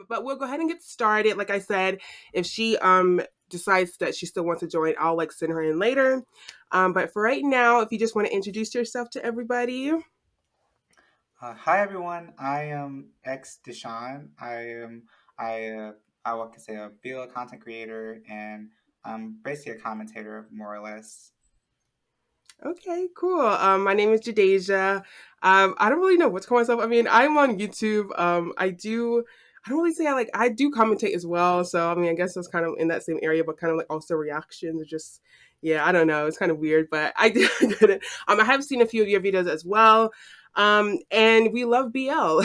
But we'll go ahead and get started. Like I said, if she decides that she still wants to join, I'll like send her in later. But for right now, if you just want to introduce yourself to everybody. Hi everyone, I am Xdesjuan. I I work as a video content creator and I'm basically a commentator more or less. Okay, cool. My name is Jadeja. I don't really know what to call myself. I mean, I'm on YouTube. I don't really say I do commentate as well. So I mean, I guess it's kind of in that same area, but kind of like also reactions or just yeah, I don't know. It's kind of weird, but I did, I did it. I have seen a few of your videos as well. And we love BL.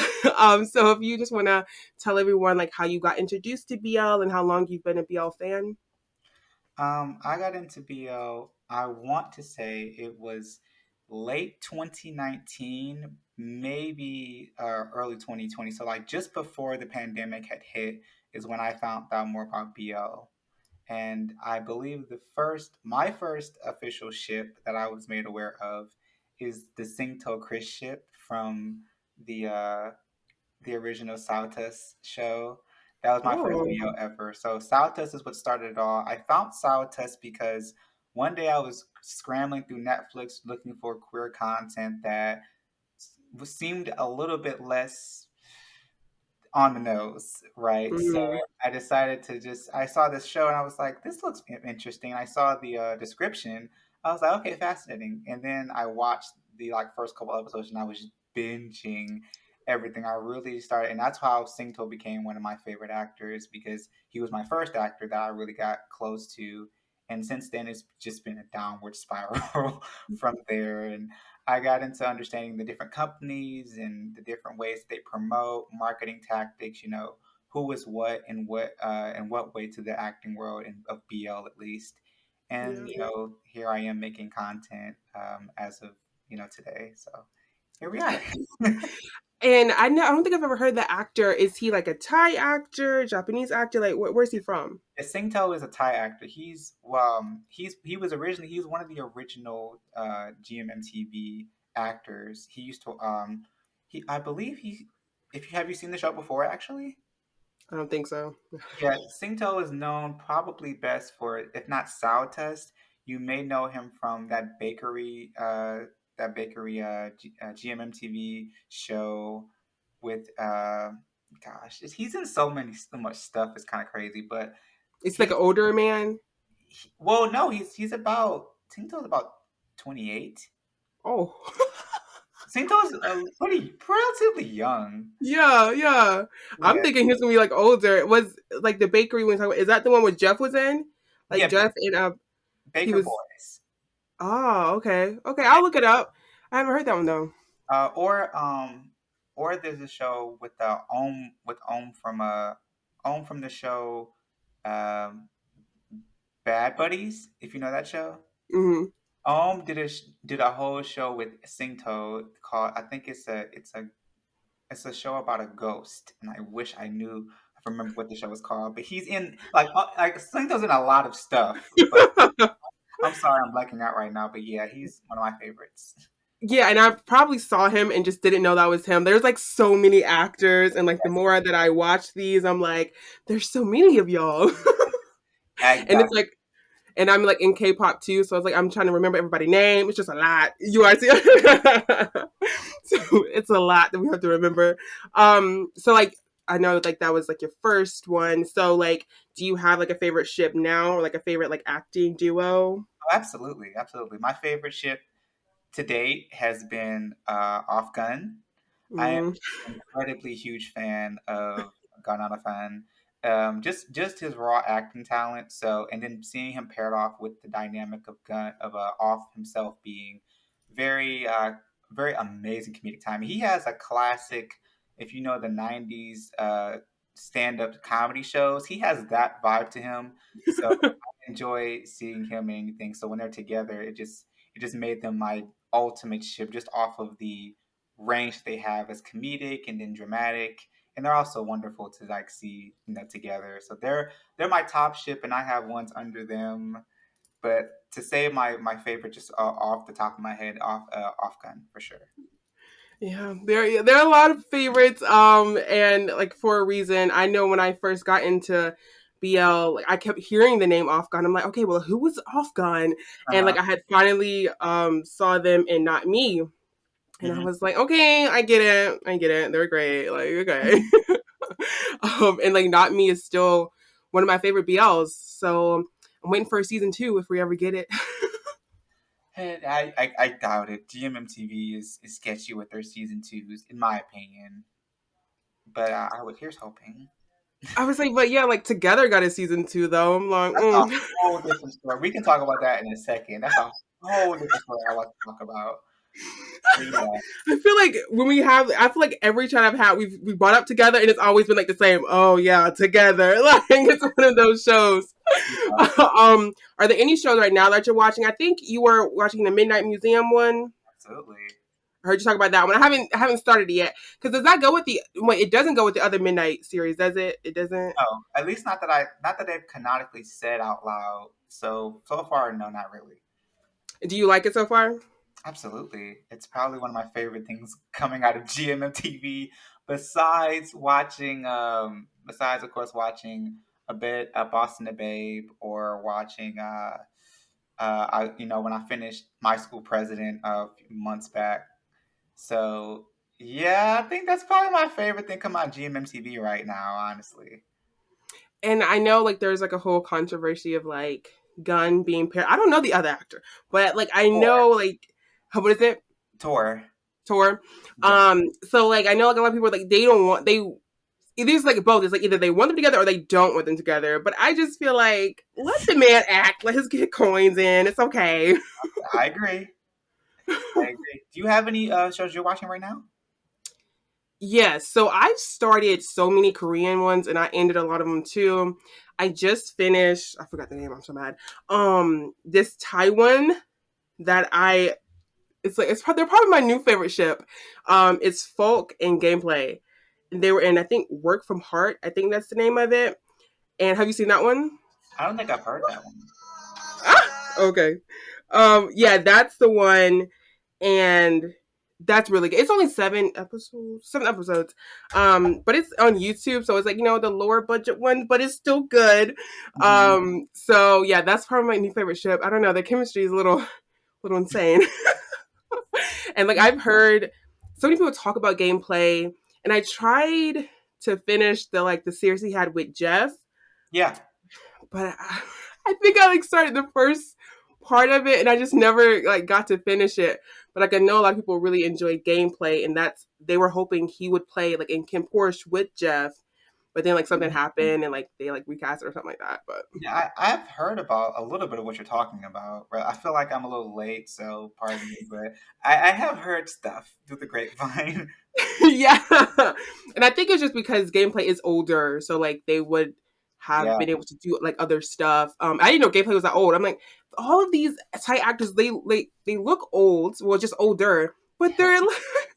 So if you just want to tell everyone like how you got introduced to BL and how long you've been a BL fan. I got into BL, I want to say it was late 2019, maybe early 2020. So like just before the pandemic had hit is when I found out more about BL. And I believe my first official ship that I was made aware of is the Singto Chris ship from the uh, the original Sautus show. That was my first Oh. video ever. So Sautus is what started it all. I found Sautus because one day I was scrambling through Netflix looking for queer content that seemed a little bit less on the nose, right? So Mhm. I decided to I saw this show and I was like, this looks interesting. I saw the description. I was like, okay, fascinating. And then I watched the first couple episodes and I was just binging everything. I really started, and that's how Singto became one of my favorite actors because he was my first actor that I really got close to. And since then, it's just been a downward spiral from there. And I got into understanding the different companies and the different ways they promote marketing tactics. Who is what and what way to the acting world and of BL at least. And Yeah. here I am making content as of today. So here we are. And I don't think I've ever heard the actor. Is he like a Thai actor, Japanese actor? Like, where's he from? Singto is a Thai actor. He was one of the original GMMTV actors. He used to he I believe he if you have you seen the show before actually? I don't think so. Yeah, Singto is known probably best for, if not sour test, you may know him from that bakery GMMTV show with he's in so much stuff. It's kind of crazy, but It's like he, an older man. well, no, he's about Singto's about 28. Oh, Singto's pretty relatively young. yeah, yeah. I'm Yeah, thinking he's gonna be like older. It was like the bakery when talking about, is that the one where Jeff was in? Like yeah, Jeff and he Baker was. Boys. Oh, okay, okay. I'll look it up. I haven't heard that one though. Uh, or um, or there's a show with Om from the show, um, Bad Buddies. If you know that show, Hmm. Did a whole show with Singto called, I think it's a show about a ghost, and I wish I remember what the show was called. But he's in like Singto's in a lot of stuff. But I'm sorry I'm blacking out right now. But yeah, he's one of my favorites. Yeah, and I probably saw him and just didn't know that was him. There's like so many actors, and like the more that I watch these, I'm like, there's so many of y'all. And it's Exactly. like, and I'm like in K-pop too, so it's like I'm trying to remember everybody's name. It's just a lot. You are see, so it's a lot that we have to remember. So like I know like that was like your first one. So like, do you have like a favorite ship now, or like a favorite like acting duo? Oh, absolutely, absolutely. My favorite ship to date has been Off Gun. I am Mm, an incredibly huge fan of Ganada. Just his raw acting talent. So, and then seeing him paired off with the dynamic of Off himself being very very amazing comedic timing. He has a classic, if you know the '90s stand up comedy shows. He has that vibe to him. So I enjoy seeing him in anything. So when they're together, it just made them my ultimate ship just off of the range they have as comedic and then dramatic, and they're also wonderful to like see together. So they're my top ship, and I have ones under them. But to say my favorite, just off the top of my head, off gun for sure. Yeah, there are a lot of favorites. And like for a reason, I know when I first got into BL, like I kept hearing the name Afghan. I'm like, okay, well, who was Afghan? And Uh-huh. like I had finally saw them in Not Me, and I Hmm. was like, okay, I get it. They're great. Like, okay. And like Not Me is still one of my favorite BLs. So I'm waiting for season two if we ever get it. And I doubt it. GMMTV is sketchy with their season twos, in my opinion. But here's hoping. I was like, but yeah, like Together got a season two though. I'm like, That's a whole different story. We can talk about that in a second. That's a whole different story I want to talk about. But yeah, I feel like when we have, I feel like every chat I've had, we brought up Together, and it's always been like the same. Oh yeah, Together. Like it's one of those shows. yeah, Are there any shows right now that you're watching? I think you were watching the Midnight Museum one. absolutely. I heard you talk about that one. I haven't started it yet. Because does that go with the? Wait, it doesn't go with the other Midnight series, does it? It doesn't. No, at least not that they've canonically said out loud. So far, no, not really. Do you like it so far? Absolutely. It's probably one of my favorite things coming out of GMMTV besides of course watching a bit of Boston the Babe or watching when I finished My School President a few months back. So yeah, I think that's probably my favorite thing coming out of GMMTV right now, honestly. And I know like there's like a whole controversy of like Gunn being paired. I don't know the other actor, but like I Tor. know like what is it? Tor. Tour. Yes. So like I know like a lot of people are like they don't want they it is like both. It's like either they want them together or they don't want them together. But I just feel like let the man act. Let us get coins in. It's okay. I agree. I agree. Do you have any shows you're watching right now? Yes. So I've started so many Korean ones and I ended a lot of them too. I just finished I forgot the name, I'm so mad. This Taiwan that I it's like they're probably my new favorite ship. It's folk and gameplay. They were in I think Work from Heart. I think that's the name of it. And have you seen that one? I don't think I've heard that one. Ah, okay. Yeah, that's the one, and that's really good. It's only seven episodes. But it's on YouTube, so it's like the lower budget one, but it's still good. Hmm. So yeah, that's probably my new favorite ship. I don't know, the chemistry is a little insane, and like I've heard so many people talk about gameplay, and I tried to finish the series he had with Jeff, Yeah. but I think I like started the first part of it and I just never like got to finish it. But like I know a lot of people really enjoy gameplay and that's they were hoping he would play like in Kim Porsche with Jeff, but then like something happened and like they like recast it or something like that. But Yeah, I've heard about a little bit of what you're talking about, but I feel like I'm a little late, so pardon me. But I have heard stuff through the grapevine. yeah. And I think it's just because gameplay is older, so like they would have Yeah, been able to do like other stuff. I didn't know gameplay was that old. I'm like, all of these Thai actors, they look old, well, just older, but yeah. they're,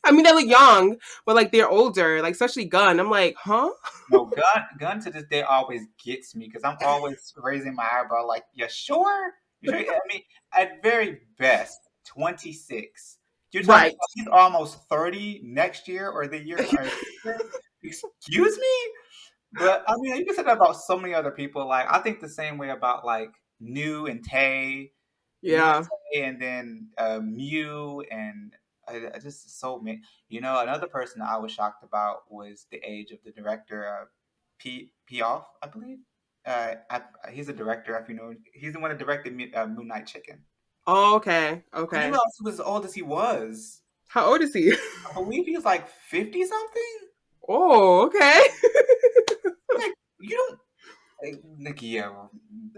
I mean, they look young, but like they're older, like especially Gun. I'm like, huh? No, gun to this day always gets me because I'm always raising my eyebrow, like, you sure? You sure? I mean, at very best, 26. You're talking Right. about he's almost 30 next year or the year or this year? Excuse me? But I mean, you can say that about so many other people. Like I think the same way about like New and Tay, Yeah. And then Mew and I just so many. Another person I was shocked about was the age of the director, P off, I believe. He's a director. If you know, he's the one that directed Moon Knight Chicken. Oh, okay. I didn't Okay. realize he was as old as he was. How old is he? I believe he was like 50 something. Oh, okay. Like you don't like, yeah,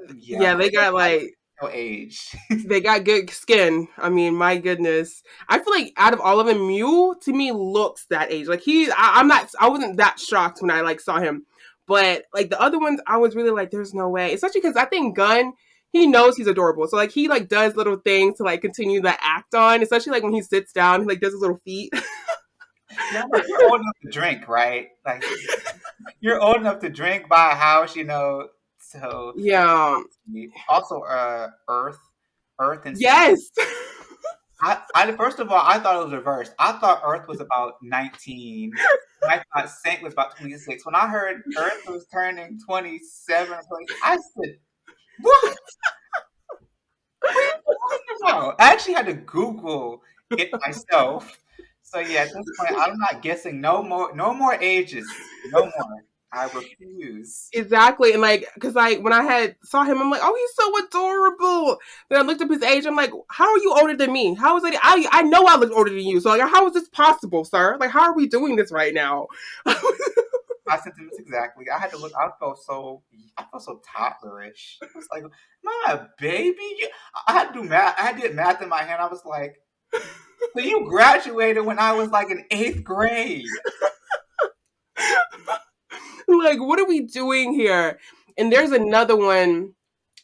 Yeah, but they got like no age. they got good skin. I mean, my goodness. I feel like out of all of them, Mew to me looks that age. Like I'm not. I wasn't that shocked when I like saw him, but like the other ones, I was really like, there's no way. Especially because I think Gunn, he knows he's adorable, so like he like does little things to like continue that act on. Especially like when he sits down, he like does his little feet. Yeah, I'm like you're old enough to drink, right? Like you're old enough to drink, buy a house, So Yeah. also, Earth and Season. Yes. I first of all, I thought it was reversed. I thought Earth was about 19. And I thought Saint was about 26. When I heard Earth was turning 27 or 20, I said, "What? What are you talking about?" I actually had to Google it myself. So yeah, at this point, I'm not guessing no more. No more ages. No more. I refuse. Exactly. And like, cause like when I had saw him, I'm like, oh, he's so adorable. Then I looked up his age. I'm like, how are you older than me? How is it? I know I look older than you. So like, how is this possible, sir? Like, how are we doing this right now? My sentiments exactly. I had to look. I felt so toddlerish. I was like, "My baby." I had to do math. I did math in my head. I was like, "So you graduated when I was like in eighth grade." Like, what are we doing here? And there's another one.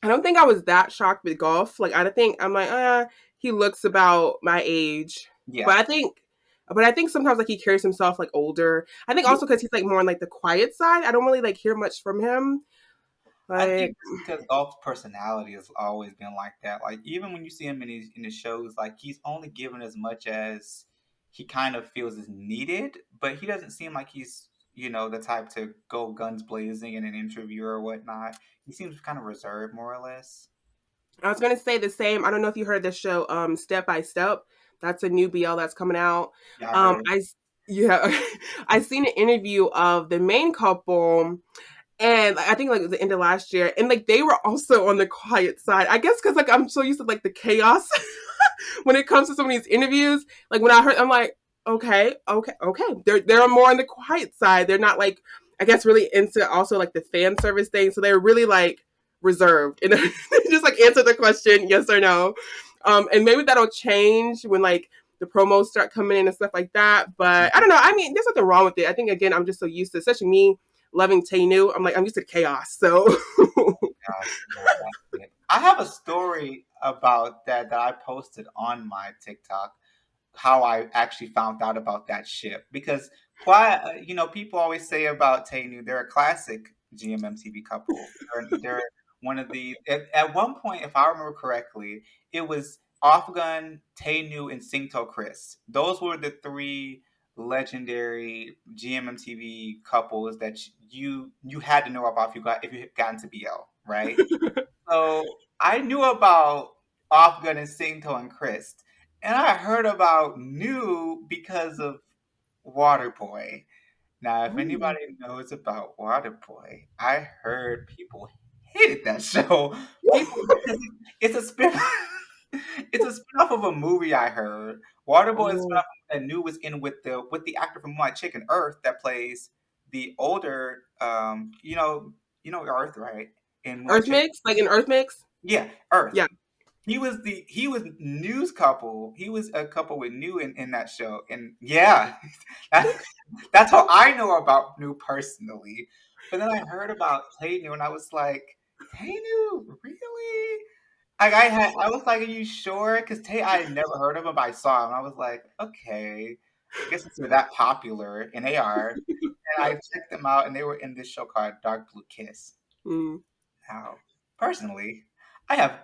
I don't think I was that shocked with golf. Like, I don't think I'm like, he looks about my age. Yeah, But I think, but I think sometimes like he carries himself like older. I think yeah. also because he's like more on like the quiet side. I don't really like hear much from him. I Like, think just because Dolph's personality has always been like that. Like even when you see him in his shows, like he's only given as much as he kind of feels is needed, but he doesn't seem like he's the type to go guns blazing in an interview or whatnot. He seems kind of reserved, more or less. I was gonna say the same. I don't know if you heard this show, Step by Step. That's a new BL that's coming out. Yeah, I heard. I yeah, I seen an interview of the main couple, and I think like it was the end of last year, and like they were also on the quiet side. I guess because like I'm so used to like the chaos when it comes to some of these interviews. Like when I heard, I'm like, okay, okay, okay. They're more on the quiet side. They're not like I guess really into also like the fan service thing. So they're really like reserved and just like answer the question yes or no. And maybe that'll change when like the promos start coming in and stuff like that. But I Mhm. don't know. I mean, there's nothing wrong with it. I think again, I'm just so used to, especially me loving Tainu. I'm like I'm used to chaos. So Gosh, yeah, that's it. I have a story about that I posted on my TikTok. How I actually found out about that ship because people always say about Tainu, they're a classic GMMTV couple. They're one of the at one point, if I remember correctly, it was Afghan, Tainu, and Singto Chris. Those were the three legendary GMMTV couples that you had to know about if you got into BL, right? So I knew about Afghan and Singto and Chris, and I heard about New because of Waterboy. Now, if Ooh. anybody knows about Waterboy, I heard people hated that show. People because it's a spin it's a spin-off of a movie I heard. Waterboy is a Oh, spin-off that New was in with the actor from My Chicken Earth that plays the older Earth, right? In My Earth Chicken. mix, like an Earth mix. Yeah, Earth. Yeah. He was New's couple. He was a couple with New in that show. And yeah, that, that's how I know about New personally. But then I heard about Tay New and I was like, Tay New, really? Like I was like, are you sure? Because Tay I had never heard of him, but I saw him. I was like, okay. I guess since they're that popular, and they are. And I checked them out and they were in this show called Dark Blue Kiss. Mm. Now, personally, I have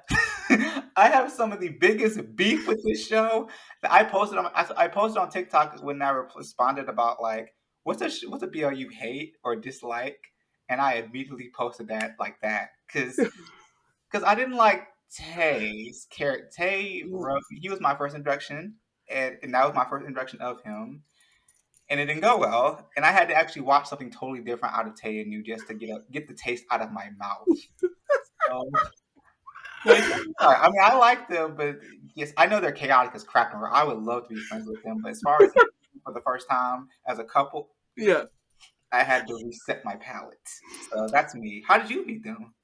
I have some of the biggest beef with this show that I posted on TikTok when I responded about like what's a BL you hate or dislike, and I immediately posted that like that because I didn't like Tay's character. He was my first introduction, and that was my first introduction of him, and it didn't go well, and I had to actually watch something totally different out of Tay and New just to get the taste out of my mouth. So, yeah, it's really hard. I mean, I like them, but yes, I know they're chaotic as crap, and I would love to be friends with them. But as far as for the first time as a couple, Yeah. I had to reset my palate. So that's me. How did you meet them?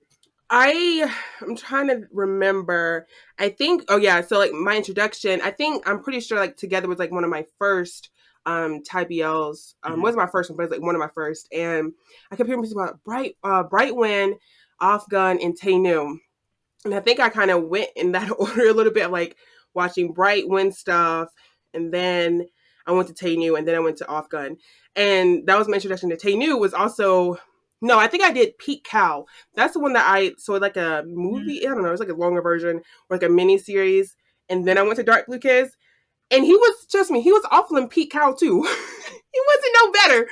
I'm trying to remember. I think oh yeah, so like my introduction, I think I'm pretty sure like Together was like one of my first Thai BLs. Mhm. Was my first one, but it's like one of my first. And I kept hearing people about Bright Wind, Off Gun, and Tainu. And I think I kind of went in that order a little bit, like watching Bright Wind stuff, and then I went to Tainu, and then I went to Off Gun, and that was my introduction to Tainu. Was also no, I think I did Pete Cow. That's the one that I saw like a movie. I don't know, it's like a longer version or like a mini series. and then I went to Dark Blue Kiss, and he was, trust me, he was awful in Pete Cow too. He wasn't no better.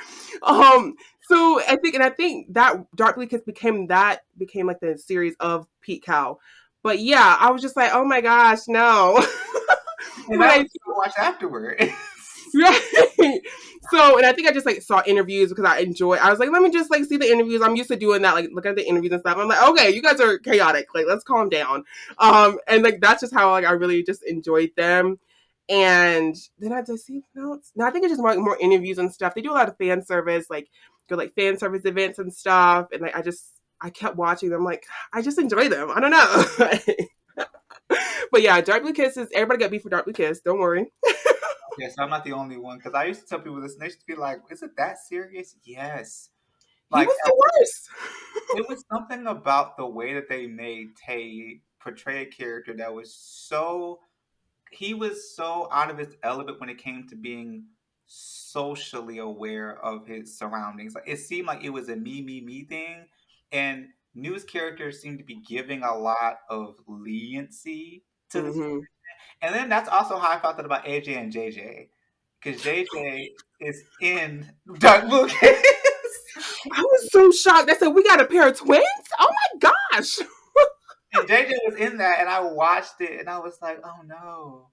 So I think that Dark Blue Kiss became like the series of Pete Cow. But yeah, I was just like, oh my gosh, no. And When that I was what I watched afterward. right. So, and I think I just like saw interviews because I was like, let me just like see the interviews. I'm used to doing that, like looking at the interviews and stuff. I'm like, okay, you guys are chaotic. Like, let's calm down. And like that's just how like I really just enjoyed them. And then I just see else. No, I think it's just more interviews and stuff. They do a lot of fan service, like go like fan service events and stuff. And like I kept watching them. Like I just enjoy them. I don't know. But yeah, Dark Blue Kisses. Everybody got beef for Dark Blue Kiss. Don't worry. Yeah, so I'm not the only one because I used to tell people this, and they used to be like, "Is it that serious?" Yes. He Like was the worst. it was something about the way that they made Tay portray a character that was so he was so out of his element when it came to being socially aware of his surroundings. Like it seemed like it was a me thing, and news characters seemed to be giving a lot of leniency to the. Hmm. And then that's also how I felt that about AJ and JJ, because JJ is in Dark Lucas. I was so shocked. They said we got a pair of twins. Oh my gosh! And JJ was in that, and I watched it, and I was like, "Oh no,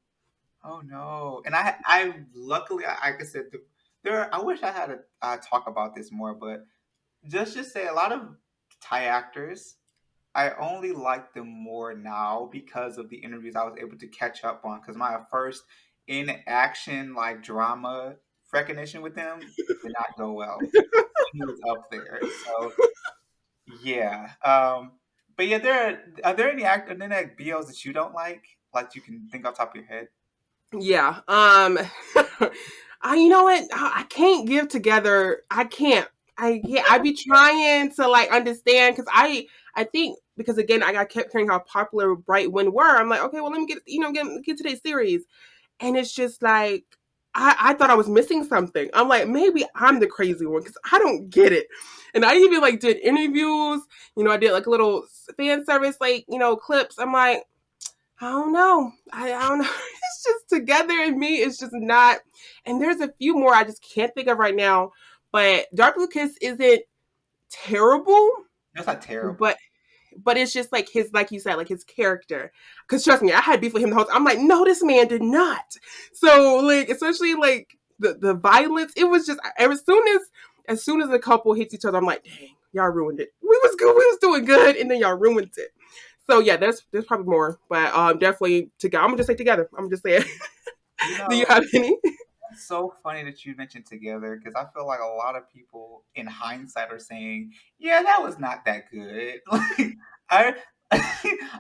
oh no!" And I luckily, like I said, there. I wish I had a talk about this more, but just say a lot of Thai actors. I only like them more now because of the interviews I was able to catch up on. Because my first in action like drama recognition with them did not go well. He was up there, so yeah. But yeah, are there any like BOs that you don't like you can think off the top of your head? Yeah. I, you know what? I can't give together. I can't. I be trying to like understand because I think because again I kept hearing how popular Bright Wind were. I'm like, okay, well let me get today's series, and it's just like I thought I was missing something. I'm like, maybe I'm the crazy one because I don't get it. And I even like did interviews. I did like a little fan service, like clips. I'm like, I don't know. I don't know. It's just together and me. It's just not. And there's a few more I just can't think of right now. But Dark Lucas isn't terrible, That's not terrible. but it's just like his, like you said, like his character. Because trust me, I had beef with him the whole time. I'm like, no, this man did not. So like, especially like the violence, it was just as soon as the couple hits each other, I'm like, dang, y'all ruined it. We was good, we was doing good, and then y'all ruined it. So yeah, there's probably more, but definitely together. I'm gonna just say together. I'm just saying. You Do you know, have any? it's so funny that you mentioned together because I feel like a lot of people in hindsight are saying, "Yeah, that was not that good." Like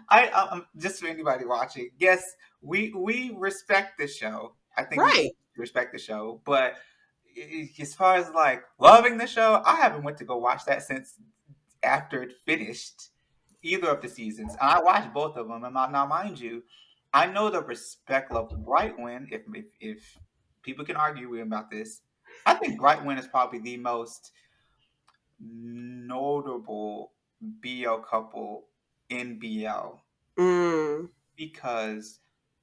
I, just for anybody watching, yes, we respect the show. I think we both Right. respect the show, but as far as like loving the show, I haven't went to go watch that since after it finished either of the seasons. And I watched both of them. And now, mind you, I know the respect level. Brightwin, if people can argue about this, I think Brightwin is probably the most notable BL couple in BL Mm. because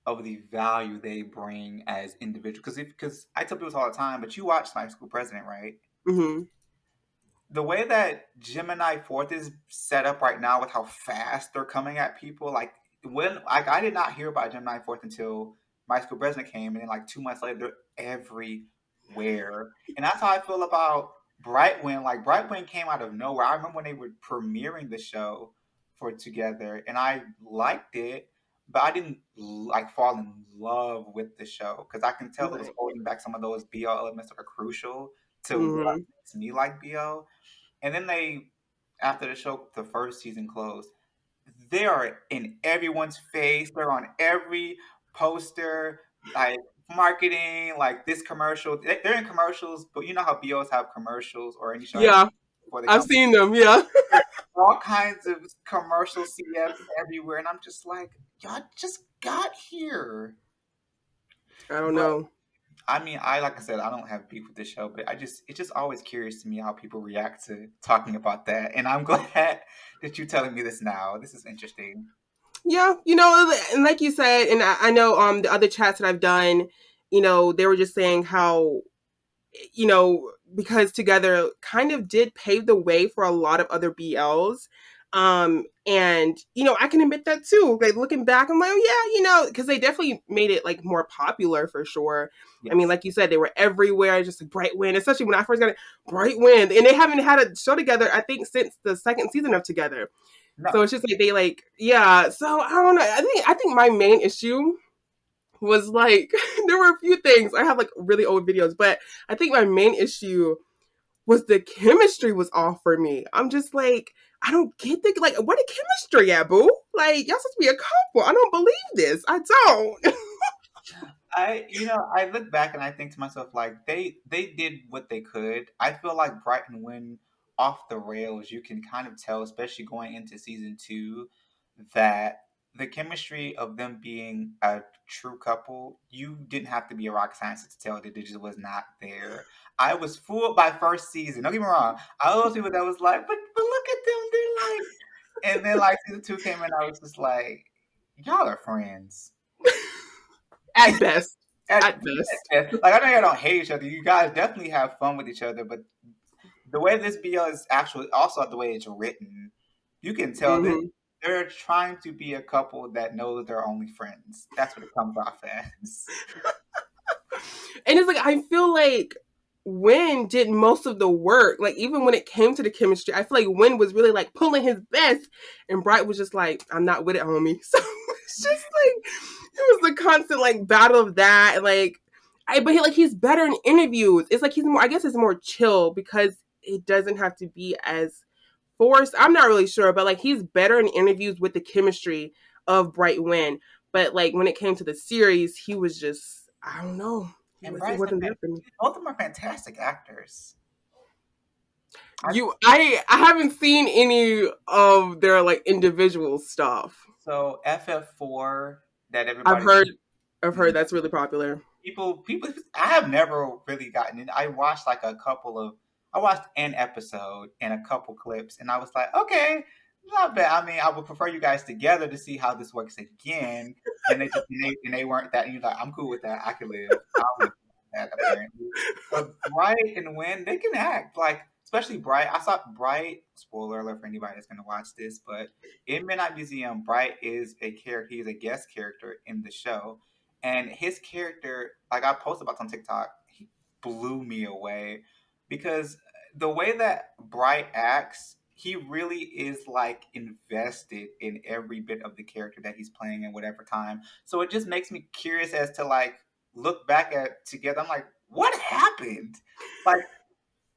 of the value they bring as individuals. Because I tell people this all the time, but you watch High School President, right? Hmm. The way that Gemini Fourth is set up right now with how fast they're coming at people, like I did not hear about Gemini Fourth until My School President came, and then like 2 months later, they're everywhere. And that's how I feel about Brightwind. Like Brightwind came out of nowhere. I remember when they were premiering the show for Together, and I liked it, but I didn't like fall in love with the show because I can tell it was Right. holding back some of those BL elements that are crucial to what Hmm. makes me like BL. And then after the show, the first season closed, they are in everyone's face. They're on every poster, like marketing, like this commercial. They're in commercials, but you know how BOs have commercials or any show has Yeah, before they I've come. seen them. Yeah. There's all kinds of commercial CFs everywhere, and I'm just like, y'all just got here. I don't But know. I mean, like I said, I don't have beef with the show, but it's just always curious to me how people react to talking about that. And I'm glad that you're telling me this now. This is interesting. Yeah, and like you said, and I know the other chats that I've done, they were just saying how because Together kind of did pave the way for a lot of other BLs. And I can admit that too. Like looking back, I'm like, oh yeah, because they definitely made it like more popular for sure. I mean, Yes. like you said, they were everywhere, just like Bright Wind, especially when I first got it, Bright Wind. And they haven't had a show together, I think, since the second season of Together. So No. it's just like they like, yeah. So I don't know. I think my main issue was like there were a few things. I have like really old videos, but I think my main issue was the chemistry was off for me. I'm just like, I don't get the like what the chemistry at, boo? Like y'all supposed to be a couple. I don't believe this. I don't. I look back and I think to myself like they did what they could. I feel like Brighton went off the rails. You can kind of tell, especially going into season two, that the chemistry of them being a true couple, you didn't have to be a rocket scientist to tell that it just was not there. I was fooled by first season. Don't get me wrong. I was people that was like, but look at them, they're like, and then like season two came in, I was just like, y'all are friends. At best. At, At best. like I know y'all don't hate each other. You guys definitely have fun with each other, but the way this BL is actually also the way it's written, you can tell that Hmm. they're trying to be a couple that knows they're only friends. That's what it comes off as. And it's like I feel like Win did most of the work. Like even when it came to the chemistry, I feel like Win was really like pulling his best, and Bright was just like, "I'm not with it, homie." So it's just like it was the constant like battle of that. And, like, but he's better in interviews. It's like he's more. I guess it's more chill because it doesn't have to be as forced. I'm not really sure, but like he's better in interviews with the chemistry of Bright Win. But like when it came to the series, he was just I don't know. And He Bryce and wasn't there for me. both of them are fantastic I actors. I I haven't seen any of their like individual stuff. so FF4 that I've everybody heard I've heard that's really popular. people I have never really gotten it. I watched an episode and a couple clips and I was like, okay, not bad. I mean, I would prefer you guys together to see how this works again. And they weren't that and you're like, I'm cool with that. I can live. I'll live with that apparently. But Bright and Win, they can act. Like especially Bright. I saw Bright, spoiler alert for anybody that's gonna watch this, but in Midnight Museum, Bright is a character, he's a guest character in the show and his character, like I posted about on TikTok, he blew me away because the way that Bright acts, he really is like invested in every bit of the character that he's playing at whatever time. So it just makes me curious as to like look back at together. I'm like, what happened? Like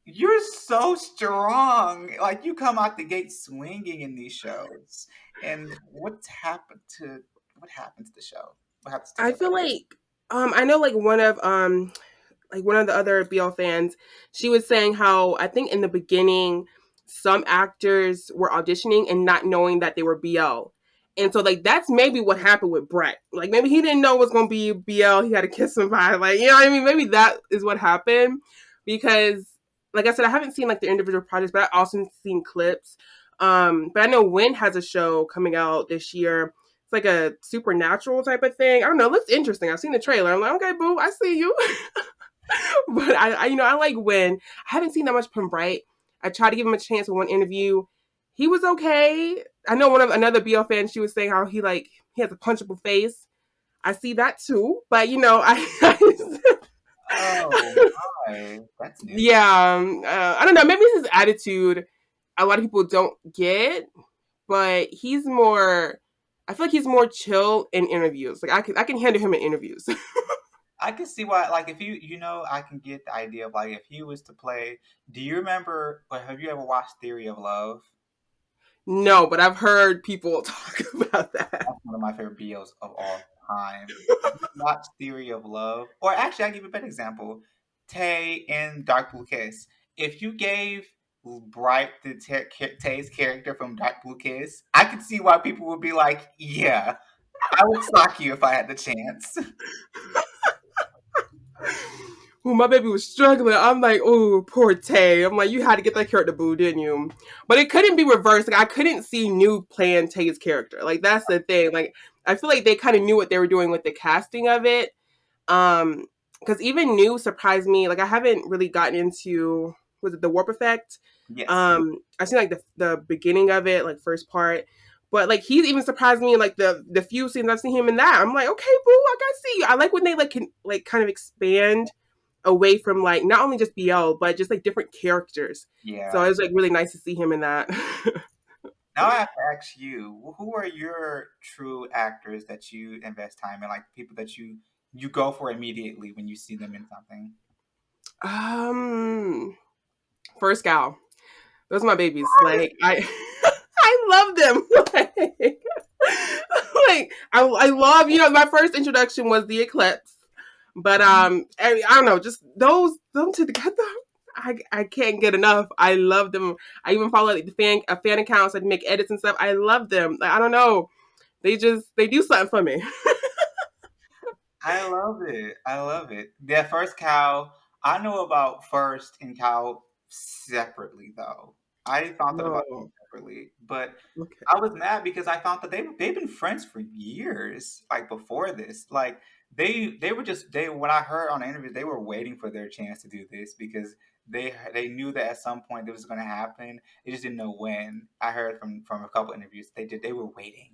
you're so strong. Like you come out the gate swinging in these shows. And what happened to the show? What happens I together? feel like I know like one of the other BL fans, she was saying how I think in the beginning some actors were auditioning and not knowing that they were BL. And so like that's maybe what happened with Brett. Like maybe he didn't know it was gonna be BL, he had to kiss somebody. Like, what I mean? Maybe that is what happened. Because like I said, I haven't seen like the individual projects, but I also seen clips. But I know Win has a show coming out this year. It's like a supernatural type of thing. I don't know. It looks interesting. I've seen the trailer. I'm like, okay, boo, I see you. But I like Win. I haven't seen that much from Bright. I tried to give him a chance with one interview. He was okay. I know another BL fan. She was saying how he has a punchable face. I see that too. But Oh my, that's new. yeah, I don't know. Maybe it's his attitude. A lot of people don't get, but he's more. I feel like he's more chill in interviews. Like I can handle him in interviews. I can see why. Like, if I can get the idea of like if he was to play. Do you remember? Or have you ever watched Theory of Love? No, but I've heard people talk about that. That's one of my favorite BOs of all time. If you watch Theory of Love, or actually, I'll give you a better example. Tay in Dark Blue Kiss. If you gave Bright Tay's character from Dark Blue Kiss, I could see why people would be like, "Yeah, I would sock you if I had the chance." Ooh, my baby was struggling. I'm like, oh, poor Tay. I'm like, you had to get that character boo, didn't you? But it couldn't be reversed. Like, I couldn't see New playing Tay's character. Like, that's the thing. Like, I feel like they kind of knew what they were doing with the casting of it. Um, because even New surprised me. Like, I haven't really gotten into, was it the Warp Effect? Yes. I've seen like the beginning of it, like first part. But like he's even surprised me in like the few scenes I've seen him in that. I'm like, okay, boo, I can see you. I like when they like can like kind of expand away from like not only just BL but just like different characters. So it Yeah. was like really nice to see him in that. Now I have to ask you, who are your true actors that you invest time in, like people that you go for immediately when you see them in something? um, First gal, those are my babies. Like I, I love them. Like I love my first introduction was the Eclipse, but I don't know, just those them two together. I can't get enough. I love them. I even follow like, the fan accounts like make edits and stuff. I love them. Like, I don't know. They do something for me. I love it. I love it. That first cow, I know about first and cow separately though. I found out about them No. separately, but Okay. I was mad because I found that they've been friends for years, like before this. Like they were just they when I heard on the interview they were waiting for their chance to do this because they knew that at some point it was going to happen. They just didn't know when. I heard from a couple interviews they were waiting,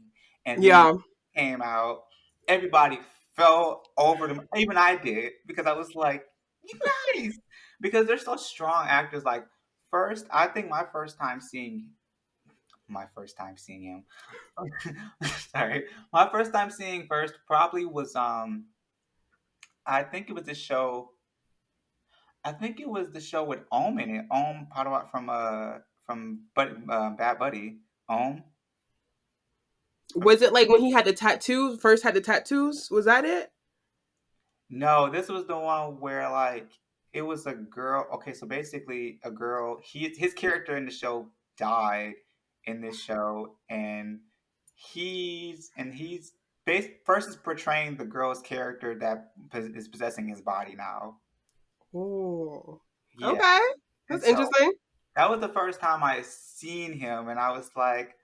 and then when Yeah. it came out, everybody fell over them. Even I did because I was like, you guys, because they're so strong actors. Like first, I think my first time seeing him. Sorry, my first time seeing first probably was I think it was the show. I think it was the show with Ohm in it. Ohm Padawat from Bad Buddy. Ohm. Was it like when he had the tattoos? First had the tattoos? Was that it? No, this was the one where like it was a girl. Okay, so basically a girl. His character in the show died in this show, and he's first is portraying the girl's character that is possessing his body now. Oh. Yeah, Okay. and That's so interesting. that was the first time I seen him, and I was like,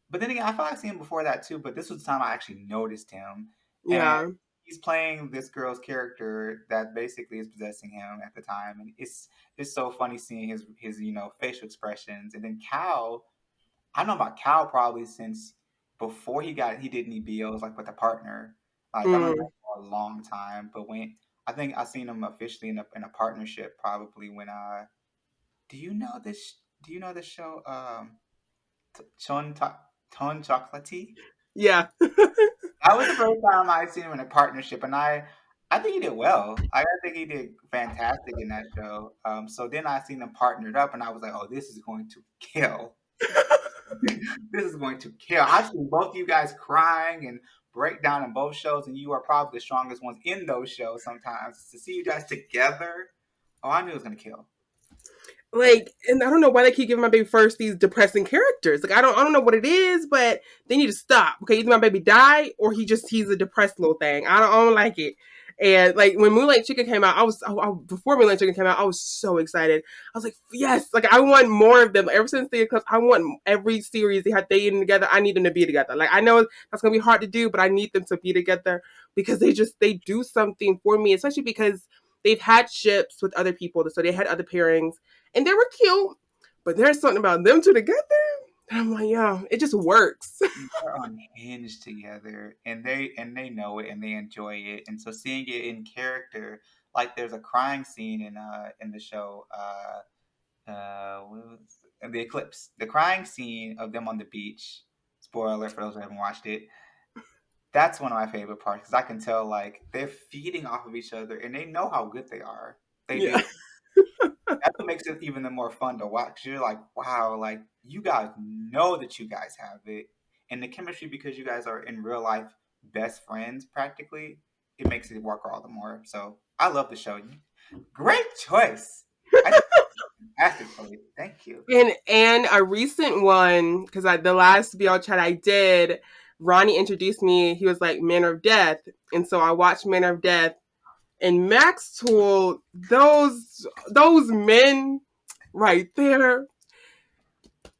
but then again, I felt like I seen him before that too. But this was the time I actually noticed him, and Yeah. he's playing this girl's character that basically is possessing him at the time, and it's so funny seeing his facial expressions. And then Cal, I know about Cal probably since before he did any BOs like with a partner. Like I know him Mm. for a long time, but when I think I seen him officially in a partnership probably when do you know this? Do you know the show? Chon Ton Chocolatey. Yeah. That was the first time I seen him in a partnership, and I think he did well. I think he did fantastic in that show. So then I seen them partnered up, and I was like, oh, this is going to kill. This is going to kill. I've seen both of you guys crying and break down in both shows, and you are probably the strongest ones in those shows. Sometimes to see you guys together, oh, I knew it was gonna kill. But Like, and I don't know why they keep giving my baby first these depressing characters. Like, I don't know what it is, but they need to stop. Okay, either my baby die or he's a depressed little thing. I don't like it. And like when Moonlight Chicken came out, before Moonlight Chicken came out, I was so excited. I was like, yes, like I want more of them. Ever since the Eclipse, I want every series they in together. I need them to be together. Like I know that's gonna be hard to do, but I need them to be together because they do something for me, especially because they've had ships with other people, so they had other pairings and they were cute, but there's something about them two together. And I'm like, yeah, it just works. they're unhinged together, and they know it, and they enjoy it, and so seeing it in character, like there's a crying scene in the show, what was the Eclipse, the crying scene of them on the beach. Spoiler alert for those who haven't watched it. That's one of my favorite parts because I can tell like they're feeding off of each other, and they know how good they are. They Yeah. do. That's what makes it even more fun to watch. You're like, wow, like you guys know that you guys have it, and the chemistry because you guys are in real life best friends practically. It makes it work all the more. So I love the show. Great choice. I think fantastic choice. Thank you. And a recent one, because the last BL chat I did, Ronnie introduced me. He was like Manner of Death, and so I watched Manner of Death, And Max Tool, those men right there.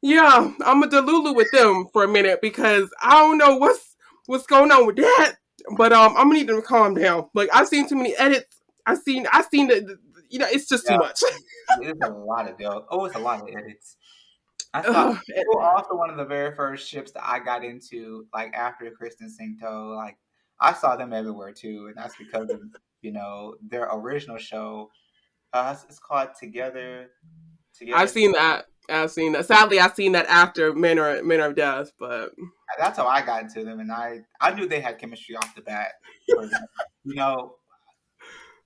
Yeah, I'm a Delulu with them for a minute because I don't know what's going on with that. But I'm gonna need them to calm down. Like I've seen too many edits. I've seen it's just too Yeah, much. it's a lot of dope. Oh, it's a lot of edits. I saw Ugh, well, also one of the very first ships that I got into, like after Kristen Sincto, like I saw them everywhere too, and that's because of their original show. It's called I've Together. seen that. I've seen that. Sadly, I've seen that after Men Are of Death, but That's how I got into them, and I knew they had chemistry off the bat. But you know,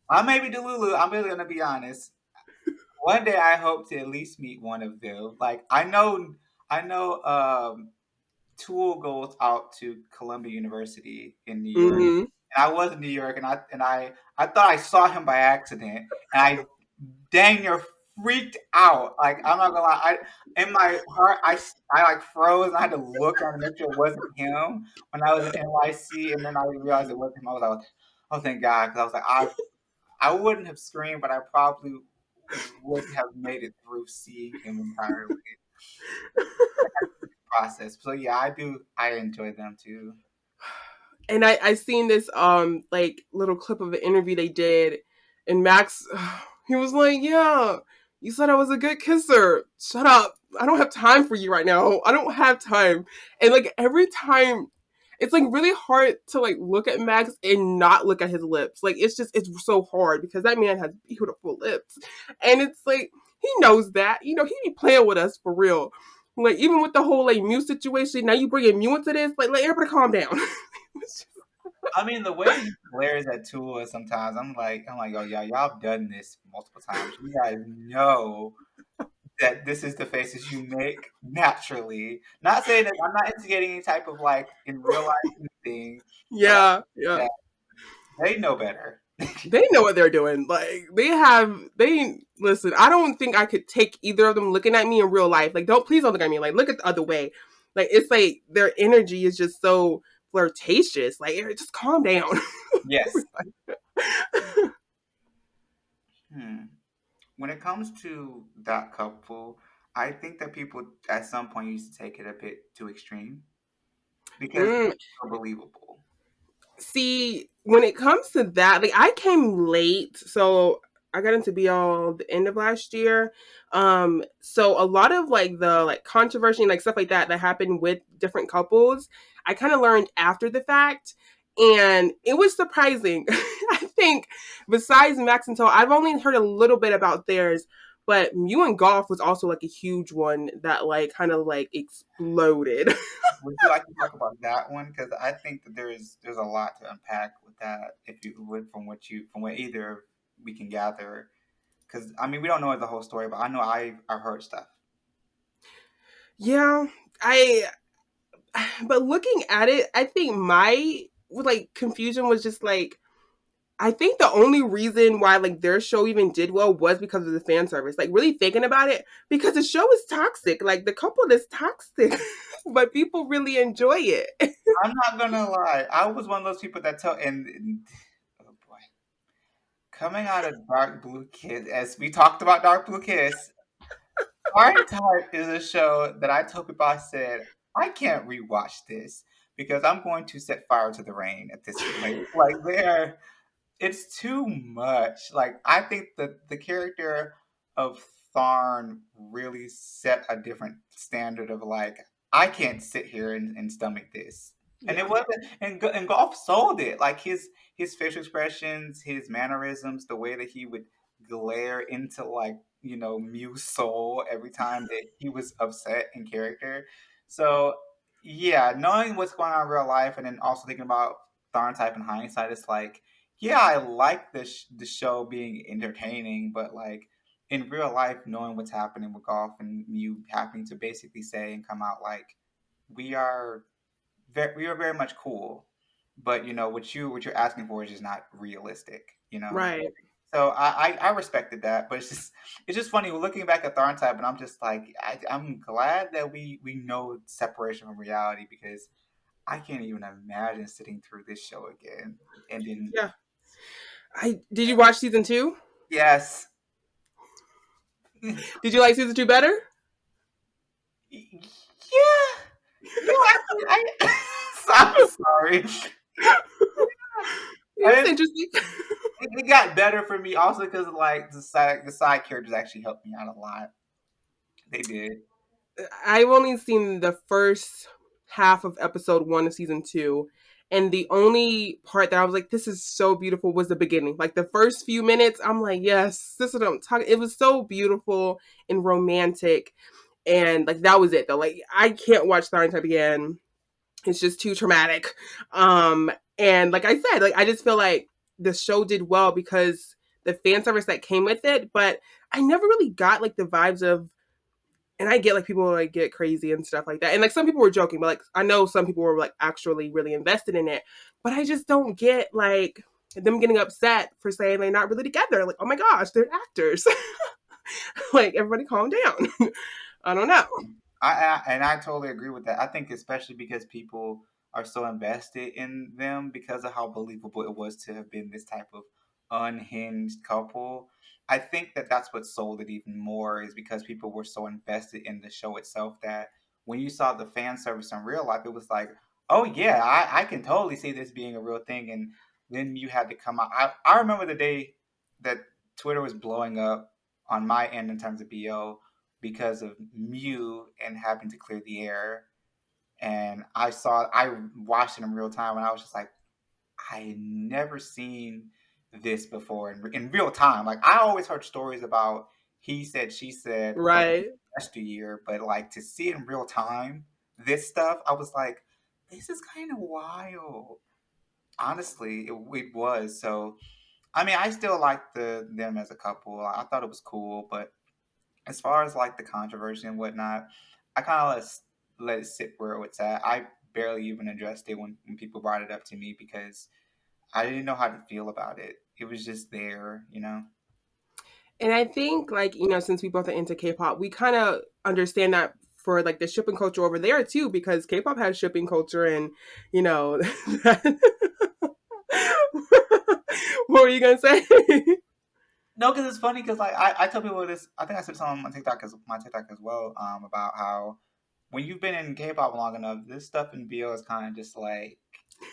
I may be Delulu. I'm really gonna be honest. One day I hope to at least meet one of them. Like I know. Tool goes out to Columbia University in New York. hmm And I was in New York, and I thought I saw him by accident, and I dang near freaked out. Like I'm not gonna lie, in my heart I like froze. And I had to look and make sure it wasn't him when I was in NYC, and then I realized it wasn't him. I was like, oh thank God, because I was like I wouldn't have screamed, but I probably wouldn't have made it through seeing him entirely process. So yeah, I enjoy them too. and I seen this like little clip of an interview they did, and Max, he was like, "Yeah, you said I was a good kisser. Shut up. I don't have time for you right now. I don't have time." And like every time, it's like really hard to like look at Max and not look at his lips. Like it's so hard because that man has beautiful lips, and it's like he knows that. He be playing with us for real. Like even with the whole like Mew situation, now you bringing Mew into this. Like let everybody calm down. I mean, the way he glares at Tua sometimes, I'm like, oh yeah, y'all have done this multiple times. You guys know that this is the faces you make naturally. Not saying that I'm not instigating any type of like in real life thing, but Yeah, yeah. yeah, they know better. They know what they're doing. Like they listen, I don't think I could take either of them looking at me in real life. Like please don't look at me. Like look at the other way. Like it's like their energy is just so flirtatious. Like just calm down. Yes. Hmm. When it comes to that couple, I think that people at some point used to take it a bit too extreme because Mm, it's so believable. See, when it comes to that, like I came late, so I got into BL the end of last year. So a lot of like the like controversy and like stuff like that happened with different couples, I kind of learned after the fact, and it was surprising. I think besides Max and Toe, I've only heard a little bit about theirs, but Mew and Golf was also like a huge one that like kind of like exploded. Would you like to talk about that one? Because I think that there's a lot to unpack with that. If you would, from what either we can gather, because I mean we don't know the whole story, but I know I've heard stuff. Yeah, I but looking at it, I think my like confusion was just like I think the only reason why like their show even did well was because of the fan service. Like really thinking about it, because the show is toxic. Like the couple is toxic, but people really enjoy it. I'm not gonna lie, I was one of those people that tell and oh boy, coming out of Dark Blue Kiss, as we talked about Dark Blue Kiss, Archetype is a show that I told people I said I can't rewatch this because I'm going to set fire to the rain at this point. Like there. It's too much. Like I think that the character of Tharn really set a different standard of like I can't sit here and stomach this. And it Yeah, wasn't and Golf sold it. Like his facial expressions, his mannerisms, the way that he would glare into like, Mew's soul every time that he was upset in character. So yeah, knowing what's going on in real life and then also thinking about Tharn type in hindsight, it's like yeah, I like the show being entertaining, but like in real life, knowing what's happening with golf and you having to basically say and come out like we are we are very much cool, but what you're asking for is just not realistic. right. So I respected that, but it's just funny looking back at Tharn type, and I'm just like I'm glad that we know separation from reality because I can't even imagine sitting through this show again and then Yeah. I did you watch season two? Yes. Did you like season two better? Yeah. I so I'm sorry. It I was didn't, interesting. it got better for me also because like the side characters actually helped me out a lot. They did. I've only seen the first half of episode one of season two. And the only part that I was like, this is so beautiful was the beginning. Like the first few minutes, I'm like, yes, this is what I'm talking. It was so beautiful and romantic. And like that was it though. Like I can't watch Starring Time again. It's just too traumatic. Um, and like I said, like I just feel like the show did well because the fan service that came with it, but I never really got like the vibes of, and I get like people like get crazy and stuff like that. And like some people were joking, but like I know some people were like actually really invested in it. But I just don't get like them getting upset for saying they're not really together. Like, oh my gosh, they're actors. Like everybody calm down. I don't know. I totally agree with that. I think especially because people are so invested in them because of how believable it was to have been this type of unhinged couple. I think that that's what sold it even more is because people were so invested in the show itself that when you saw the fan service in real life, it was like, oh yeah, I can totally see this being a real thing. And then you had to come out. I remember the day that Twitter was blowing up on my end in terms of BO because of Mew and having to clear the air. And I watched it in real time, and I was just like, I had never seen this before in real time. Like I always heard stories about he said, she said for Right. yesteryear, but like to see it in real time, this stuff, I was like, this is kind of wild. Honestly, it was. So, I mean, I still like them as a couple. I thought it was cool, but as far as like the controversy and whatnot, I kind of let it sit where it's at. I barely even addressed it when people brought it up to me because I didn't know how to feel about it. It was just there, you know. And I think like, since we both are into K-pop, we kind of understand that for like the shipping culture over there too, because K-pop has shipping culture and, you know, what were you going to say? No, because it's funny because like I tell people this. I think I said something on my TikTok as well about how when you've been in K-pop long enough, this stuff in BO is kind of just like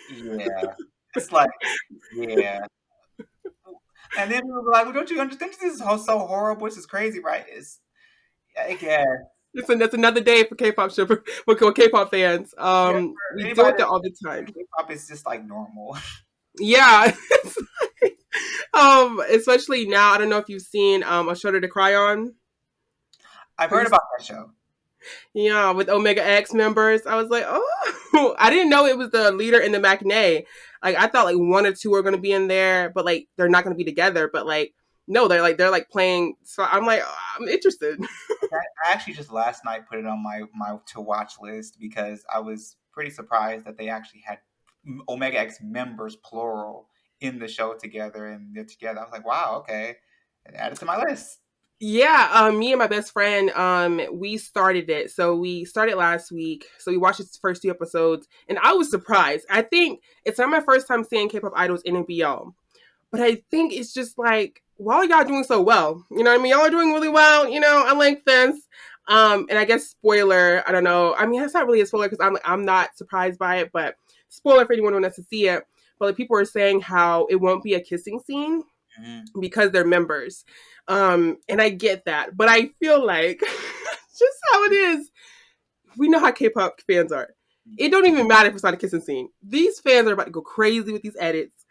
yeah, it's like yeah. And then people were like, well, "Don't you understand? This is so horrible. This is crazy, right?" It's I guess Listen, that's another day for K-pop shipper for K-pop fans. yeah. We For deal anybody with that it all the time. K-pop is just like normal. Yeah. Especially now, I don't know if you've seen A Shoulder to Cry On. I've Have heard you? about that show. Yeah, with Omega X members. I was like, oh, I didn't know it was the leader in the matinee. Like I thought like one or two were gonna be in there, but like they're not gonna be together. But like no, they're like playing. So I'm like, oh, I'm interested. I actually just last night put it on my to watch list because I was pretty surprised that they actually had Omega X members plural in the show together and they're together. I was like, wow, okay, add it to my list. Yeah, me and my best friend, we started it. So we started last week. So we watched its first two episodes, and I was surprised. I think it's not my first time seeing K-pop idols in a BL. But I think it's just like, why are y'all doing so well? You know what I mean? Y'all are doing really well, unlike this. And I guess spoiler, I don't know. I mean, that's not really a spoiler because I'm not surprised by it, but spoiler for anyone who wants to see it. But like people are saying how it won't be a kissing scene Mhm. because they're members. And I get that. But I feel like just how it is, we know how K-pop fans are. It don't even matter if it's not a kissing scene. These fans are about to go crazy with these edits.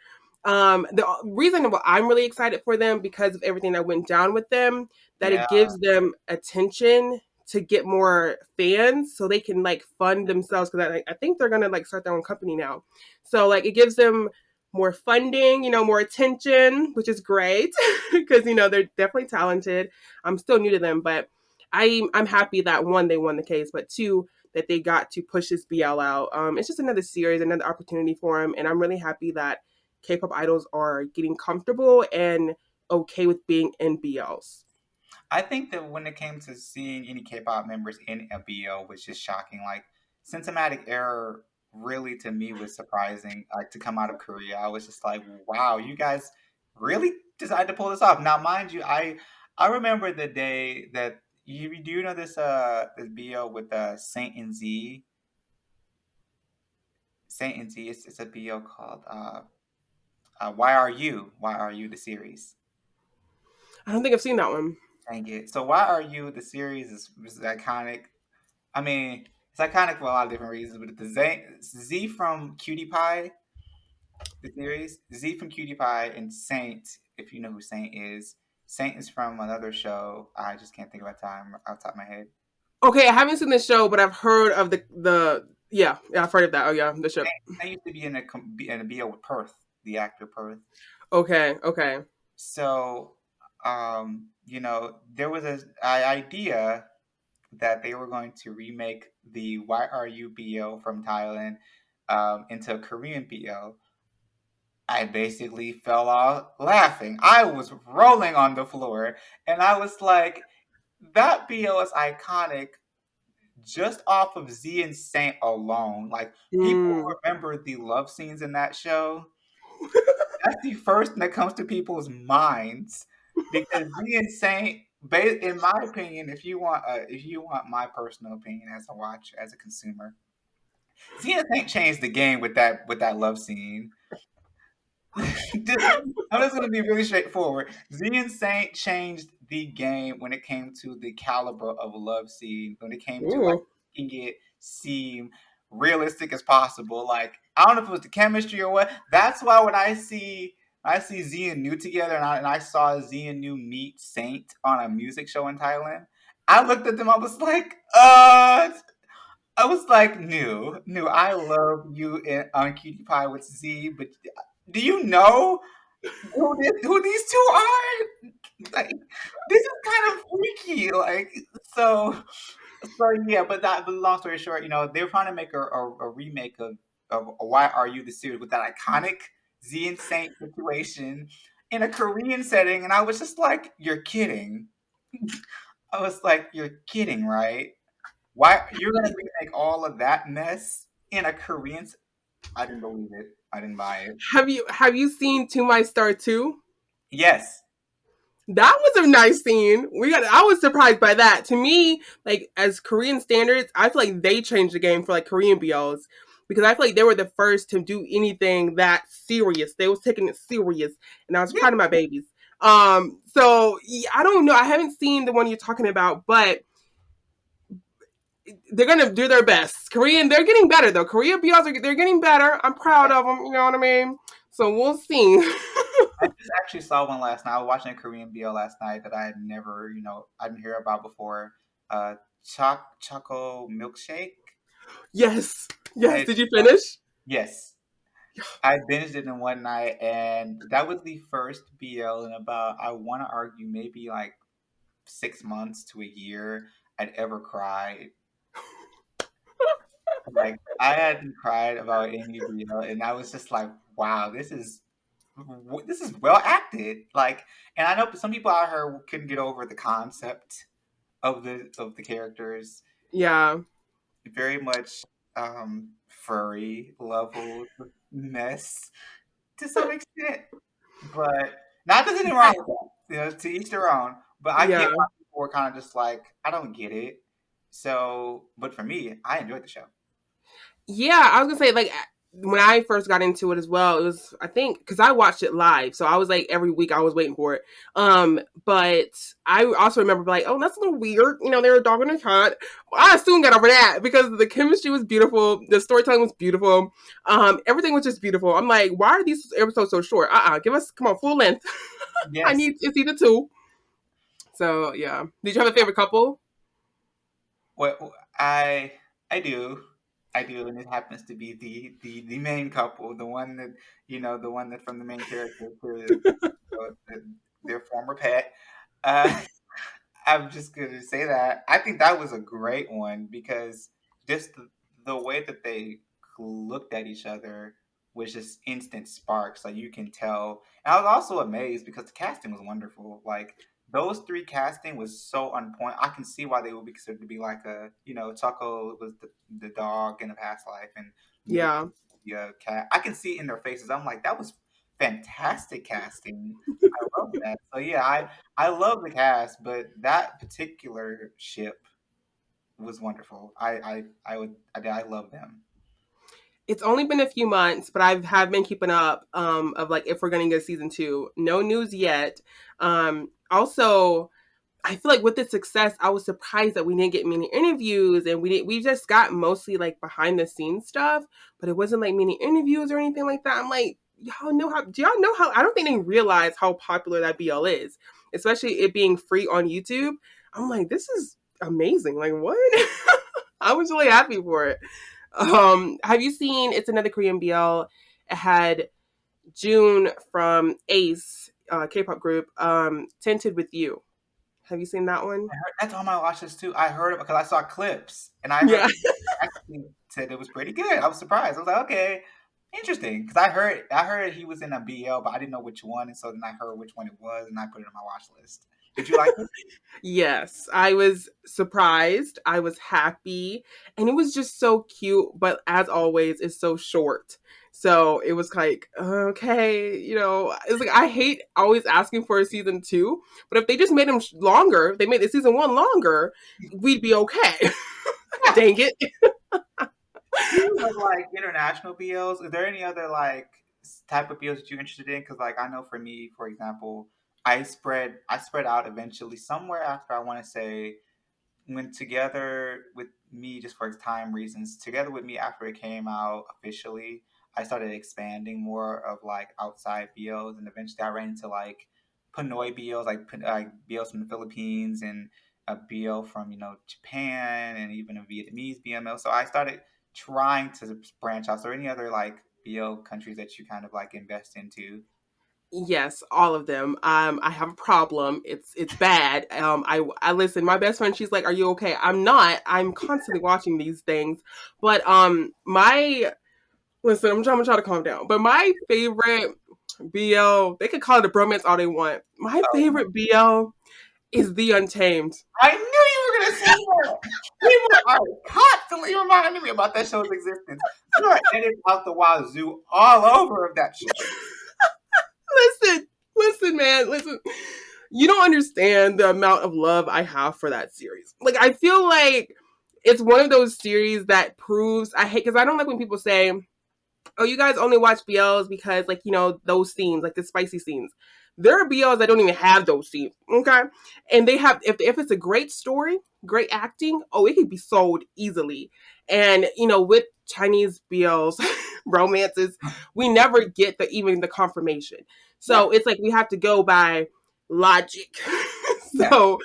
The reason why I'm really excited for them because of everything that went down with them, that Yeah, it gives them attention to get more fans so they can like fund themselves because I think they're gonna like start their own company now. So like it gives them more funding, more attention, which is great because they're definitely talented. I'm still new to them, but I'm happy that one they won the case, but two that they got to push this BL out. It's just another series, another opportunity for them, and I'm really happy that K-pop idols are getting comfortable and okay with being in BLs. I think that when it came to seeing any K-pop members in a BO was just shocking. Like Symptomatic Error really to me was surprising. Like to come out of Korea, I was just like, wow, you guys really decided to pull this off. Now, mind you, I remember the day that you do you know this BO with Saint and Z. Saint and Z. It's a BO called Why Are You? Why Are You? The series. I don't think I've seen that one. Dang it. So Why Are You? The series is iconic. I mean, it's iconic for a lot of different reasons, but Z from Cutie Pie, the series, Z from Cutie Pie, and Saint, if you know who Saint is. Saint is from another show. I just can't think of a time off the top of my head. Okay, I haven't seen the show, but I've heard of the yeah, I've heard of that. Oh yeah, the ship. Saint used to be in a BO with Perth, the actor Perth. Okay, okay. So, there was an idea that they were going to remake the Why Are You BO from Thailand into a Korean BO. I basically fell out laughing. I was rolling on the floor, and I was like, that BO is iconic just off of Z and Saint alone. Like, people Mm. remember the love scenes in that show. That's the first thing that comes to people's minds because Z and Saint, in my opinion, if you want my personal opinion as a watcher, as a consumer, Z and Saint changed the game with that love scene. I'm just going to be really straightforward. Z and Saint changed the game when it came to the caliber of a love scene, when it came to like Ooh. making it seem realistic as possible. Like, I don't know if it was the chemistry or what. That's why when I see Z and New together, and I saw Z and New meet Saint on a music show in Thailand, I looked at them. I was like, New, I love you on Cutie Pie with Z, but do you know who these two are? Like, this is kind of freaky. Like, yeah. But long story short, they're trying to make a remake of Why Are You the series with that iconic Z and Saint situation in a Korean setting, and I was just like, you're kidding. I was like, you're kidding, right? Why you're gonna remake all of that mess in a Korean? I didn't believe it. I didn't buy it. Have you seen To My Star 2? Yes. That was a nice scene. I was surprised by that. To me, like as Korean standards, I feel like they changed the game for like Korean BLs because I feel like they were the first to do anything that serious. They was taking it serious, and I was Yeah. proud of my babies. So yeah, I don't know. I haven't seen the one you're talking about, but they're gonna do their best. Korean, they're getting better though. Korean BLs they're getting better. I'm proud of them. You know what I mean? So we'll see. I just actually saw one last night. I was watching a Korean BL last night that I had never, I didn't hear about before. Choco milkshake. Yes, yes. I Did you finish? Yes, I binged it in one night, and that was the first BL in about I want to argue maybe like 6 months to a year I'd ever cried. Like, I hadn't cried about any BL, and I was just like, wow, this is well acted. Like, and I know some people out here couldn't get over the concept of the characters. Yeah. Very much furry level mess to some extent, but not there's anything wrong with that. To each their own. But I get Yeah. why people were kind of just like, I don't get it. So, but for me, I enjoyed the show. Yeah, I was gonna say like when I first got into it as well, it was I think because I watched it live, so I was like every week I was waiting for it. But I also remember like, oh, that's a little weird. They're a dog and a cat. I soon got over that because the chemistry was beautiful, the storytelling was beautiful, everything was just beautiful. I'm like, why are these episodes so short? Give us come on full length. I Yes. need it's either two. So yeah, did you have a favorite couple? Well, I do. I do, and it happens to be the main couple, the one that the one that from the main character to their former pet. Uh, I'm just gonna say that I think that was a great one because just the way that they looked at each other was just instant sparks. Like, you can tell. And I was also amazed because the casting was wonderful. Like, those three casting was so on point. I can see why they would be considered to be like Tucko was the dog in a past life, and Milk Yeah. the cat. I can see it in their faces. I'm like, that was fantastic casting. I love that. So yeah, I love the cast, but that particular ship was wonderful. I love them. It's only been a few months, but I have been keeping up of like if we're gonna get season two. No news yet. Also, I feel like with the success, I was surprised that we didn't get many interviews, and we just got mostly like behind the scenes stuff, but it wasn't like many interviews or anything like that. I'm like, y'all know how I don't think they realize how popular that BL is, especially it being free on YouTube. I'm like, this is amazing. Like what? I was really happy for it. Have you seen it's another Korean BL? It had June from Ace, K-pop group, Tinted with You. Have you seen that one? That's on my watch list too. I heard it because I saw clips and I heard Yeah. actually said it was pretty good. I was surprised. I was like, okay, interesting. Because I heard he was in a BL, but I didn't know which one, and so then I heard which one it was, and I put it on my watch list. Did you like it? Yes, I was surprised. I was happy. And it was just so cute. But as always, it's so short. So it was like, okay, it's like I hate always asking for a season two. But if they just made them longer, if they made the season one longer, we'd be okay. Yeah. Dang it. Speaking of like international BLs, is there any other like type of BLs that you're interested in? Because like I know for me, for example, I spread out eventually somewhere after I want to say went together with me just for time reasons. Together with me after it came out officially, I started expanding more of like outside BLs, and eventually I ran into like Pinoy BLs, like BLs from the Philippines and a BL from Japan and even a Vietnamese BML. So I started trying to branch out. So any other like BL countries that you kind of like invest into? Yes, all of them. I have a problem. It's bad. I listen. My best friend, she's like, "Are you okay?" I'm not. I'm constantly watching these things, but my listen. I'm trying to calm down. But my favorite BL, they could call it a bromance all they want. My Oh, favorite BL is The Untamed. I knew you were gonna say that. People are constantly reminding me about that show's existence. There are edits out the wazoo all over of that show. Listen, listen, man, listen. You don't understand the amount of love I have for that series. Like, I feel like it's one of those series that proves I hate because I don't like when people say, "Oh, you guys only watch BLs because, like, those scenes, like the spicy scenes." There are BLs that don't even have those scenes, okay? And they have, if it's a great story, great acting, oh, it can be sold easily. And with Chinese BLs, romances, we never get even the confirmation. Yeah, So it's like we have to go by logic. yeah. So,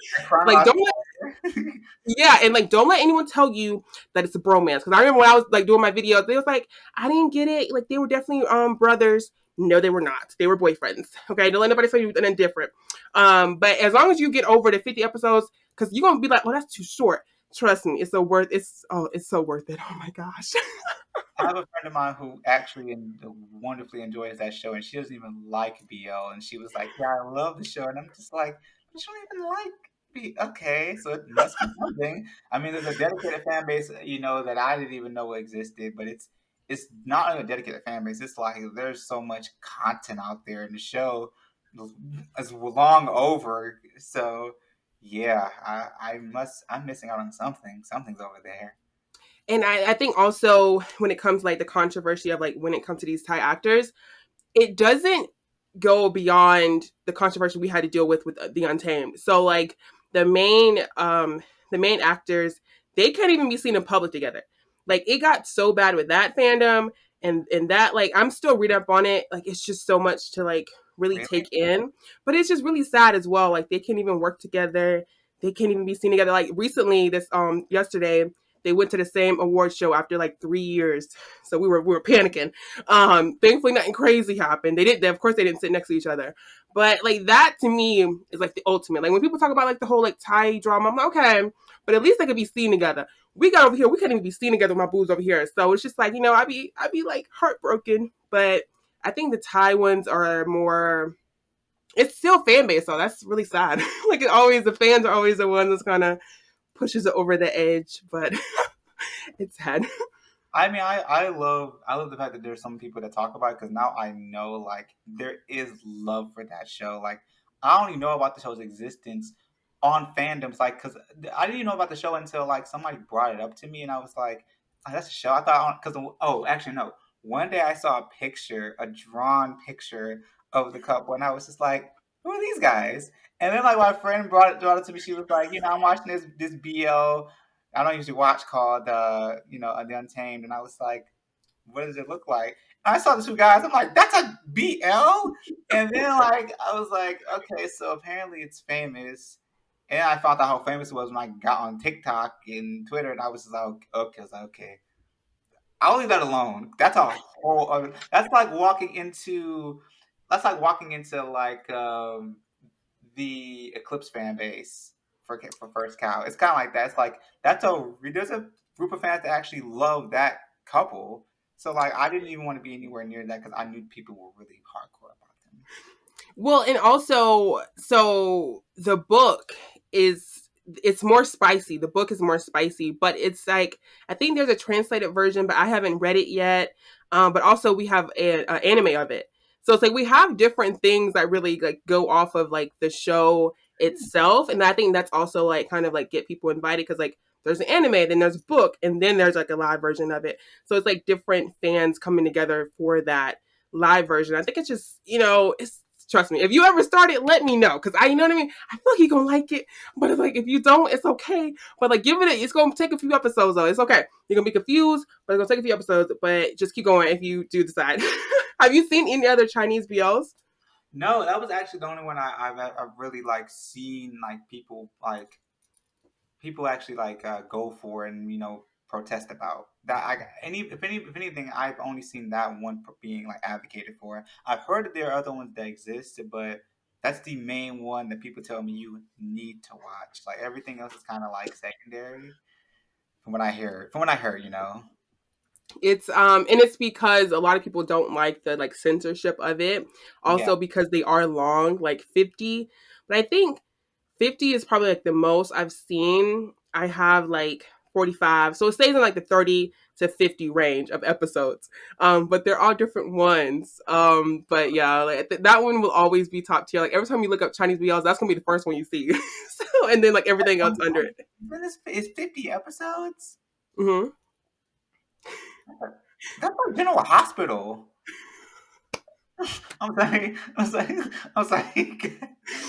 like, don't Chronological let order. yeah, and like don't let anyone tell you that it's a bromance. Because I remember when I was like doing my videos, they was like, I didn't get it. Like they were definitely brothers. No, they were not. They were boyfriends. Okay, don't let nobody tell you anything different. But as long as you get over the 50 episodes, because you're gonna be like, oh, that's too short. Trust me, it's so worth it. Oh my gosh. I have a friend of mine who actually wonderfully enjoys that show, and she doesn't even like BL. And she was like, "Yeah, I love the show," and I'm just like, "But you don't even like B." Okay, so it must be something. I mean, there's a dedicated fan base, that I didn't even know existed. But it's not only a dedicated fan base. It's like there's so much content out there, and the show is long over. So yeah, I'm missing out on something. Something's over there. And I think also when it comes like the controversy of like when it comes to these Thai actors, it doesn't go beyond the controversy we had to deal with the Untamed. So like the main the main actors, they can't even be seen in public together. Like it got so bad with that fandom and that like I'm still reading up on it. Like it's just so much to like really Really? take in. But it's just really sad as well. Like they can't even work together. They can't even be seen together. Like recently, this yesterday, they went to the same award show after like 3 years. So we were panicking. Thankfully nothing crazy happened. Of course they didn't sit next to each other. But like that to me is like the ultimate. Like when people talk about like the whole like Thai drama, I'm like, okay, but at least they could be seen together. We got over here, we can't even be seen together with my boobs over here. So it's just like, I'd be like heartbroken. But I think the Thai ones are more it's still fan base, so that's really sad. Like it always the fans are always the ones that's kinda pushes it over the edge, but it's sad. I mean, I love the fact that there's some people that talk about it because now I know like there is love for that show. Like I only know about the show's existence on fandoms, like because I didn't even know about the show until like somebody brought it up to me, and I was like, oh, "That's a show." I thought because actually no. One day I saw a picture, a drawn picture of the couple, and I was just like, "Who are these guys?" And then like my friend brought it to me. She was like, "I'm watching this BL I don't usually watch called The Untamed," and I was like, "What does it look like?" And I saw the two guys. I'm like, "That's a BL," and then like I was like, "Okay, so apparently it's famous." And I found out how famous it was when I got on TikTok and Twitter, and I was just like, "Okay, I was like, okay, I'll leave that alone." That's a whole other. That's like walking into like the Eclipse fan base for First Cow. It's kind of like that. It's like there's a group of fans that actually love that couple. So like I didn't even want to be anywhere near that because I knew people were really hardcore about them. Well, and also, so the book is it's more spicy. The book is more spicy, but it's like I think there's a translated version, but I haven't read it yet. But also we have an anime of it, so it's like we have different things that really like go off of like the show itself, and I think that's also like kind of like get people invited because like there's an anime, then there's a book, and then there's like a live version of it. So it's like different fans coming together for that live version. I think it's just it's trust me. If you ever start it, let me know because I you know what I mean. I feel like you're gonna like it, but it's like if you don't, it's okay. But like give it, it's gonna take a few episodes though. It's okay. You're gonna be confused, but it's gonna take a few episodes. But just keep going if you do decide. Have you seen any other Chinese BLs? No, that was actually the only one I've really like seen like people actually like go for and protest about that. If anything, I've only seen that one being like advocated for. I've heard that there are other ones that exist, but that's the main one that people tell me you need to watch. Like everything else is kind of like secondary from what I hear. From what I heard, It's and it's because a lot of people don't like the like censorship of it. yeah. Also because they are long, like 50. But I think 50 is probably like the most I've seen. I have like 45. So it stays in like the 30 to 50 range of episodes. But they're all different ones. But yeah, like that one will always be top tier. Like every time you look up Chinese BLs, that's gonna be the first one you see. So and then like everything else under it. It's 50 episodes. Hmm. That's like General Hospital. I'm sorry. I'm sorry. I'm sorry.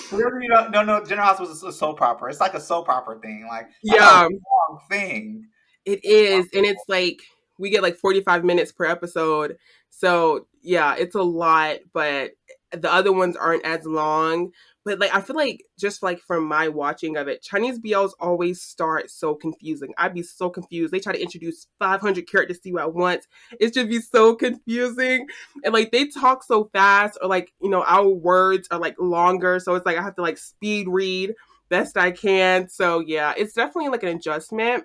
For those of you who don't know, General Hospital is a soap opera. It's like a soap opera thing. Like that's a Yeah, long thing. it is, and it's like we get like 45 minutes per episode. So, yeah, it's a lot, but the other ones aren't as long. But like I feel like just like from my watching of it, Chinese BLs always start so confusing. I'd be so confused. They try to introduce 500 characters to you at once. It should be so confusing. And like they talk so fast or like, our words are like longer, so it's like I have to like speed read best I can. So, yeah, it's definitely like an adjustment.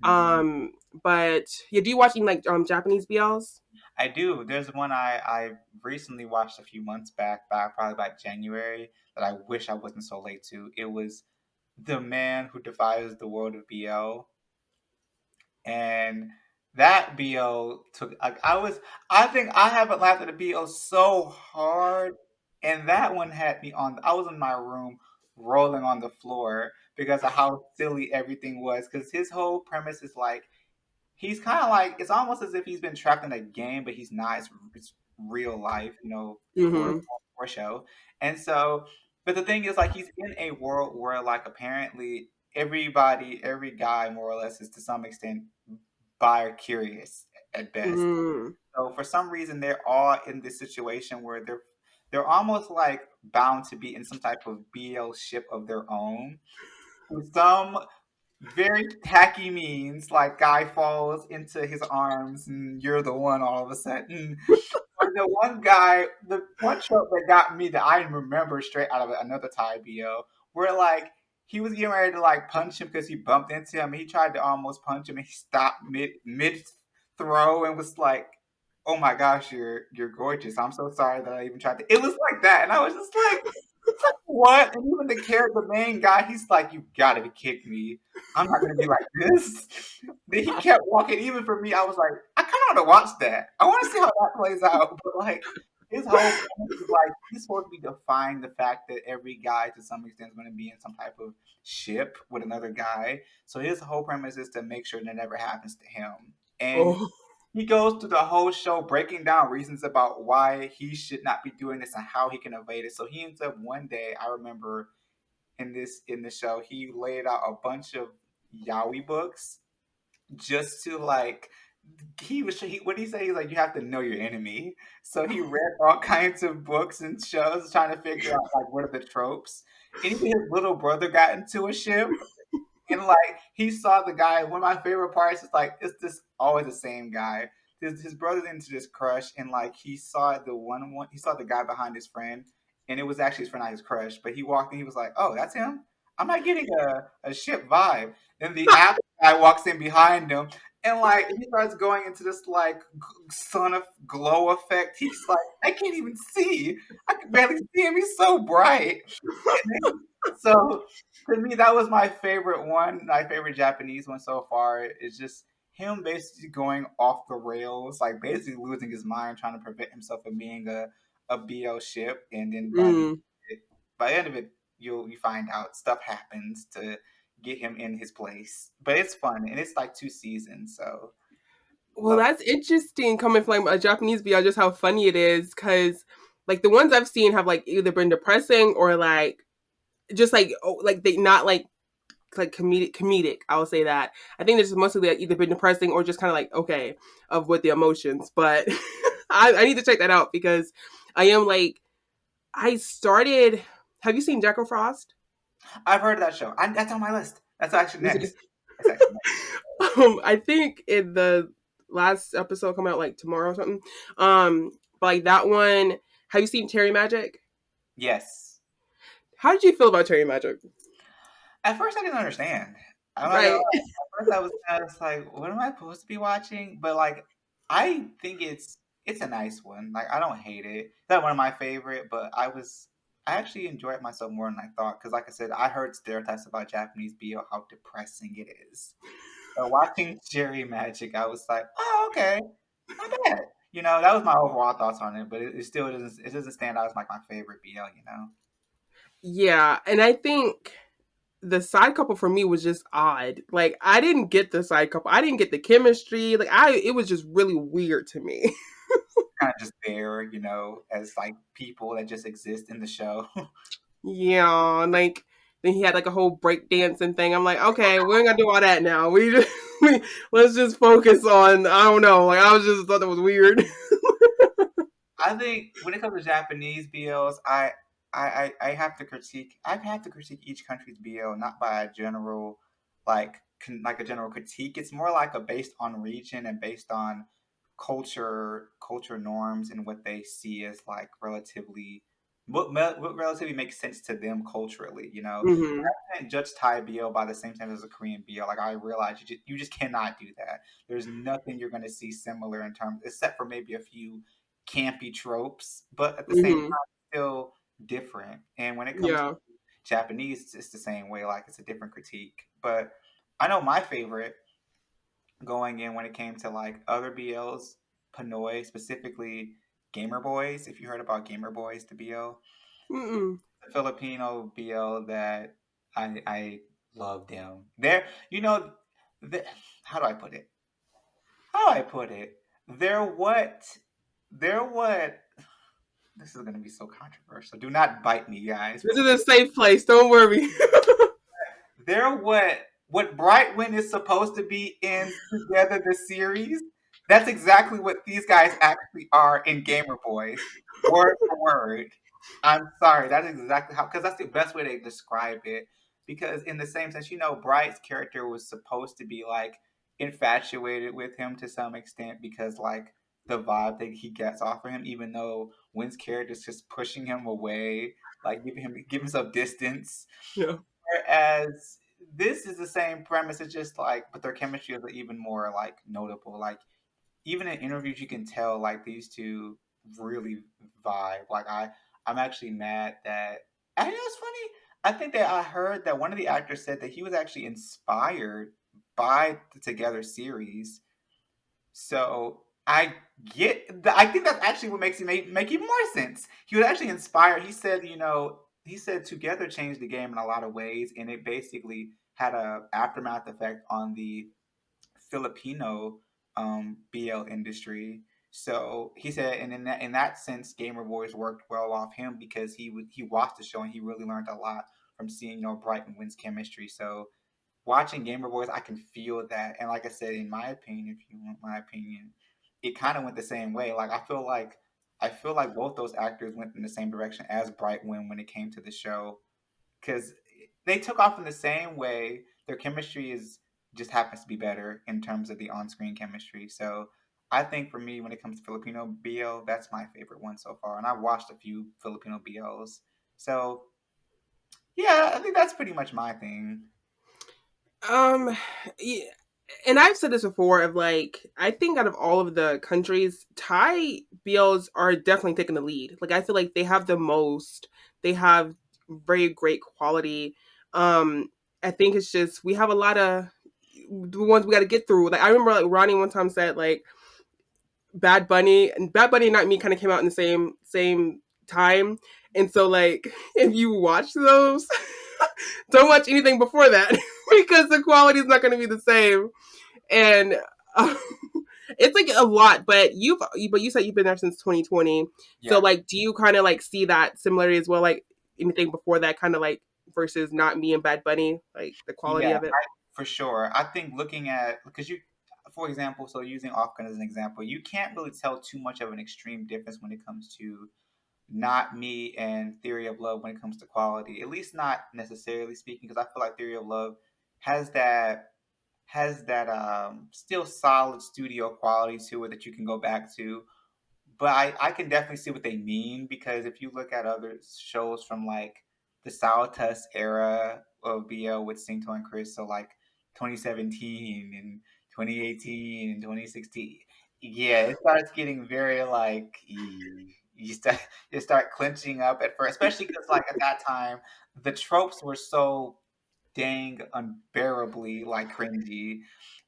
Mhm. But yeah, do you watch any like Japanese BLs? I do. There's one I recently watched a few months back probably about January that I wish I wasn't so late to. It was The Man Who Defies the World of BL. And that BO took like I think I haven't laughed at a BO so hard. And that one had me on I was in my room rolling on the floor because of how silly everything was. Because his whole premise is like he's kind of like it's almost as if he's been trapped in a game, but he's not. It's real life, for Mm-hmm. for show. And so, but the thing is, like, he's in a world where, like, apparently every guy, more or less, is to some extent bi curious at best. Mm. So for some reason, they're all in this situation where they're almost like bound to be in some type of BL ship of their own. Some very tacky means, like guy falls into his arms and you're the one all of a sudden. Or the one trope that got me that I remember straight out of another Thai BO, where like he was getting ready to like punch him because he bumped into him and he tried to almost punch him and he stopped mid throw and was like, "Oh my gosh, you're gorgeous. I'm so sorry that I even tried to." It was like that, and I was just like. What? And even the main guy, he's like, "You gotta be kidding me! I'm not gonna be like this." Then he kept walking. Even for me, I was like, "I kind of want to watch that. I want to see how that plays out." But like, his whole premise is like he's supposed to be defying the fact that every guy, to some extent, is going to be in some type of ship with another guy. So his whole premise is to make sure that never happens to him. And Oh, he goes through the whole show breaking down reasons about why he should not be doing this and how he can evade it. So he ends up one day, I remember in the show, he laid out a bunch of yaoi books just to like what he say? He's like, you have to know your enemy. So he read all kinds of books and shows trying to figure out like what are the tropes. And even his little brother got into a ship and like he saw the guy. One of my favorite parts is like it's this always the same guy. His brother's into this crush, and like he saw he saw the guy behind his friend, and it was actually his friend, not his crush. But he walked in, he was like, "Oh, that's him." I'm not getting a ship vibe. Then the app guy walks in behind him, and like he starts going into this like sun of glow effect. He's like, I can't even see. I can barely see him. He's so bright. So to me, that was my favorite one. My favorite Japanese one so far is just him basically going off the rails, like basically losing his mind, trying to prevent himself from being a BL ship, and then mm. by the end of it, you find out stuff happens to get him in his place. But it's fun, and it's like 2 seasons, so Well, love. that's interesting coming from like a Japanese BL, just how funny it is. Because like the ones I've seen have like either been depressing or like just like like they not like comedic. I will say that. I think this is mostly like either been depressing or just kind of like okay of with the emotions. But I need to check that out because I am like I started. Have you seen Jack Frost? I've heard of that show. That's on my list. That's actually Is it? next. That's actually next. I think in the last episode coming out like tomorrow or something. But like that one. Have you seen Terry Magic? Yes. How did you feel about Terry Magic? At first, I didn't understand. I'm not gonna Right. lie. At first, I was kind of like, "What am I supposed to be watching?" But like, I think it's a nice one. Like, I don't hate it. It's not one of my favorite, but I actually enjoyed myself more than I thought. Because, like I said, I heard stereotypes about Japanese BL, how depressing it is. But watching Jerry Magic, I was like, "Oh, okay, not bad." That was my overall thoughts on it. But it still doesn't stand out as like my favorite BL. Yeah, and I think the side couple for me was just odd. Like I didn't get the side couple. I didn't get the chemistry. Like it was just really weird to me. Kind of just there, as like people that just exist in the show. Yeah, and like then he had like a whole break dancing thing. I'm like, okay, we ain't gonna do all that now. We just let's just focus on I don't know. Like I was just thought that was weird. I think when it comes to Japanese BLs, I have to critique. I have to critique each country's BL not by a general like a general critique. It's more like a based on region and based on culture norms and what they see as like relatively what relatively makes sense to them culturally. Hmm. I can't judge Thai BL by the same time as a Korean BL. Like I realize you just cannot do that. There's nothing you're going to see similar in terms, except for maybe a few campy tropes, but at the same Hmm. time, still different. And when it comes to Yeah. Japanese, it's the same way. Like it's a different critique. But I know my favorite going in when it came to like other BLs, Pinoy specifically, Gamer Boys. If you heard about Gamer Boys, the BL, Mm-mm. the Filipino BL that I love them. They're the, how do I put it? How do I put it? They're what they're what this is going to be so controversial. Do not bite me, guys. This is a safe place. Don't worry. They're what Brightwind is supposed to be in Together the series. That's exactly what these guys actually are in Gamer Boys, word for word. I'm sorry, that is exactly how, because that's the best way to describe it. Because in the same sense, Bright's character was supposed to be like infatuated with him to some extent because like the vibe that he gets off of him, even though Wynn's character is just pushing him away, like giving himself distance. Yeah. Whereas this is the same premise. It's just like, but their chemistry is even more like notable. Like even in interviews, you can tell like these two really vibe. Like I'm actually mad that. I know it's funny. I think that I heard that one of the actors said that he was actually inspired by the Together series. So I think that's actually what makes it make even more sense. He was actually inspired. He said, he said Together changed the game in a lot of ways, and it basically had a aftermath effect on the Filipino BL industry. So he said, and in that sense, Gamer Boys worked well off him because he watched the show and he really learned a lot from seeing Bright and Wynn's chemistry. So watching Gamer Boys, I can feel that. And like I said, in my opinion, if you want my opinion, it kind of went the same way. Like I feel like both those actors went in the same direction as Bright when it came to the show because they took off in the same way. Their chemistry is just happens to be better in terms of the on-screen chemistry. So I think for me, when it comes to Filipino BL, that's my favorite one so far. And I've watched a few Filipino BLs. So yeah, I think that's pretty much my thing. Um, yeah, and I've said this before of like I think out of all of the countries, Thai BLs are definitely taking the lead. Like I feel like they have the most. They have very great quality. Um, I think it's just we have a lot of the ones we got to get through. Like I remember like Ronnie one time said like Bad Bunny and Not Me kind of came out in the same time, and so like if you watch those, don't watch anything before that because the quality is not going to be the same. And um, it's like a lot, but you said you've been there since 2020. So Yeah. like, do you kind of like see that similarity as well? Like anything before that, kind of like versus Not Me and Bad Bunny, like the quality Yeah, of it. for sure. I think looking at because for example, so using Afghan as an example, you can't really tell too much of an extreme difference when it comes to Not Me and Theory of Love when it comes to quality. At least not necessarily speaking, because I feel like Theory of Love has that still solid studio quality to it that you can go back to. But I can definitely see what they mean because if you look at other shows from like the Sautas era of BL with Singto and Chris, so like 2017 and 2018 and 2016, yeah, it starts getting very like you start clenching up at first, especially because like at that time the tropes were so dang unbearably like cringy.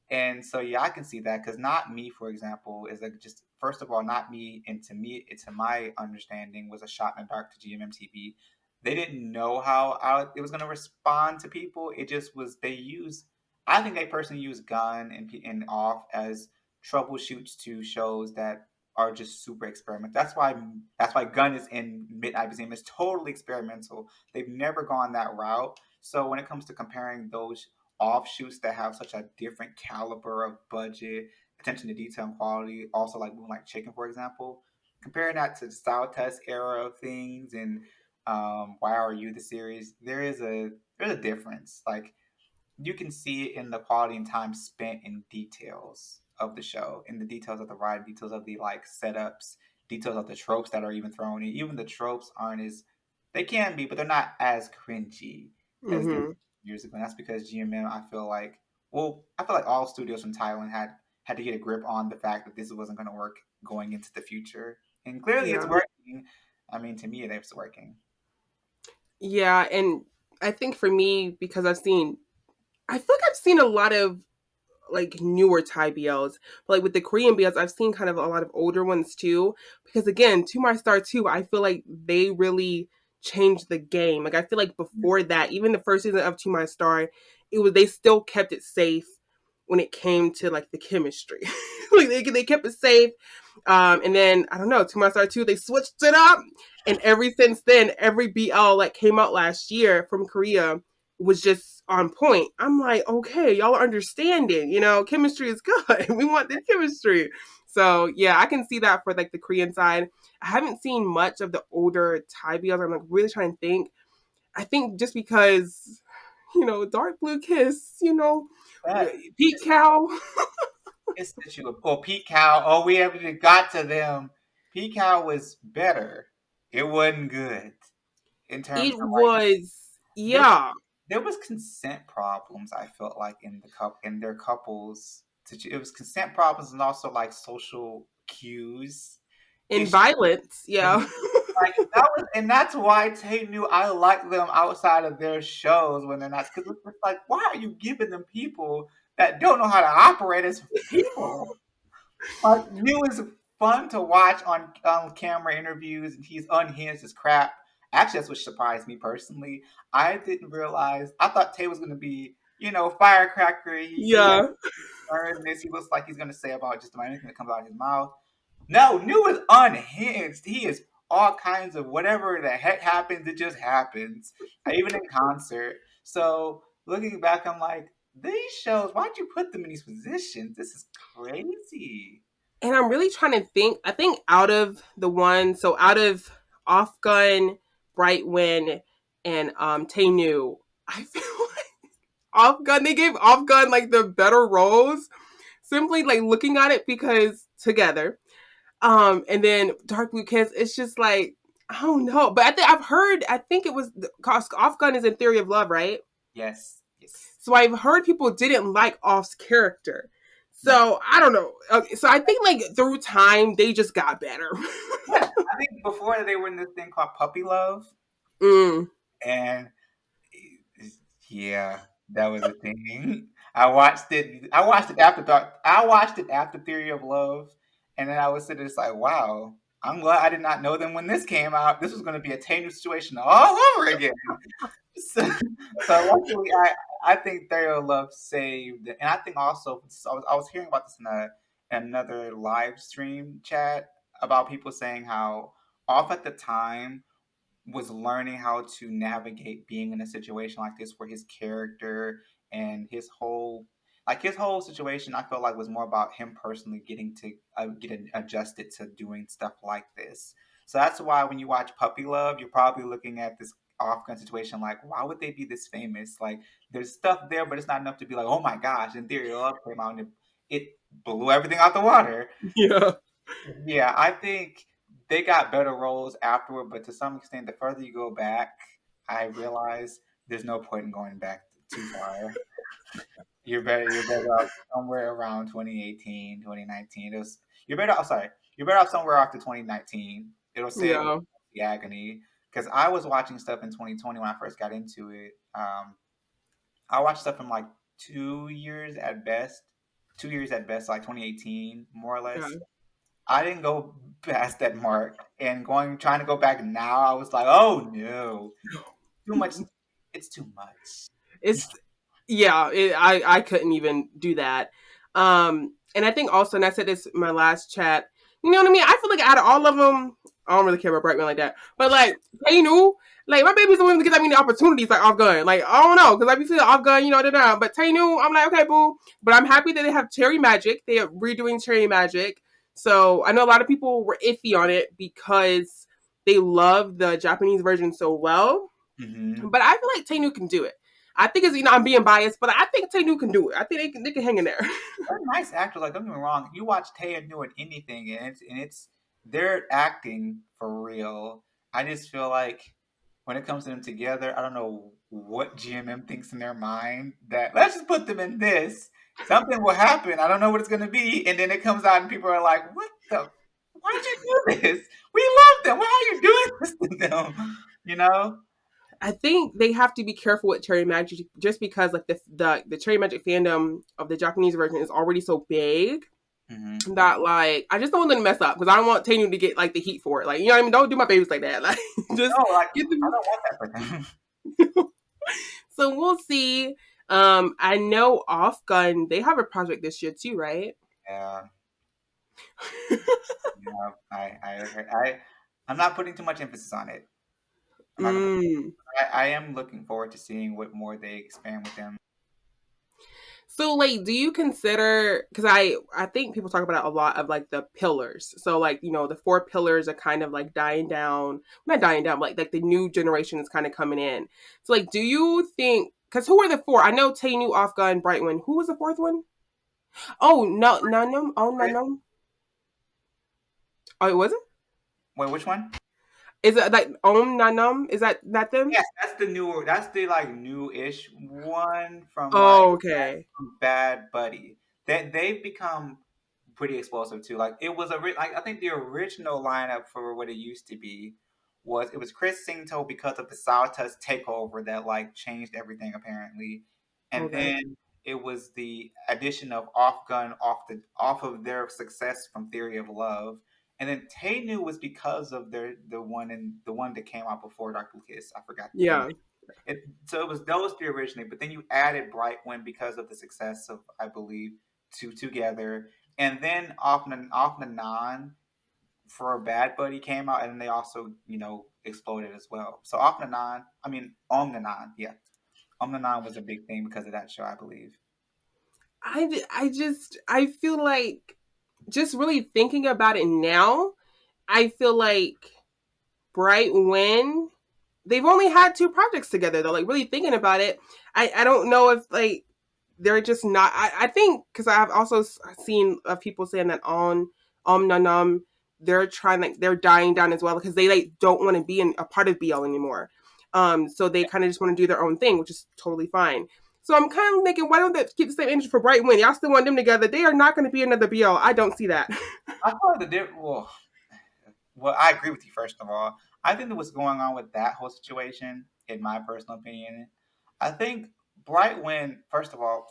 And so yeah, I can see that because Not Me, for example, is like just first of all, Not Me, and to me, it's to my understanding, was a shot in the dark to GMMTV. They didn't know how it was going to respond to people. It just was they used. I think they personally use Gun and Off as troubleshoots to shows that are just super experimental. That's why Gun is in Midnight Museum. It's totally experimental. They've never gone that route. So when it comes to comparing those offshoots that have such a different caliber of budget, attention to detail and quality, also like Moonlight Chicken, for example, comparing that to the Style Test era of things and Why Are You the series, there's a difference. Like you can see it in the quality and time spent in details of the show, in the details of the ride, details of the like setups, details of the tropes that are even thrown in. Even the tropes aren't as they can be, but they're not as cringy as they were Mm-hmm. years ago. And that's because GMM, I feel like all studios from Thailand had to get a grip on the fact that this wasn't going to work going into the future, and clearly it's Yeah. working. I mean, to me, it's working. Yeah, and I think for me because I feel like I've seen a lot of like newer Thai BLs. But like with the Korean BLs, I've seen kind of a lot of older ones too. Because again, To My Star 2, I feel like they really changed the game. Like I feel like before that, even the first season of To My Star, it was they still kept it safe when it came to like the chemistry. Like they kept it safe. And then I don't know, To My Star 2, they switched it up. And ever since then, every BL like came out last year from Korea was just on point. I'm like, okay, y'all are understanding, chemistry is good. We want the chemistry. So yeah, I can see that for like the Korean side. I haven't seen much of the older Thai BLs. I'm like really trying to think. I think just because, Dark Blue Kiss, That Pete Cow. It's that you oh Pete Cow. Oh, we haven't got to them. Pete Cow was better. It wasn't good in terms It of like was, there was yeah. there was consent problems. I felt like in their couples. It was consent problems and also like social cues. In It's violence, and yeah. Like that was, and that's why Tay knew I like them outside of their shows when they're not. Because it's like, why are you giving them people that don't know how to operate as people? Like, Mew is fun to watch on camera interviews, and he's unhinged as crap. Actually, that's what surprised me personally. I didn't realize. I thought Tay was going to be, firecracker. He has Yeah. earnest. He looks like he's going to say about just about anything that comes out of his mouth. No, New is unhinged. He is all kinds of whatever the heck happens. It just happens. Even in concert. So looking back, I'm like, these shows. Why'd you put them in these positions? This is crazy. And I'm really trying to think. I think out of the one, so out of Off Gun, Bright Wind, and Tainu, I feel like Off Gun, they gave Off Gun like the better roles. Simply like looking at it because together. And then Dark Blue Kiss, it's just like, I don't know. But I've heard, I think it was Off Gun is in Theory of Love, right? Yes, yes. So I've heard people didn't like Off's character. No. So I don't know. Okay, so I think like through time they just got better. Yeah, I think before they were in this thing called Puppy Love, Mm, and yeah, that was a thing. I watched it. I watched it after Dark. I watched it after Theory of Love, and then I was sitting there just like, wow. I'm glad I did not know them when this came out. This was going to be a Tainu situation all over again. So, so luckily, I think Theory of Love saved, and I think also so I was hearing about this in another live stream chat about people saying how off at the time was learning how to navigate being in a situation like this where his character and his whole situation I felt like was more about him personally getting to get adjusted to doing stuff like this. So that's why when you watch Puppy Love, you're probably looking at this off-gun situation like, why would they be this famous? Like, there's stuff there, but it's not enough to be like, oh my gosh. And Theory of Love came out and it blew everything out the water. yeah. Yeah, I think they got better roles afterward, but to some extent, the further you go back, I realize there's no point in going back too far. You're better off somewhere around 2018, 2019. You're better off, sorry, you're better off somewhere after 2019. It'll save Yeah. the agony. Because I was watching stuff in 2020 when I first got into it. I watched stuff from like 2 years at best, 2 years at best, like 2018, more or Yeah. less. I didn't go past that mark, and trying to go back now, I was like, oh no, too much. It's too much. It's yeah, I couldn't even do that. And I think also, and I said this in my last chat, you know what I mean? I feel like out of all of them, I don't really care about Brightman like that. But like, hey, knew, like my babies don't even get that many opportunities like off gun. Like, I don't know, because I be feeling off gun, da. But Tainu, I'm like, okay, boo. But I'm happy that they have Cherry Magic. They are redoing Cherry Magic. So I know a lot of people were iffy on it because they love the Japanese version so well. Hmm. But I feel like Tainu can do it. I think it's, I'm being biased, but I think Tainu can do it. I think they can hang in there. They're nice actors. Like, don't get me wrong. You watch Tay and New in anything, and it's they're acting for real. I just feel like when it comes to them together, I don't know what GMM thinks in their mind that let's just put them in this. Something will happen. I don't know what it's gonna be, and then it comes out, and people are like, "What the? Why'd you do this? We love them. Why are you doing this to them?" You know? I think they have to be careful with Cherry Magic just because like the Cherry Magic fandom of the Japanese version is already so big Hmm. that like I just don't want them to mess up because I don't want Tainu to get like the heat for it. Like, you know what I mean? Don't do my babies like that. Like, just No, like get I them. don't want that for them. So we'll see. I know Off Gun they have a project this year too, right? Yeah. Yeah, I'm not putting too much emphasis on it. I'm not gonna put. Mm. I am looking forward to seeing what more they expand with them. So like do you consider because I think people talk about a lot of like the pillars. So like, the four pillars are kind of like dying down. Not dying down, but like the new generation is kind of coming in. So like do you think because who are the four? I know Tainu, Off Gun, Bright One. Who was the fourth one? Oh no no oh no Chris? no. Oh it wasn't? Wait, which one? Is it like Om Nanum? Is that not them? Yes, that's the newer. That's the like new-ish one from like Oh, okay. from Bad Buddy. They've become pretty explosive too. Like it was like I think the original lineup for what it used to be was it was Chris Singto because of the Saltas takeover that like changed everything apparently, and Okay. then it was the addition of Off Gun off of their success from Theory of Love, and then Tainu was because of the one that came out before Dark Blue Kiss. I forgot the name. Yeah. So it was those three originally, but then you added Brightwind because of the success of I believe two together, and then off Nanan for Bad Buddy came out, and then they also exploded as well. So off Nanan, I mean Om Nanan, yeah, Om Nanan was a big thing because of that show, I believe. I feel like just really thinking about it now, I feel like Bright Wind, they've only had two projects together though. Like really thinking about it, I don't know if like they're just not. I think because I've also seen people saying that on Nanam they're trying like they're dying down as well because they like don't want to be in a part of BL anymore. So they kind of just want to do their own thing, which is totally fine. So I'm kind of thinking, why don't they keep the same energy for Bright Wind? Y'all still want them together? They are not going to be another BL. I don't see that. I feel like well, I agree with you. First of all, I think that what's going on with that whole situation, in my personal opinion, I think Brightwind. First of all,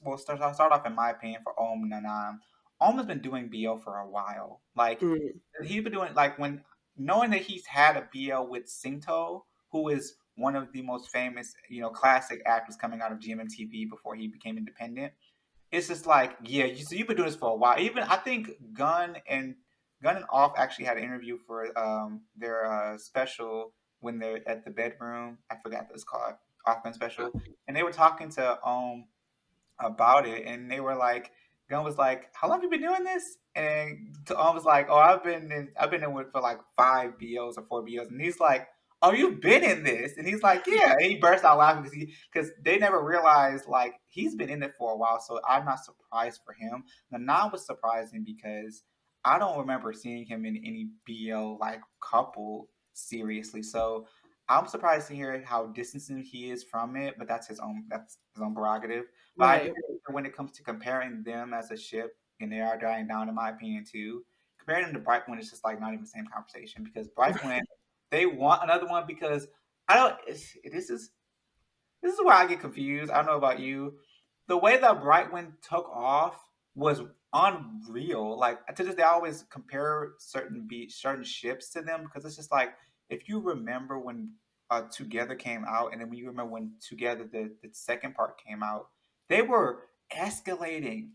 we'll start off in my opinion for Om Nanan. Om has been doing BO for a while. Like Mm, he's been doing like when knowing that he's had a BO with Singto, who is one of the most famous, classic actors coming out of GMMTV before he became independent. It's just like, yeah, so you've been doing this for a while. Even I think Gun and Off actually had an interview for their special when they're at the bedroom. I forgot what it's called, Off Gun special, and they were talking to about it, and they were like, Gunn was like, "How long have you been doing this?" And Tom was like, "Oh, I've been in with for like 5 BOs or 4 BOs," and he's like, "Oh, you've been in this?" And he's like, "Yeah," and he burst out laughing because they never realized like he's been in it for a while, so I'm not surprised for him. Nanan was surprising because I don't remember seeing him in any BO like couple seriously, so. I'm surprised to hear how distancing he is from it, but that's his own prerogative. But I do right. think that when it comes to comparing them as a ship, and they are dying down in my opinion too, comparing them to Brightwind is just like not even the same conversation because Brightwind, they want another one because I don't. This is where I get confused. I don't know about you. The way that Brightwind took off was unreal. Like to this day, I always compare certain ships to them because it's just like if you remember when Together came out, and then when you remember when Together the second part came out, they were escalating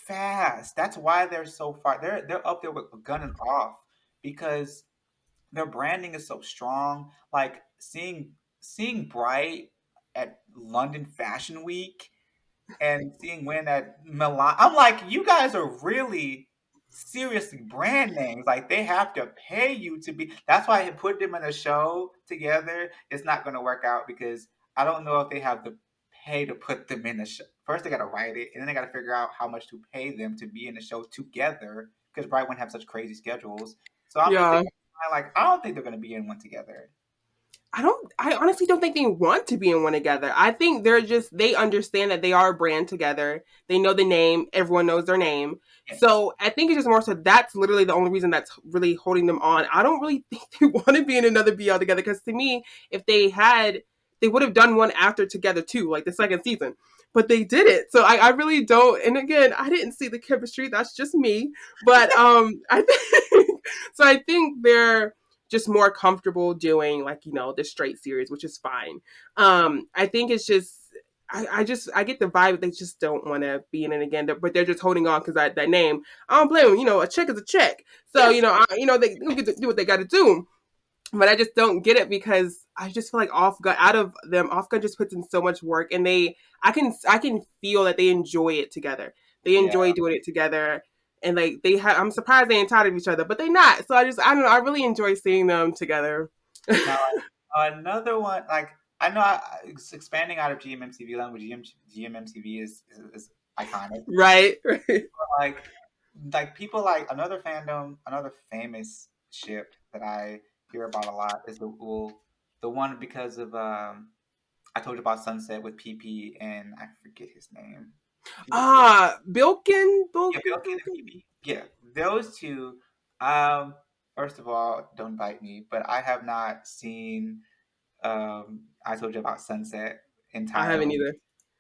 fast. That's why they're so far. They're up there with Gun and Off because their branding is so strong. Like seeing Bright at London Fashion Week and seeing Win at Milan. I'm like, you guys are really seriously brand names. Like they have to pay you to be. That's why I put them in a show together. It's not going to work out because I don't know if they have the pay to put them in a show. First, they got to write it, and then they got to figure out how much to pay them to be in the show together because Bright wouldn't have such crazy schedules. So I'm just Yeah. thinking, like, I don't think they're going to be in one together. I honestly don't think they want to be in one together. I think they understand that they are a brand together. They know the name, everyone knows their name. Yes. So I think it's just more so that's literally the only reason that's really holding them on. I don't really think they want to be in another BL together because to me, if they had, they would have done one after together too, like the second season. But they did it. So I really don't. And again, I didn't see the chemistry. That's just me. But I think so. I think they're just more comfortable doing like this straight series, which is fine. I think it's just I get the vibe they just don't want to be in it again, but they're just holding on because that name. I don't blame them. A check is a check, so Yes. they get to do what they got to do. But I just don't get it because I just feel like Off Gun just puts in so much work, and I can feel that they enjoy it together. They Yeah. enjoy doing it together, and like I'm surprised they ain't tired of each other, but they not. So I don't know. I really enjoy seeing them together. Now, another one, like I know it's expanding out of GMMTV language. GMMTV is iconic. Right, right. Like, like people like another fandom, another famous ship that I hear about a lot is the one because of I told you about Sunset with PP and I forget his name. People forget. Bilkin, Yeah, Bilkin, Bilkin and Bilkin. PP. Yeah, those two. Um, first of all, don't bite me, but I have not seen I told you about Sunset I haven't entirely. either.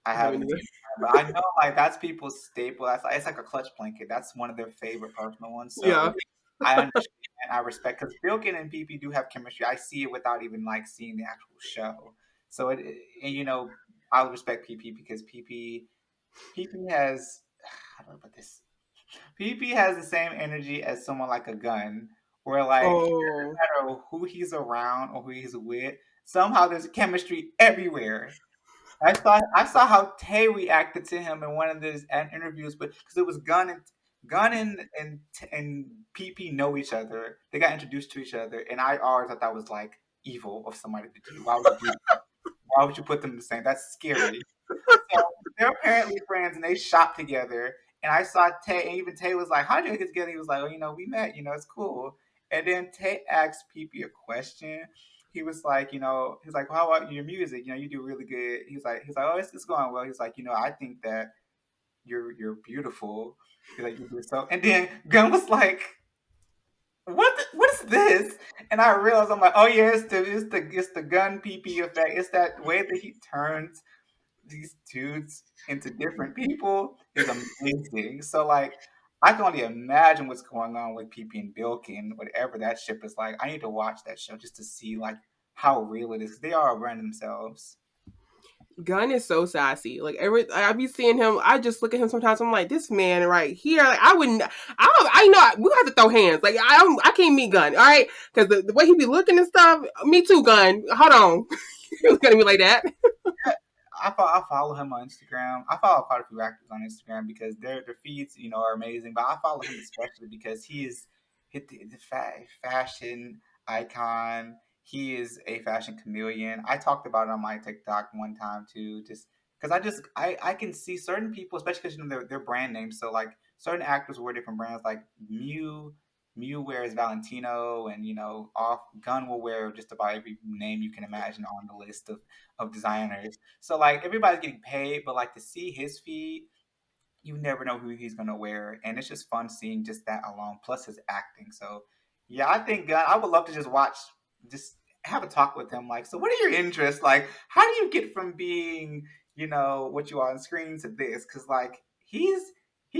I I haven't haven't either. seen it, but I know like that's people's staple. That's like, it's like a clutch blanket. That's one of their favorite personal ones. Yeah. So I understand. I respect because Bilkin and PP do have chemistry. I see it without even like seeing the actual show. So and you know, I respect PP because PP has how do I put this? PP has the same energy as someone like a gun, where like Oh. no matter who he's around or who he's with, somehow there's chemistry everywhere. I saw how Tay reacted to him in one of these interviews, but because it was Gun and PP know each other. They got introduced to each other, and I always thought that was like evil of somebody to do. Why would you do that? Why would you put them in the same? That's scary. So they're apparently friends, and they shop together. And I saw Tay, and even Tay was like, "How'd you get together?" He was like, "Oh, we met. It's cool." And then Tay asked PP a question. He was like, he's like, well, "How about your music? You do really good." He's like, "Oh, it's going well." He's like, "I think that you're beautiful." He's like, "You do so." And then Gun was like, what is this?" And I realized I'm like, "Oh yeah, it's the Gun PP effect. It's that way that he turns these dudes into different people is amazing." So like I can only imagine what's going on with PP and Bilkin, whatever that ship is like. I need to watch that show just to see like how real it is. 'Cause they are around themselves. Gun is so sassy. Like I be seeing him. I just look at him sometimes. I'm like, this man right here. Like I wouldn't. I know we have to throw hands. Like I don't. I can't meet Gun. All right, because the way he be looking and stuff. Me too, Gun. Hold on. He was gonna be like that. I follow him on Instagram. I follow quite a few actors on Instagram because their feeds, are amazing. But I follow him especially because he is hit the fashion icon. He is a fashion chameleon. I talked about it on my TikTok one time too, just because I can see certain people, especially because they're brand names. So like certain actors wear different brands. Like Mew wears Valentino, and off Gun will wear just about every name you can imagine on the list of designers. So like everybody's getting paid, but like to see his feed, you never know who he's gonna wear, and it's just fun seeing just that alone. Plus his acting. So yeah, I think I would love to just have a talk with him. Like, so what are your interests? Like, how do you get from being what you are on screen to this? Because like he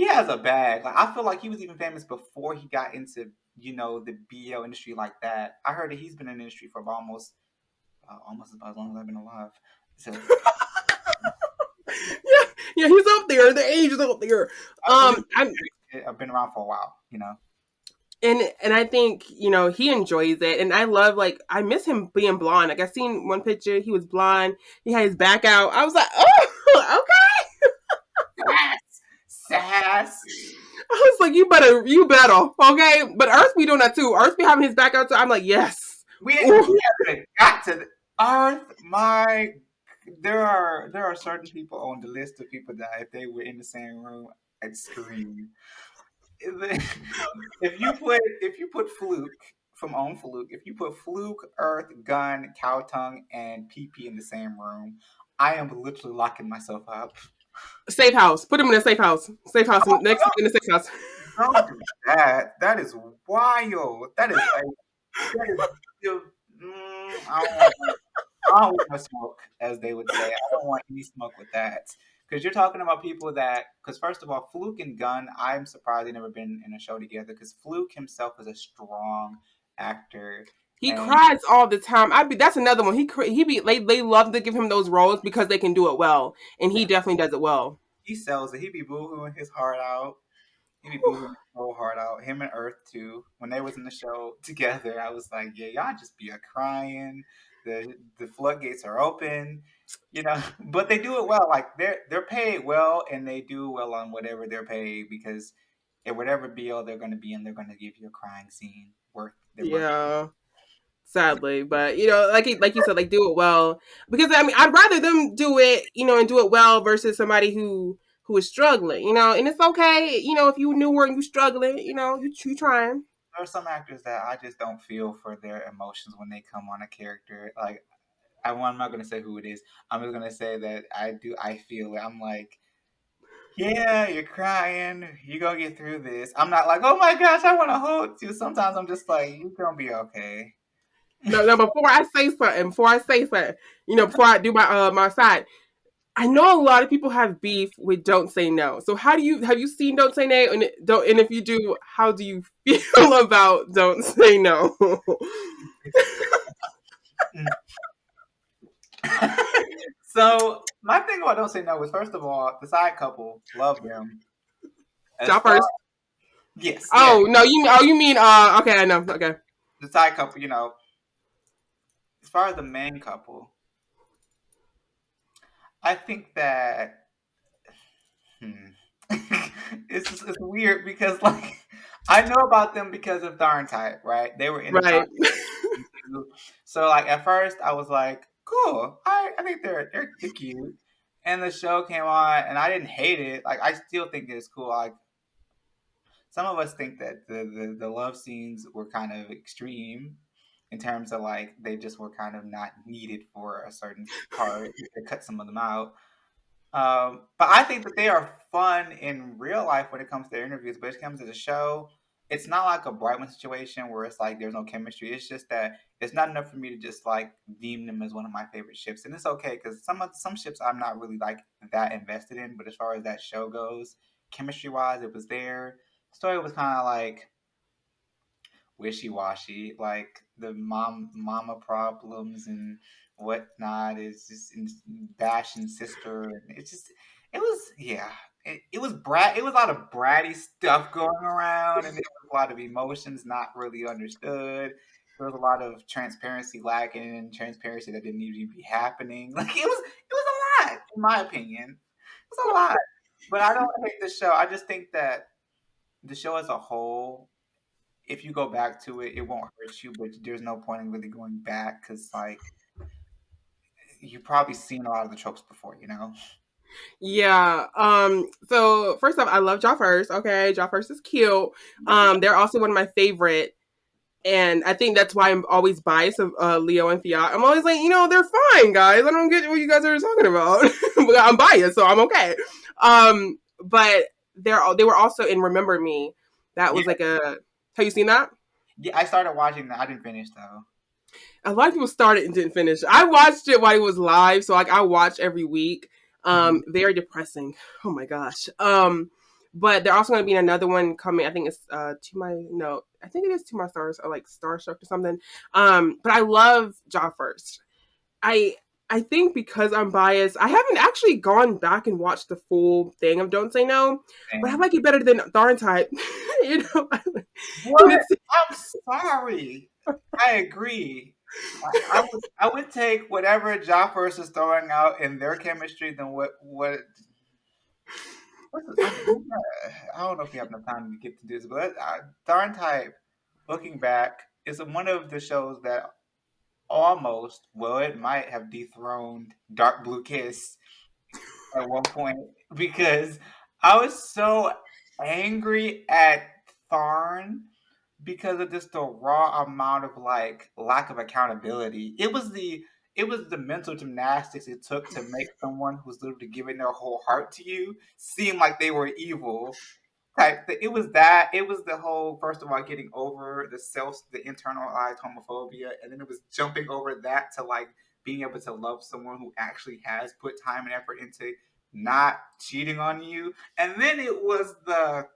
has a bag. Like I feel like he was even famous before he got into the BL industry like that. I heard that he's been in the industry for almost about as long as I've been alive. So Yeah, yeah. He's up there. The age is up there. I've I'm been around for a while. and I think he enjoys it, and I love like I miss him being blonde. Like I seen one picture, he was blonde. He had his back out. I was like, oh, okay. Sass, sass. I was like, you better, okay. But Earth be doing that too. Earth be having his back out too. I'm like, yes. Ooh. We haven't got to the Earth. There are certain people on the list of people that if they were in the same room, I'd scream. If you put Fluke from On Fluke, if you put Fluke, Earth, Gun, Cowtongue, and PP in the same room, I am literally locking myself up. Safe house. Put him in a safe house. Safe house. Next in a safe house. Don't do that. That is wild. That is I don't want no smoke, as they would say. I don't want any smoke with that. Because you're talking about people because first of all, Fluke and Gunn, I'm surprised they've never been in a show together because Fluke himself is a strong actor. He And cries all the time. That's another one. He be they love to give him those roles because they can do it well, and he yeah, definitely does it well. he sells it. He be boohooing his heart out. He be boohooing his whole heart out. Him and Earth too. When they was in the show together, I was like, yeah, y'all just be a crying. The floodgates are open, But they do it well. Like they're paid well, and they do well on whatever they're paid because in whatever BL they're going to be in, they're going to give you a crying scene worth their worth. Yeah, sadly, but like you said, like do it well because I mean I'd rather them do it, and do it well versus somebody who is struggling, and it's okay, if you newer and you struggling, you trying. There are some actors that I just don't feel for their emotions when they come on a character. Like I'm not going to say who it is. I'm just going to say that I do. I feel it. I'm like Yeah, you're crying. You're gonna get through this. I'm not like, oh my gosh, I want to hold you. Sometimes I'm just like, you're gonna be okay. No, no. Before I do my side, I know a lot of people have beef with "Don't Say No." So how do you have you seen "Don't Say No"? And if you do, how do you feel about "Don't Say No"? So my thing about Don't Say No was, first of all, the side couple, love them. As Y'all far, first. yes, yeah, Oh no, you mean okay, I know. Okay. the side couple, as far as the main couple, I think that, hmm, it's weird because, like, I know about them because of Darn Type, right? They were in the Darn Right. too. So, like, at first I was like, cool. I think they're cute. And the show came on and I didn't hate it. Like, I still think it's cool. Like, some of us think that the love scenes were kind of extreme in terms of, like, they just were kind of not needed for a certain part. They cut some of them out. But I think that they are fun in real life when it comes to their interviews. But when it comes to the show, it's not like a Brightman situation where it's like there's no chemistry. It's just that it's not enough for me to just like deem them as one of my favorite ships, and it's okay because some ships I'm not really like that invested in. But as far as that show goes, chemistry wise, it was there. Story was kind of like wishy washy. Like the mama problems and whatnot is just bashing sister, and it was, yeah. It was it was a lot of bratty stuff going around, and there was a lot of emotions not really understood. There was a lot of transparency lacking, and transparency that didn't even be happening. Like it was a lot, in my opinion. It was a lot. But I don't hate the show. I just think that the show as a whole, if you go back to it, it won't hurt you, but there's no point in really going back because, like, you've probably seen a lot of the tropes before, you know? Yeah. So first off, I love Jaw First. Okay, Jaw First is cute. They're also one of my favorite, and I think that's why I'm always biased of Leo and Fiat. I'm always like, they're fine, guys. I don't get what you guys are talking about. But I'm biased, so I'm okay. But they were also in Remember Me. That Yeah, was like a. Have you seen that? yeah. I started watching that. I didn't finish though. A lot of people started and didn't finish. I watched it while it was live, so like I watch every week. Hmm. Very depressing. Oh my gosh. But they're also going to be another one coming. I think it's to my no. I think it is To My Stars or like Starstruck or something. But I love Jaw First. I I think because I'm biased, I haven't actually gone back and watched the full thing of Don't Say No, but I And like it better than Darn Type. you know, and what? it's I'm sorry. I agree. I would take whatever Joffers is throwing out in their chemistry than what. I don't know if we have enough time to get to this, but Darn Type, looking back, is one of the shows that almost, well, it might have dethroned Dark Blue Kiss at one point because I was so angry at Tharn because of just the raw amount of, like, lack of accountability. It was the mental gymnastics it took to make someone who's literally giving their whole heart to you seem like they were evil. It was the whole, first of all, getting over the internalized homophobia, and then it was jumping over that to, like, being able to love someone who actually has put time and effort into not cheating on you. And then it was the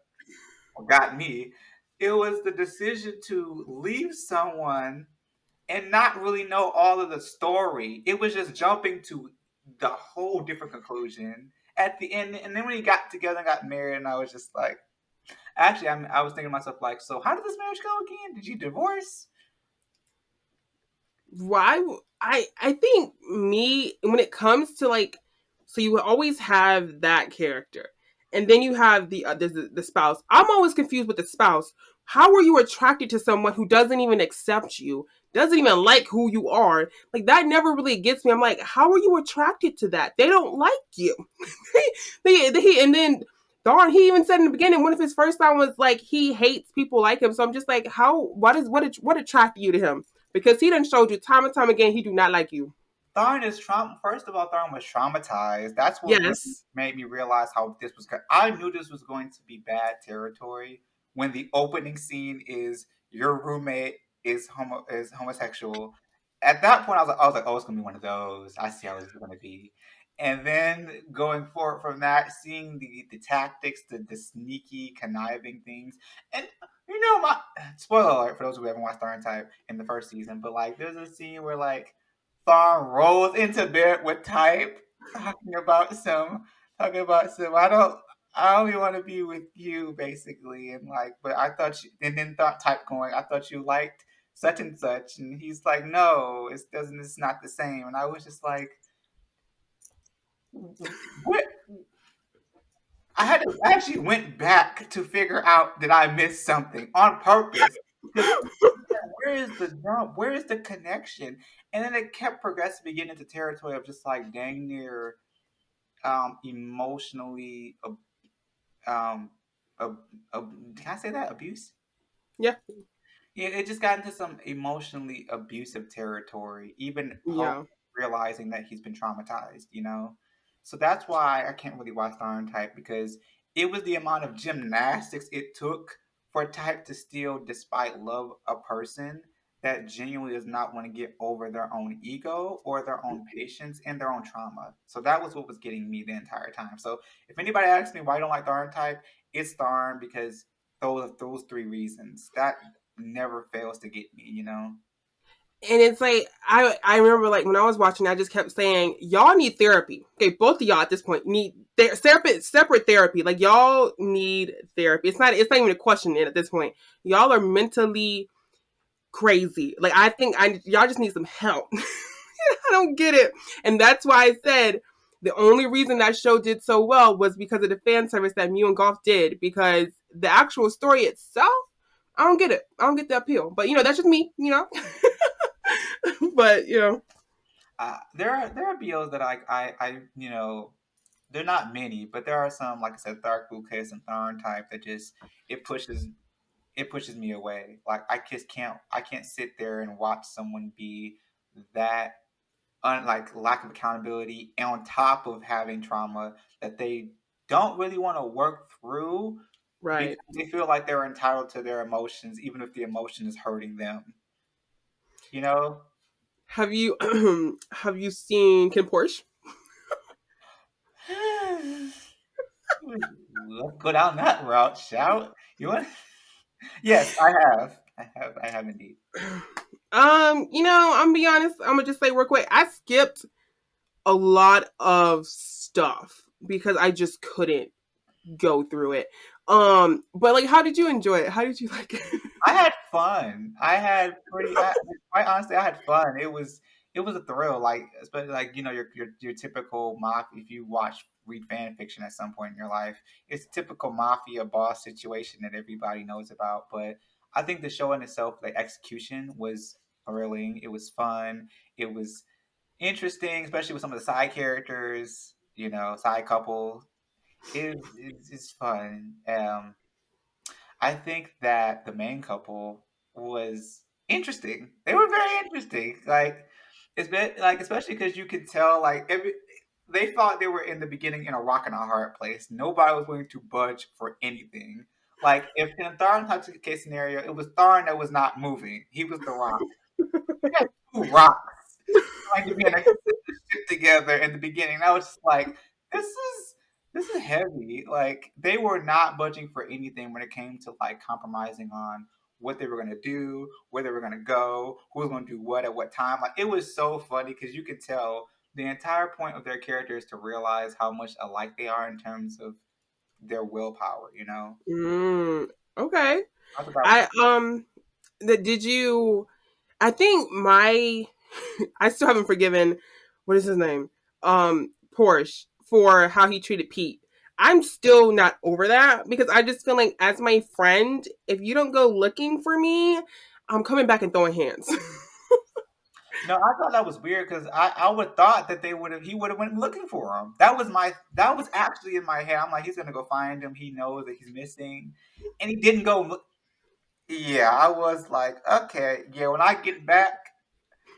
what got me. It was the decision to leave someone and not really know all of the story. It was just jumping to the whole different conclusion at the end. And then when he got together and got married, and I was just like, actually, I was thinking to myself, like, so how did this marriage go again? Did you divorce? why I think me when it comes to like so you always have that character and then you have the spouse. I'm always confused with the spouse. How are you attracted to someone who doesn't even accept you, doesn't even like who you are? Like that never really gets me. I'm like, how are you attracted to that? They don't like you. And then darn, he even said in the beginning one of his first line was like he hates people like him. So I'm just like, how? What attracted you to him? Because he done showed you time and time again he do not like you. Tharn is trauma. First of all, Tharn was traumatized. That's what really Yes. made me realize how this was. I knew this was going to be bad territory when the opening scene is your roommate is homosexual. At that point, I was like, oh, it's gonna be one of those. I see how this is gonna be. And then going forward from that, seeing the tactics, the sneaky, conniving things, and my spoiler alert for those who haven't watched Tharn Type in the first season, but like, there's a scene where like Thawne rolls into bed with Type, talking about some. I only want to be with you, basically, and like, but I thought, and then thought Type going, I thought you liked such and such, and he's like, no, it's not the same, and I was just like, what? I actually went back to figure out did I miss something on purpose because where is the jump? Where is the connection? And then it kept progressively getting into territory of just like dang near emotionally um can I say that abuse? Yeah. Yeah, it just got into some emotionally abusive territory, even post Yeah. realizing that he's been traumatized. So that's why I can't really watch Iron Type because it was the amount of gymnastics it took for Type to still, despite love a person that genuinely does not want to get over their own ego or their own patience and their own trauma. So that was what was getting me the entire time. So if anybody asks me why I don't like Tharn Type, it's Tharn because those three reasons. That never fails to get me. And it's like I remember like when I was watching, I just kept saying, y'all need therapy. Okay, both of y'all at this point need separate therapy. Like y'all need therapy. It's not even a question at this point. Y'all are mentally crazy. Like I think I y'all just need some help. I don't get it. And that's why I said the only reason that show did so well was because of the fan service that Mew and Golf did. Because the actual story itself, I don't get it. I don't get the appeal. But that's just me. But There are BOs that they're not many, but there are some, like I said, Dark Blue Kiss and Tharn Type that just it pushes it pushes me away. Like I can't sit there and watch someone be that like lack of accountability and on top of having trauma that they don't really want to work through because right. they feel like they're entitled to their emotions even if the emotion is hurting them. You know? Have you have you seen Kim Porsche? Let's go down that route, shall you want? Yes, I have. I have indeed. I'm be honest. I'm gonna just say real quick. I skipped a lot of stuff because I just couldn't go through it. But like, how did you enjoy it? How did you like it? I had fun. Quite honestly, I had fun. It was a thrill. Like, especially like your typical mafia. If you read fan fiction at some point in your life, it's a typical mafia boss situation that everybody knows about. But I think the show in itself, the execution was thrilling. It was fun. It was interesting, especially with some of the side characters. Side couple. It's fun. I think that the main couple was interesting. They were very interesting. Like it's been like especially because you could tell like they thought they were in the beginning in a rock and a hard place. Nobody was willing to budge for anything. Like if in a Tharn type of case scenario, it was Tharn that was not moving. He was the rock. We had two rocks trying to be an shit together in the beginning. I was just like, this is this is heavy. Like they were not budging for anything when it came to like compromising on what they were gonna do, where they were gonna go, who was gonna do what at what time. Like it was so funny because you could tell the entire point of their character is to realize how much alike they are in terms of their willpower. Mm, okay. I thought that was I did you? I think my I still haven't forgiven what is his name? Porsche for how he treated Pete. I'm still not over that because I just feel like as my friend, if you don't go looking for me, I'm coming back and throwing hands. No, I thought that was weird because I would thought that he would have went looking for him. That was actually in my head. I'm like, he's gonna go find him. He knows that he's missing, and he didn't go look. Yeah, I was like, okay, yeah. When I get back,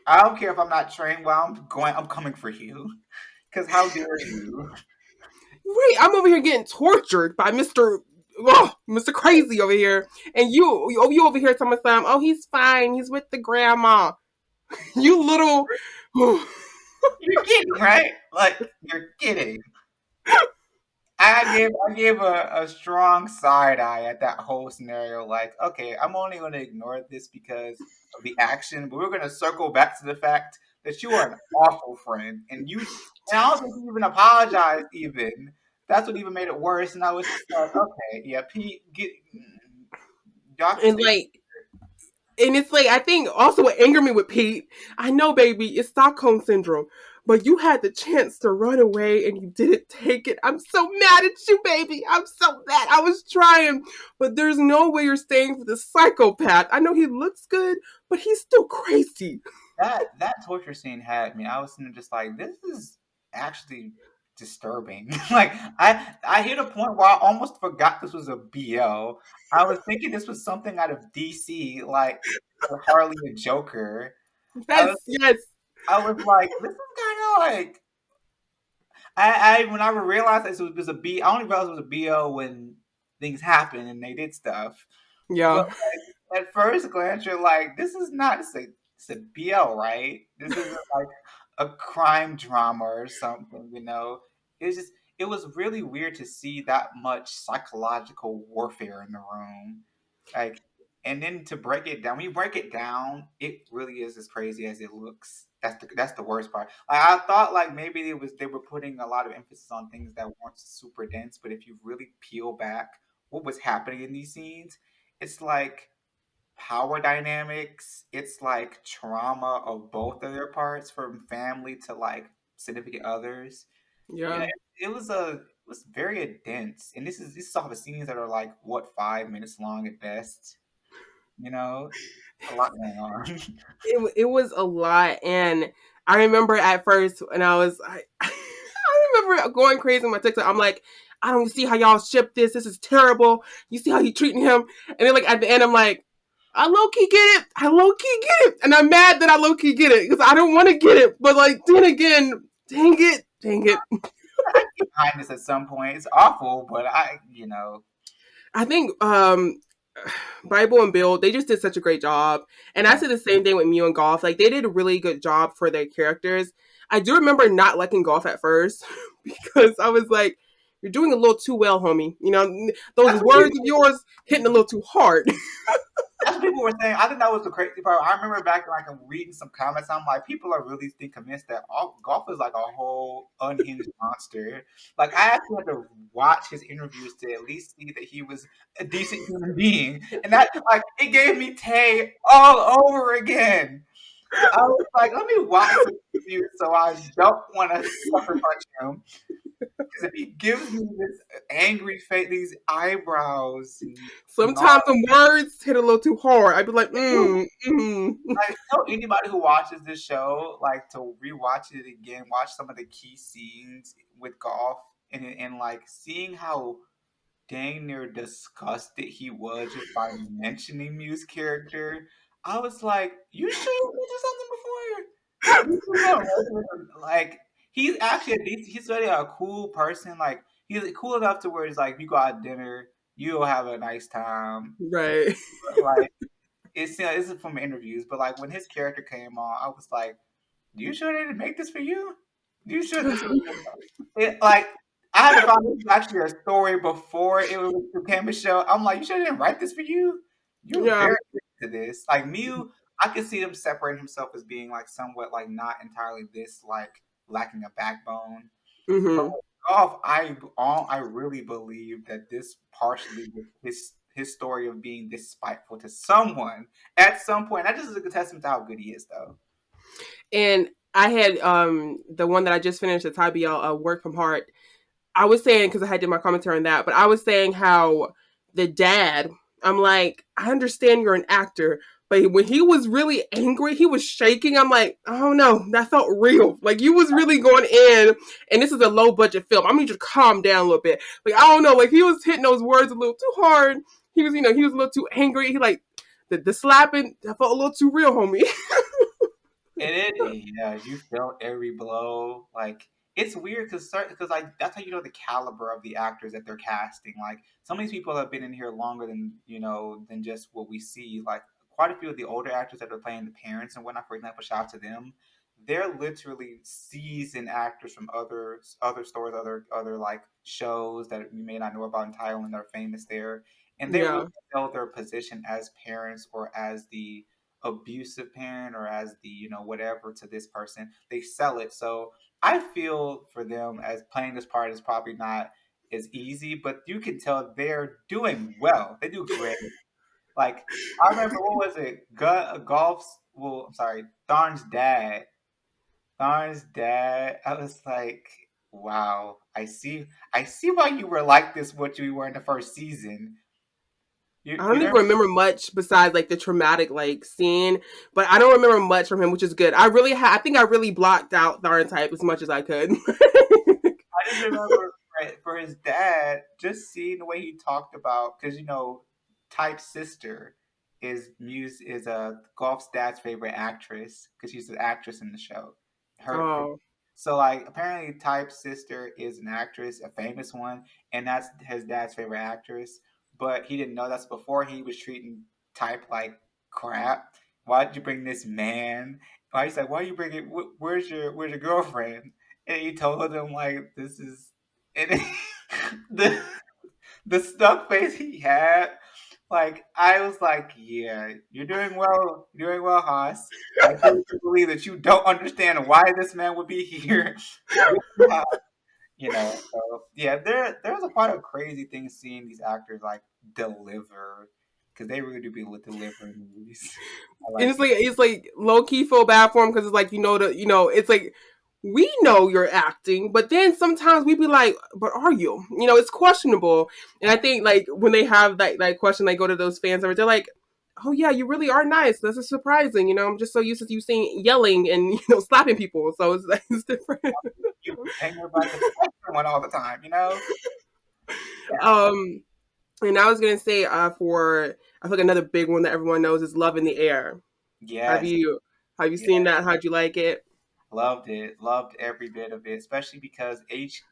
I don't care if I'm not trained. Well, I'm going. I'm coming for you. Because how dare you? Wait, I'm over here getting tortured by Mr. Crazy over here, and you over here telling me something. Oh, he's fine. He's with the grandma. You little. You're kidding, right? Like you're kidding. I gave a strong side eye at that whole scenario. Like, okay, I'm only going to ignore this because of the action, but we're going to circle back to the fact that you are an awful friend, and I don't think you even apologized. Even that's what even made it worse. And I was just like, okay, yeah, Pete, y'all can and stay. like and it's like I think also what angered me with Pete, I know, baby, it's Stockholm syndrome, but you had the chance to run away and you didn't take it. I'm so mad at you, baby. I'm so mad. I was trying, but there's no way you're staying for the psychopath. I know he looks good, but he's still crazy. That torture scene had me. I was sitting there just like, this is actually disturbing. Like I hit a point where I almost forgot this was a BL. I was thinking this was something out of DC, like Harley and Joker. I Yes, was yes, I was like, this is kind of like I when I realized this was a B. I only realized it was a BL when things happened and they did stuff. But yeah, at first glance, you're like, this is not it's a BL, right? This isn't like a crime drama or something, you know? It's just it was really weird to see that much psychological warfare in the room. Like and then to break it down, when you break it down, it really is as crazy as it looks. That's the worst part. Like, I thought like maybe they were putting a lot of emphasis on things that weren't super dense, but if you really peel back what was happening in these scenes, it's like power dynamics, it's like trauma of both of their parts, from family to like significant others. Yeah, yeah. it was very dense, and this is off of scenes that are like what 5 minutes long at best. You know, a lot going on. It was a lot, and I remember at first when I remember going crazy on my TikTok. I'm like, I don't see how y'all ship this. This is terrible. You see how you treating him, and then like at the end, I'm like, I low key get it. I low key get it, and I'm mad that I low key get it because I don't want to get it. But like then again, dang it. I get behind this at some point. It's awful, but I think Bible and Bill, they just did such a great job. And I yeah. said the same thing with Mew and Golf. Like they did a really good job for their characters. I do remember not liking Golf at first because I was like, you're doing a little too well, homie. You know, those That's what words of people yours hitting a little too hard. That's what people were saying. I think that was the crazy part. I remember back like I'm reading some comments. I'm like, people are really think convinced that golf is like a whole unhinged monster. Like I actually had to watch his interviews to at least see that he was a decent human being, and that like it gave me Tay all over again. I was like, let me watch the interviews so I don't want to sucker punch him, because if he gives me this angry face, these eyebrows and Sometimes all. the words hit a little too hard. I'd be like, mm. I tell anybody who watches this show, like to rewatch it again, watch some of the key scenes with golf, and like seeing how dang near disgusted he was just by mentioning Mew's character. I was like, you sure you been through something before? This is not like he's actually he's really a cool person. Like he's cool enough to where it's like you go out to dinner, you'll have a nice time. Right. But like this is from interviews, but like when his character came on, I was like, "You sure they didn't make this for you? You sure this was like?" I had to find this was actually a story before became a show. I'm like, "You sure they didn't write this for you? You're Yeah. very good to this." Like Mew, I could see him separating himself as being like somewhat like not entirely this like lacking a backbone. But Hmm. with golf, I really believe that this partially with his story of being this spiteful to someone at some point. That just is a testament to how good he is, though. And I had the one that I just finished, the Ty BL, Work from Heart. I was saying, because I had did my commentary on that, but I was saying how the dad, I'm like, I understand you're an actor, but when he was really angry, he was shaking. I'm like, oh no, that felt real. Like you was really going in, and this is a low budget film. I need you to calm down a little bit. Like I don't know, like he was hitting those words a little too hard. He was, he was a little too angry. He like the slapping that felt a little too real, homie. Yeah, you felt every blow. Like it's weird because like that's how you know the caliber of the actors that they're casting. Like some of these people have been in here longer than than just what we see. Like quite a few of the older actors that are playing the parents and whatnot. For example, shout out to them. They're literally seasoned actors from other stores, other like shows that you may not know about in Thailand that are famous there, and they really Yeah. sell their position as parents or as the abusive parent or as the whatever to this person. They sell it. So I feel for them as playing this part is probably not as easy, but you can tell they're doing well. They do great. Like I remember, what was it, golf's, well, I'm sorry, Tharn's dad. I was like, wow, I see why you were like this, what you were in the first season. you, I you don't even never remember much besides like the traumatic like scene, but I don't remember much from him, which is good. I think I really blocked out Tharn type as much as I could. I just remember for his dad, just seeing the way he talked about, because Type's sister is Golf's dad's favorite actress because she's an actress in the show. Her Oh, so like apparently Type's sister is an actress, a famous one, and that's his dad's favorite actress. But he didn't know that's before he was treating Type like crap. Why'd you bring this man? Why he's like, why you bring it? Where's your girlfriend? And he told him like this is and the the stuck face he had. Like I was like, yeah, you're doing well, Haas. I truly believe that you don't understand why this man would be here. Good job. So yeah, there's a part of crazy things seeing these actors like deliver because they really do be delivering movies. I and like it. it's like low key feel bad for him because it's like it's like we know you're acting, but then sometimes we be like, but are you? It's questionable. And I think like when they have that question, they go to those fans, or they're like, oh yeah, you really are nice. This is surprising. I'm just so used to you seeing yelling and slapping people, so it's like it's different. You hang about the spectrum one all the time. Yeah. um, and I was gonna say for I think another big one that everyone knows is Love in the Air. Have Yes. you have you Yeah. seen that? How'd you like it? Loved it. Loved every bit of it, especially because each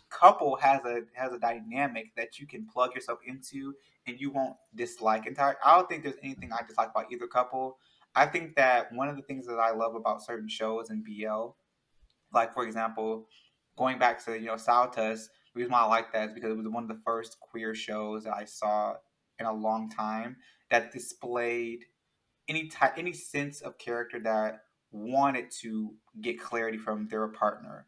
couple has a dynamic that you can plug yourself into and you won't dislike entire. I don't think there's anything I dislike about either couple. I think that one of the things that I love about certain shows in BL, like for example, going back to Saltus, the reason why I like that is because it was one of the first queer shows that I saw in a long time that displayed any sense of character that wanted to get clarity from their partner.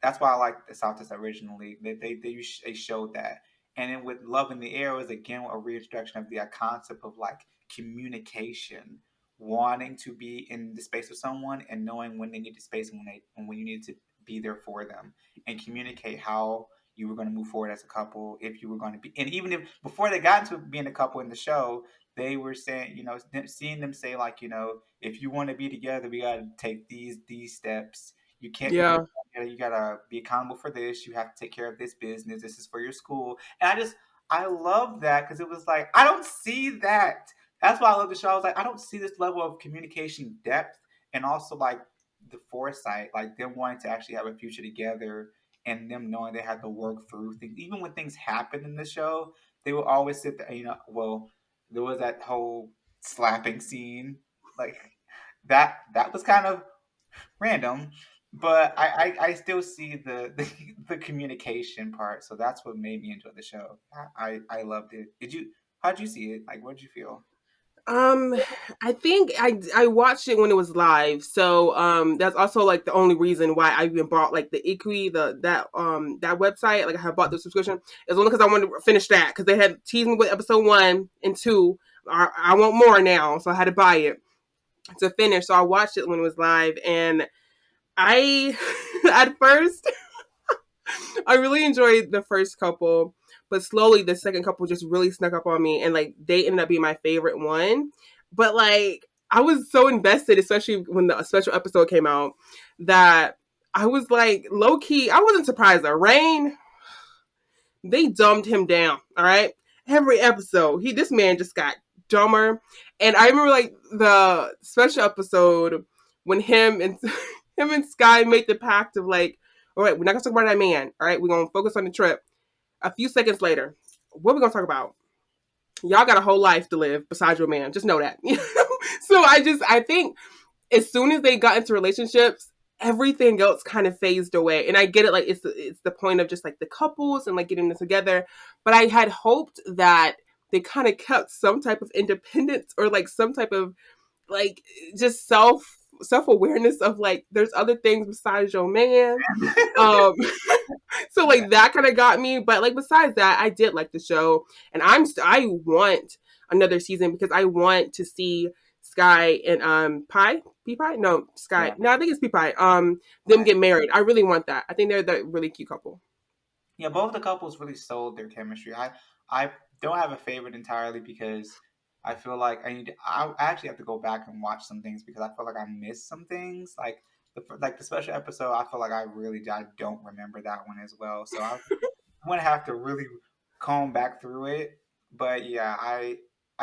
That's why I like the Southwest originally. They showed that, and then with Love in the Air was again a reintroduction of the concept of like communication, wanting to be in the space of someone and knowing when they need the space and when you need to be there for them and communicate how you were going to move forward as a couple if you were going to be, and even if before they got into being a couple in the show they were saying, seeing them say like, if you want to be together, we got to take these steps. You can't be Yeah, you gotta be accountable for this. You have to take care of this business. This is for your school. And I love that because it was like I don't see that. That's why I love the show. I was like, I don't see this level of communication depth and also like the foresight, like them wanting to actually have a future together and them knowing they have to work through things. Even when things happen in the show, they will always sit there, well, there was that whole slapping scene, like that was kind of random, but I still see the communication part, so that's what made me enjoy the show. I loved it. How'd you see it? Like, what did you feel? Um, I think I watched it when it was live, so that's also like the only reason why I even bought like the Iqui that website. Like I had bought the subscription is only because I wanted to finish that because they had teased me with episode 1 and 2. I want more now, so I had to buy it to finish. So I watched it when it was live, and I at first I really enjoyed the first couple, but slowly the second couple just really snuck up on me, and like they ended up being my favorite one. But like I was so invested, especially when the special episode came out, that I was like low key. I wasn't surprised that Rain they dumbed him down. All right, every episode this man just got dumber, and I remember like the special episode when him and him and Sky made the pact of like, all right, we're not gonna talk about that man. All right, we're gonna focus on the trip. A few seconds later, what are we gonna talk about? Y'all got a whole life to live besides your man. Just know that. So I think as soon as they got into relationships, everything else kind of phased away. And I get it, like it's the point of just like the couples and like getting them together. But I had hoped that they kind of kept some type of independence or like some type of like just self awareness of like there's other things besides your man. Um, so Yeah. like that kind of got me, but like besides that, I did like the show, and I want another season because I want to see Sky and Pea Pie, no Sky, Yeah. no I think it's Pea Pie, them Right. get married. I really want that. I think they're the really cute couple. Yeah, both the couples really sold their chemistry. I don't have a favorite entirely because I feel like I actually have to go back and watch some things because I feel like I missed some things. Like the special episode, I feel like I don't remember that one as well. So I'm gonna have to really comb back through it. But yeah, I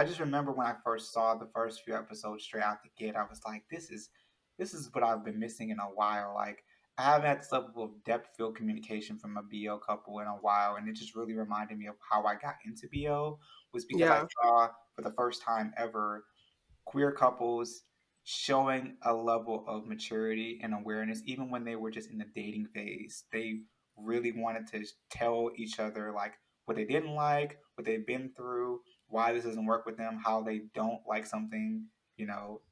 just remember when I first saw the first few episodes straight out the gate, I was like, this is what I've been missing in a while. Like I haven't had this level of depth filled communication from a BO couple in a while, and it just really reminded me of how I got into BO was because I Yeah, saw for the first time ever queer couples showing a level of maturity and awareness even when they were just in the dating phase. They really wanted to tell each other like what they didn't like, what they've been through, why this doesn't work with them, how they don't like something.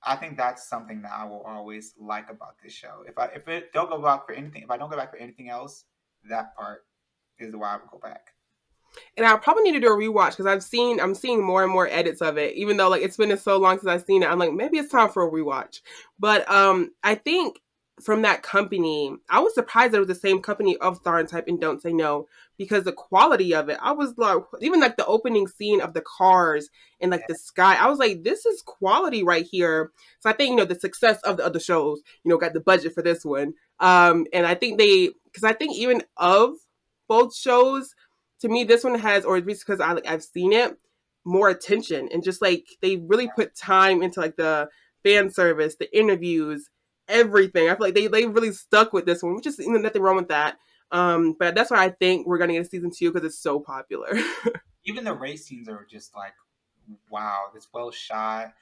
I think that's something that I will always like about this show. If I don't go back for anything else, that part is why I would go back. and I probably need to do a rewatch because I'm seeing more and more edits of it. Even though like it's been so long since I've seen it, I'm like maybe it's time for a rewatch. But I think from that company, I was surprised that it was the same company of Tharn Type and Don't Say No because the quality of it, I was like, even like the opening scene of the cars and like the sky, I was like, this is quality right here. So I think the success of the other shows, got the budget for this one. And I think because I think even of both shows to me, this one has, or at least because I've seen it, more attention and just like they really put time into like the fan service, the interviews, everything. I feel like they really stuck with this one, which is nothing wrong with that. But that's why I think we're gonna get a season two because it's so popular. Even the race scenes are just like, wow, it's well shot.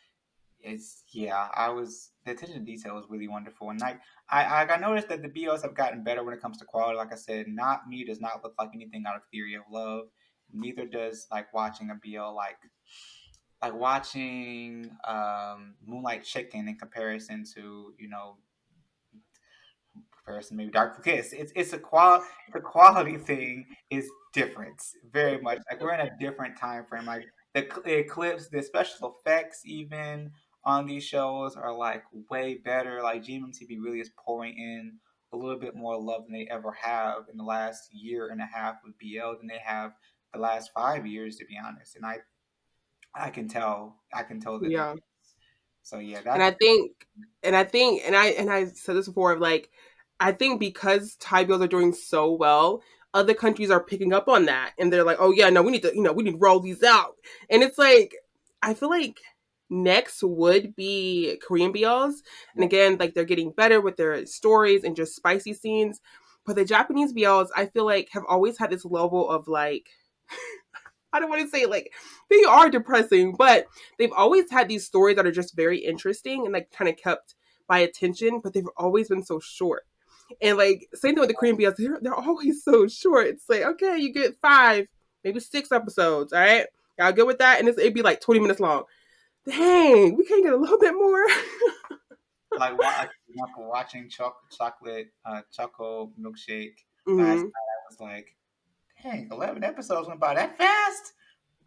It's yeah, I was the attention to detail was really wonderful, and like I noticed that the BOs have gotten better when it comes to quality. Like I said, Not Me does not look like anything out of Theory of Love. Neither does like watching a BO like watching Moonlight Chicken in comparison to comparison maybe Dark Kiss. It's a quality thing is different very much. Like we're in a different time frame. Like the clips, the special effects even on these shows are like way better. Like GMMTV really is pouring in a little bit more love than they ever have in the last year and a half with BL than they have the last 5 years to be honest. And I can tell the Yeah. difference. So yeah, And that's I think, and I said this before, like, I think because Thai bills are doing so well, other countries are picking up on that, and they're like, oh yeah, no, we need to roll these out, and it's like, I feel like next would be Korean BLs, and yeah. again, like they're getting better with their stories and just spicy scenes, but the Japanese BLs, I feel like have always had this level of like I don't want to say like they are depressing, but they've always had these stories that are just very interesting and like kind of kept my attention, but they've always been so short. And like same thing with the Korean BLs, they're always so short. It's like, okay, you get 5, maybe 6 episodes, all right? Y'all good with that? And it'd be like 20 minutes long. Dang, we can't get a little bit more. Like for example, watching Choco Milkshake last Hmm. night, I was like, dang, 11 episodes went by that fast.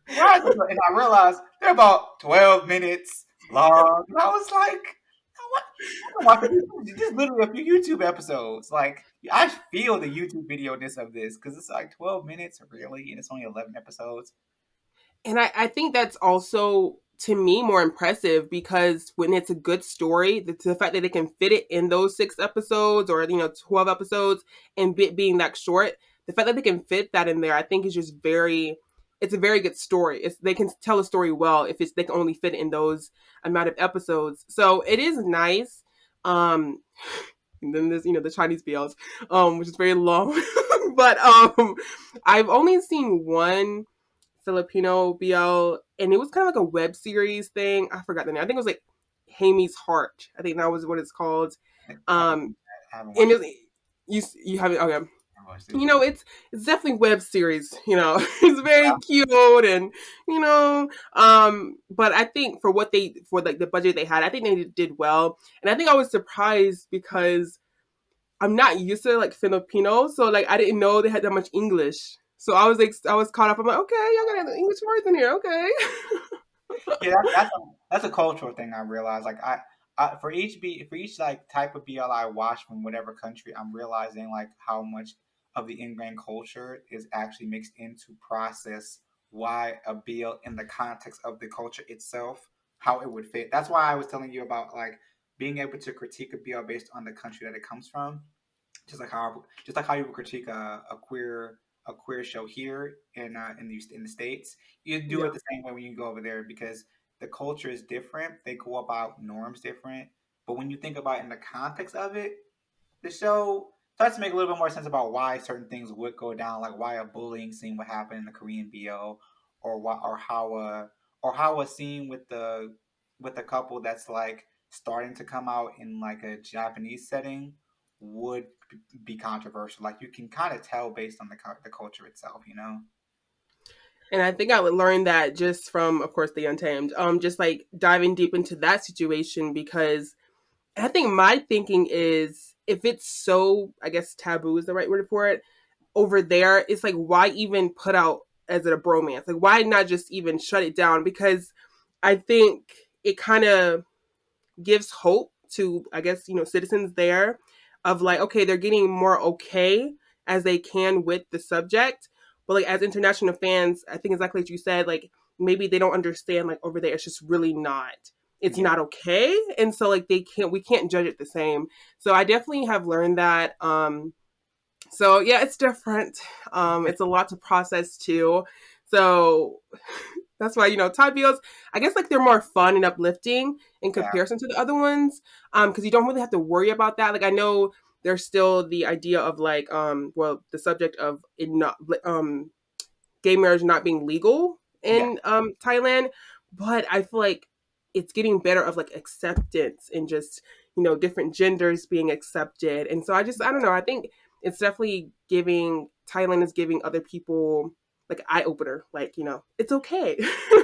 Why? And I realized they're about 12 minutes long. And I was like, what? I'm watching just literally a few YouTube episodes. Like, I feel the YouTube video ness of this because it's like 12 minutes, really, and it's only 11 episodes. And I think that's also to me more impressive because when it's a good story, the fact that they can fit it in those 6 episodes or 12 episodes and being that short, the fact that they can fit that in there, I think is just very. It's a very good story. They can tell a story well if they can only fit it in those amount of episodes. So it is nice. Um, and then there's the Chinese BLs, which is very long. But I've only seen one Filipino BL, and it was kind of like a web series thing. I forgot the name. I think it was like Hamy's Heart. I think that was what it's called. I haven't seen Um, that. I haven't and watched. you haven't, okay. I haven't watched it. It's definitely web series. It's very cute, and but I think for like the budget they had, I think they did well, and I think I was surprised because I'm not used to like Filipino, so like I didn't know they had that much English. So I was caught up. I'm like, okay, y'all got an English words in here, okay. Yeah, that's a cultural thing. I realize. Like for each like type of BL I watch from whatever country, I'm realizing like how much of the ingrained culture is actually mixed into process why a BL in the context of the culture itself, how it would fit. That's why I was telling you about like being able to critique a BL based on the country that it comes from, just like how you would critique a queer show here in the states. You do Yeah. it the same way when you go over there because the culture is different. They go about norms different. But when you think about it in the context of it, the show starts to make a little bit more sense about why certain things would go down, like why a bullying scene would happen in the Korean BO, or why, or how a scene with a couple that's like starting to come out in like a Japanese setting would be controversial. Like you can kind of tell based on the culture itself, you know? And I think I would learn that just from, of course, the Untamed. Just like diving deep into that situation because I think my thinking is if it's so, I guess taboo is the right word for it, over there, it's like why even put out as it a bromance? Like why not just even shut it down? Because I think it kind of gives hope to, I guess, citizens there of like, okay, they're getting more okay as they can with the subject. But like as international fans, I think exactly what you said, like maybe they don't understand like over there it's just really not. It's Yeah, not okay. And so like we can't judge it the same. So I definitely have learned that. So yeah, it's different. It's a lot to process too. So that's why Thai BLs, I guess like they're more fun and uplifting in yeah, comparison to the other ones, because you don't really have to worry about that. Like I know there's still the idea of like well the subject of it not gay marriage not being legal yeah. in Thailand, but I feel like it's getting better of like acceptance and just different genders being accepted, and so I don't know. I think it's definitely giving Thailand is giving other people like eye opener, like it's okay.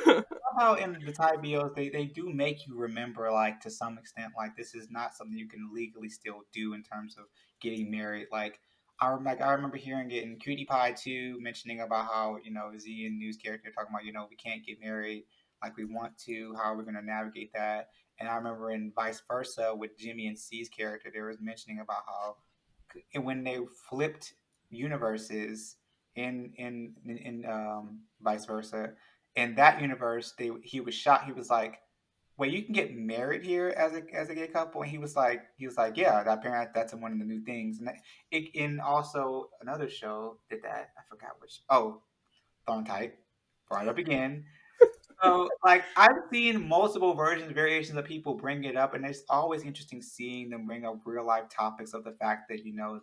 Somehow in the Thai BOs, they do make you remember, like to some extent, like this is not something you can legally still do in terms of getting married. I remember hearing it in Cutie Pie 2, mentioning about how Z and News character talking about we can't get married like we want to. How are we going to navigate that? And I remember in vice versa with Jimmy and C's character, there was mentioning about how and when they flipped universes in vice versa in that universe he was shot. He was like, wait, you can get married here as a gay couple? And he was like, yeah, that apparently that's one of the new things. And in also another show did that. I forgot which. Oh, Thorn Type brought it up again. So, like, I've seen multiple versions, variations of people bring it up, and it's always interesting seeing them bring up real life topics of the fact that,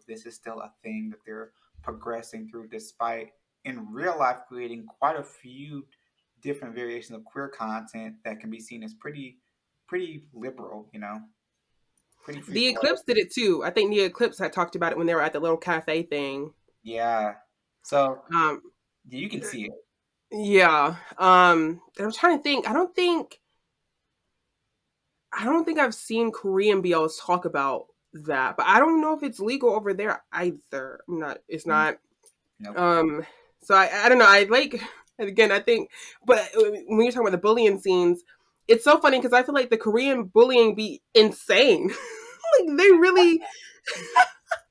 this is still a thing that they're progressing through, despite in real life creating quite a few different variations of queer content that can be seen as pretty liberal, pretty free The flowing. Eclipse did it too. I think the Eclipse had talked about it when they were at the little cafe thing. Yeah. So, Um, you can see it. yeah. I'm trying to think. I don't think I've seen Korean BLs talk about that, but I don't know if it's legal over there either. I'm not. It's Mm, not. nope. Um. So I don't know. I like. And again, I think. But when you're talking about the bullying scenes, it's so funny because I feel like the Korean bullying be insane. Like they really.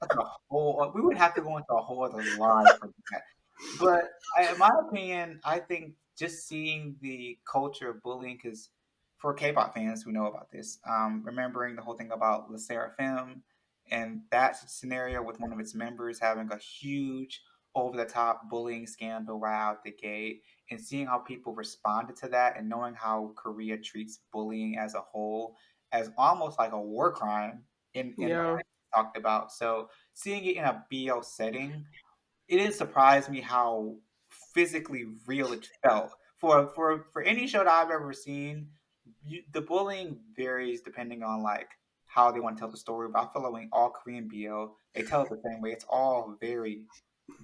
That's a whole. We would have to go into a whole other live for that. But in my opinion, I think just seeing the culture of bullying, because for K-pop fans who know about this, remembering the whole thing about Le Sserafim and that scenario with one of its members having a huge over-the-top bullying scandal right out the gate, and seeing how people responded to that, and knowing how Korea treats bullying as a whole as almost like a war crime. in the Yeah. way it's talked about. So seeing it in a BL setting, it didn't surprise me how physically real it felt. For any show that I've ever seen, the bullying varies depending on like how they want to tell the story. But I feel like when all Korean BL, they tell it the same way. It's all very,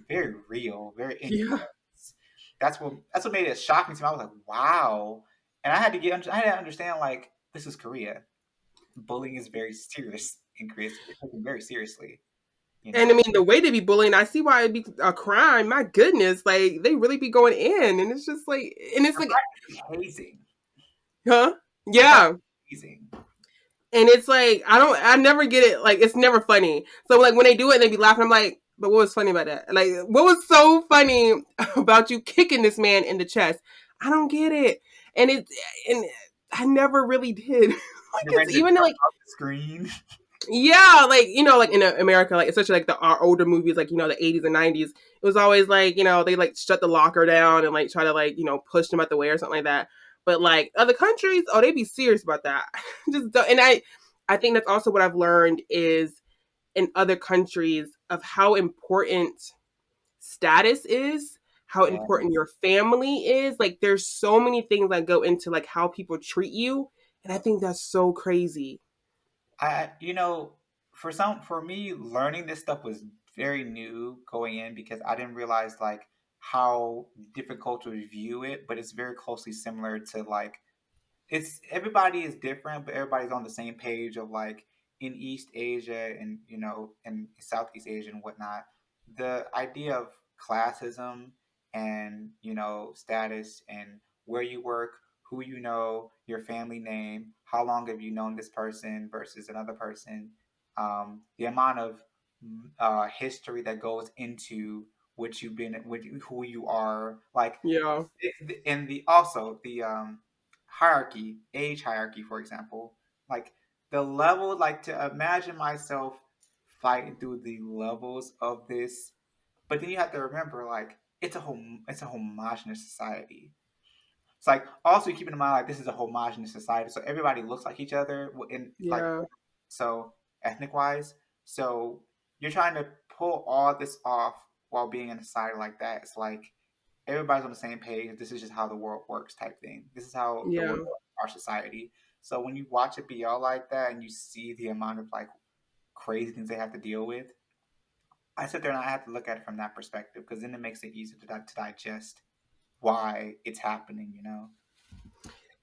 very real, very Yeah. intense. That's what made it shocking to me. I was like, wow. And I had to understand like this is Korea. Bullying is very serious in Korea. It's taken very seriously, you And I know. mean, the way they be bullying, I see why it'd be a crime. My goodness, like they really be going in, and it's just like, and it's They're like, practically hazing. huh? They're Yeah, practically hazing. and it's like I never get it. Like it's never funny. So like when they do it, and they be laughing. I'm like, but what was funny about that? Like what was so funny about you kicking this man in the chest? I don't get it, and I never really did. Like They're it's ready to even jump like off the screen. yeah, like like in America, like especially like the our older movies, like the 80s and 90s, it was always like they like shut the locker down and like try to like push them out the way or something like that. But like other countries, oh, they be serious about that. Just don't, and I think that's also what I've learned is in other countries of how important status is, how Yeah. important your family is. Like there's so many things that go into like how people treat you, and I think that's so crazy. For me, learning this stuff was very new going in because I didn't realize like how different cultures view it, but it's very closely similar to like it's everybody is different, but everybody's on the same page of like in East Asia and and Southeast Asia and whatnot. The idea of classism and status and where you work, who you know, your family name, how long have you known this person versus another person, the amount of history that goes into what you've been, who you are, like Yeah, and the also the hierarchy, age hierarchy, for example, like the level, like to imagine myself fighting through the levels of this, but then you have to remember, like it's a homogenous society. It's like also keeping in mind like this is a homogenous society, so everybody looks like each other in like yeah, so ethnic wise. So you're trying to pull all this off while being in a society like that. It's like everybody's on the same page. This is just how the world works, type thing. This is how the yeah. world works, our society. So when you watch it BL like that and you see the amount of like crazy things they have to deal with, I sit there and I have to look at it from that perspective because then it makes it easier to digest why it's happening.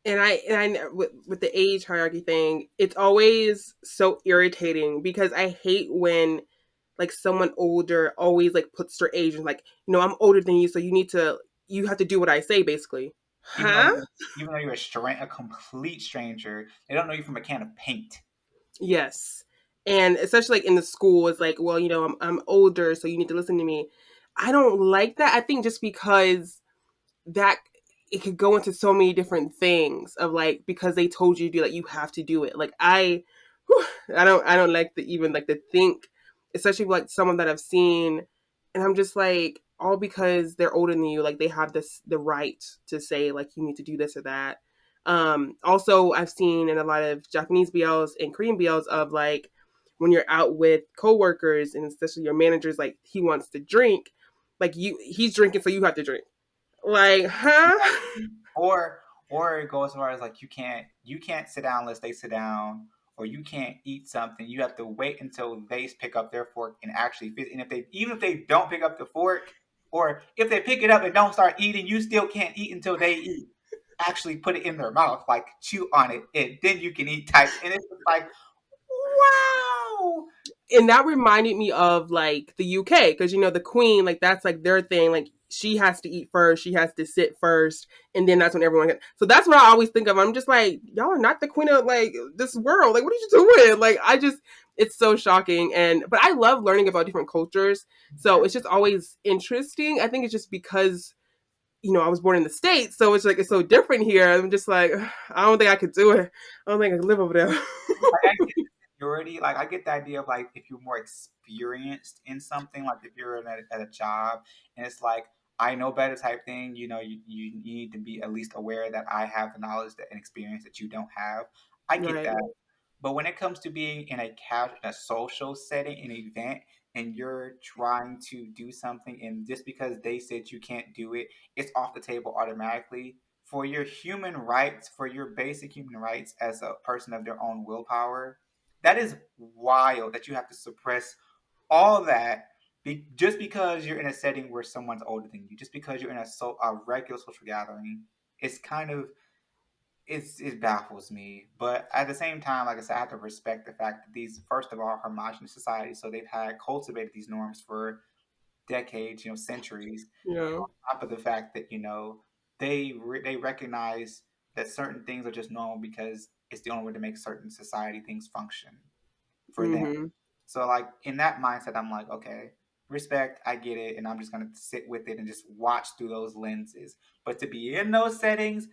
And I with the age hierarchy thing, it's always so irritating because I hate when like someone older always like puts their age and like I'm older than you, so you have to do what I say basically. Even though Huh? you're a complete stranger, they don't know you from a can of paint. Yes. And especially like in the school, it's like, well, I'm older, so you need to listen to me. I don't like that. I think just because that it could go into so many different things of like because they told you to do like you have to do it. Like whew, I don't like the even like to think, especially like someone that I've seen, and I'm just like all because they're older than you, like they have the right to say like you need to do this or that. Also, I've seen in a lot of Japanese BLs and Korean BLs of like when you're out with coworkers and especially your managers, like he wants to drink, like he's drinking, so you have to drink like, huh? Exactly. Or it goes as far as like you can't sit down unless they sit down, or you can't eat something. You have to wait until they pick up their fork and actually fit. And if they don't pick up the fork, or if they pick it up and don't start eating, you still can't eat until they eat. Actually, put it in their mouth, like chew on it, and then you can eat. Type, and it's just like, wow. And that reminded me of like the UK because the Queen, like that's like their thing. Like she has to eat first, she has to sit first, and then that's when everyone gets. So that's what I always think of. I'm just like, y'all are not the queen of like this world. Like, what are you doing? Like, it's so shocking. And but I love learning about different cultures. So Yeah. it's just always interesting. I think it's just because I was born in the States, so it's like it's so different here. I'm just like, I don't think I could do it. I don't think I could live over there. Like I get the seniority, like I get the idea of like if you're more experienced in something, like if you're at a job and it's like I know better type thing, you need to be at least aware that I have the knowledge and experience that you don't have. I get Right. that. But when it comes to being in a social setting, an event, and you're trying to do something, and just because they said you can't do it, it's off the table automatically. For your human rights, for your basic human rights as a person of their own willpower, that is wild that you have to suppress all that just because you're in a setting where someone's older than you, just because you're in a regular social gathering. It's kind of it baffles me. But at the same time, like I said, I have to respect the fact that these, first of all, homogenous societies, so they've had cultivated these norms for decades, centuries. Yeah. On top of the fact that they recognize that certain things are just normal because it's the only way to make certain society things function for them. Mm-hmm. So like in that mindset, I'm like, okay, respect, I get it, and I'm just gonna sit with it and just watch through those lenses. But to be in those settings,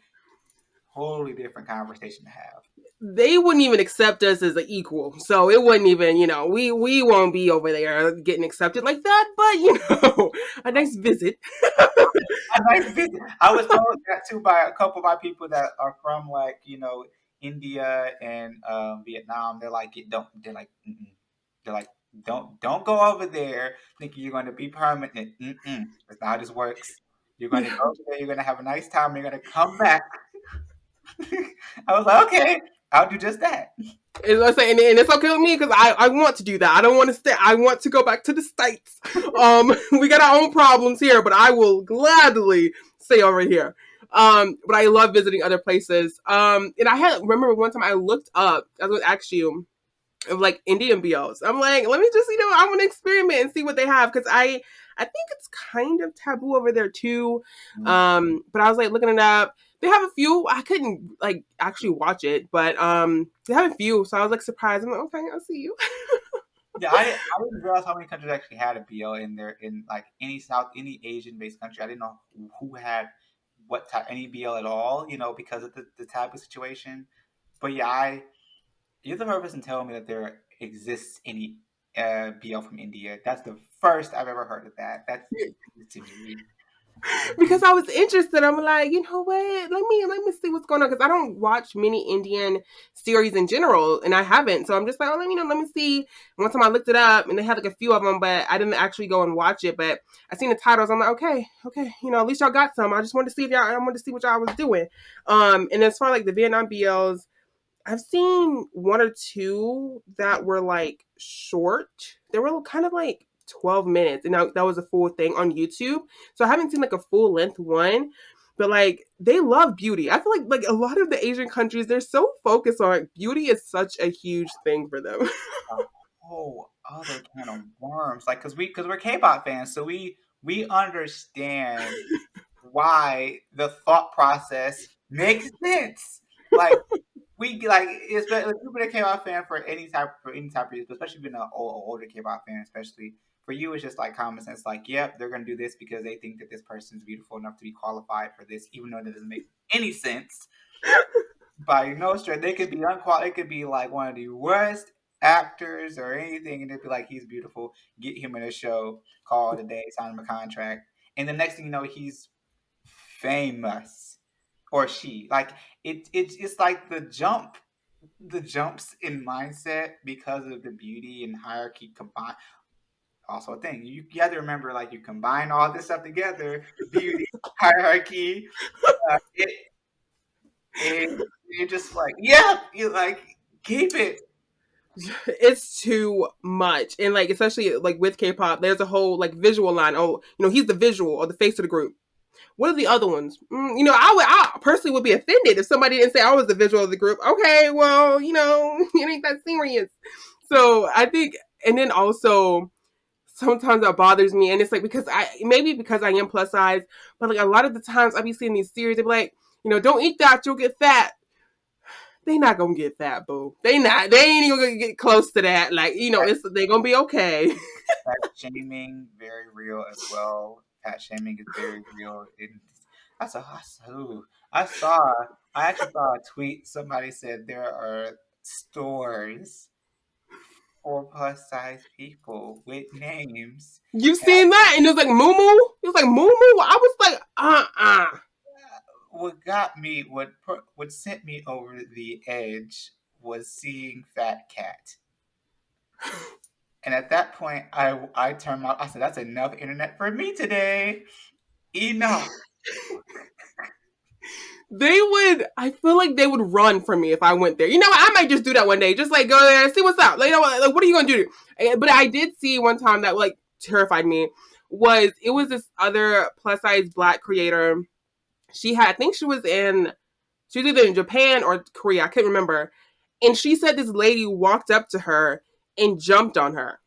totally different conversation to have. They wouldn't even accept us as an equal. So it wouldn't even, we won't be over there getting accepted like that. But a nice visit. A nice visit. I was told that too by a couple of my people that are from like India and Vietnam. They're like, don't. They're like, mm-mm. They're like, don't go over there thinking you're going to be permanent. Mm-mm. That's not how this works. You're going to go over there. You're going to have a nice time. You're going to come back. I was like, okay, I'll do just that. I say, and it's okay with me because I want to do that. I don't want to stay. I want to go back to the states. We got our own problems here, but I will gladly stay over here. But I love visiting other places. And I had remember one time I looked up. I was going to ask you of like Indian BLs. I'm like, let me just, I want to experiment and see what they have because I think it's kind of taboo over there too. But I was like looking it up. They have a few. I couldn't like actually watch it, but they have a few. So I was like surprised. I'm like, okay, I'll see you. Yeah, I didn't realize how many countries actually had a BL in there in like any Asian based country. I didn't know who had what type any BL at all, because of the taboo situation. But yeah, you're the first person telling me that there exists any BL from India. That's the first I've ever heard of that. That's news to me. Because I was interested. I'm like, you know what? Let me see what's going on because I don't watch many Indian series in general, and I haven't. So I'm just like, oh, let me see. One time I looked it up, and they had like a few of them, but I didn't actually go and watch it. But I seen the titles. I'm like, okay, okay. At least y'all got some. I just wanted to see if y'all. I wanted to see what y'all was doing. And as far like the Vietnam BLs, I've seen one or two that were like short. They were kind of like 12 minutes, and that was a full thing on YouTube. So I haven't seen like a full length one, but like they love beauty. I feel like a lot of the Asian countries they're so focused on beauty is such a huge thing for them. A whole other can of worms. Like, because we're K-pop fans, so we understand why the thought process makes sense. Like especially if you've been a K-pop fan for any type of reason, especially being an older K-pop fan, especially for you, it's just like common sense. Like, yep, they're gonna do this because they think that this person's beautiful enough to be qualified for this, even though it doesn't make any sense by no stretch. They could be unqualified. It could be like one of the worst actors or anything, and they'd be like, he's beautiful. Get him in a show, call it a day, sign him a contract, and the next thing you know, he's famous or she. Like it's like the jumps in mindset because of the beauty and hierarchy combined. Also, a thing you have to remember, like you combine all this stuff together, beauty, hierarchy. It it you're just like, yeah, you like keep it. It's too much, and like especially like with K-pop, there's a whole like visual line. Oh, he's the visual or the face of the group. What are the other ones? I personally would be offended if somebody didn't say I was the visual of the group. Okay, well, it ain't that serious. So I think, and then also sometimes that bothers me, and it's like because I am plus size, but like a lot of the times I be seeing these series, they be like, don't eat that, you'll get fat. They not gonna get fat, boo. They not. They ain't even gonna get close to that. Like, they gonna be okay. Fat shaming very real as well. Fat shaming is very real. I saw, I saw, I saw, I actually saw a tweet. Somebody said there are stores for plus size people with names. You And seen that? And it was like moo moo. It was like moo moo. I was like, what got me, what sent me over the edge was seeing Fat Cat. And at that point, I turned my I said, "That's enough internet for me today. Enough." They would, I feel like they would run from me if I went there. You know what? I might just do that one day. Just like go there and see what's up. Like, you know what? Like, what are you gonna do? But I did see one time that like terrified me. It was this other plus size black creator. She had, I think she was either in Japan or Korea. I couldn't remember. And she said this lady walked up to her and jumped on her,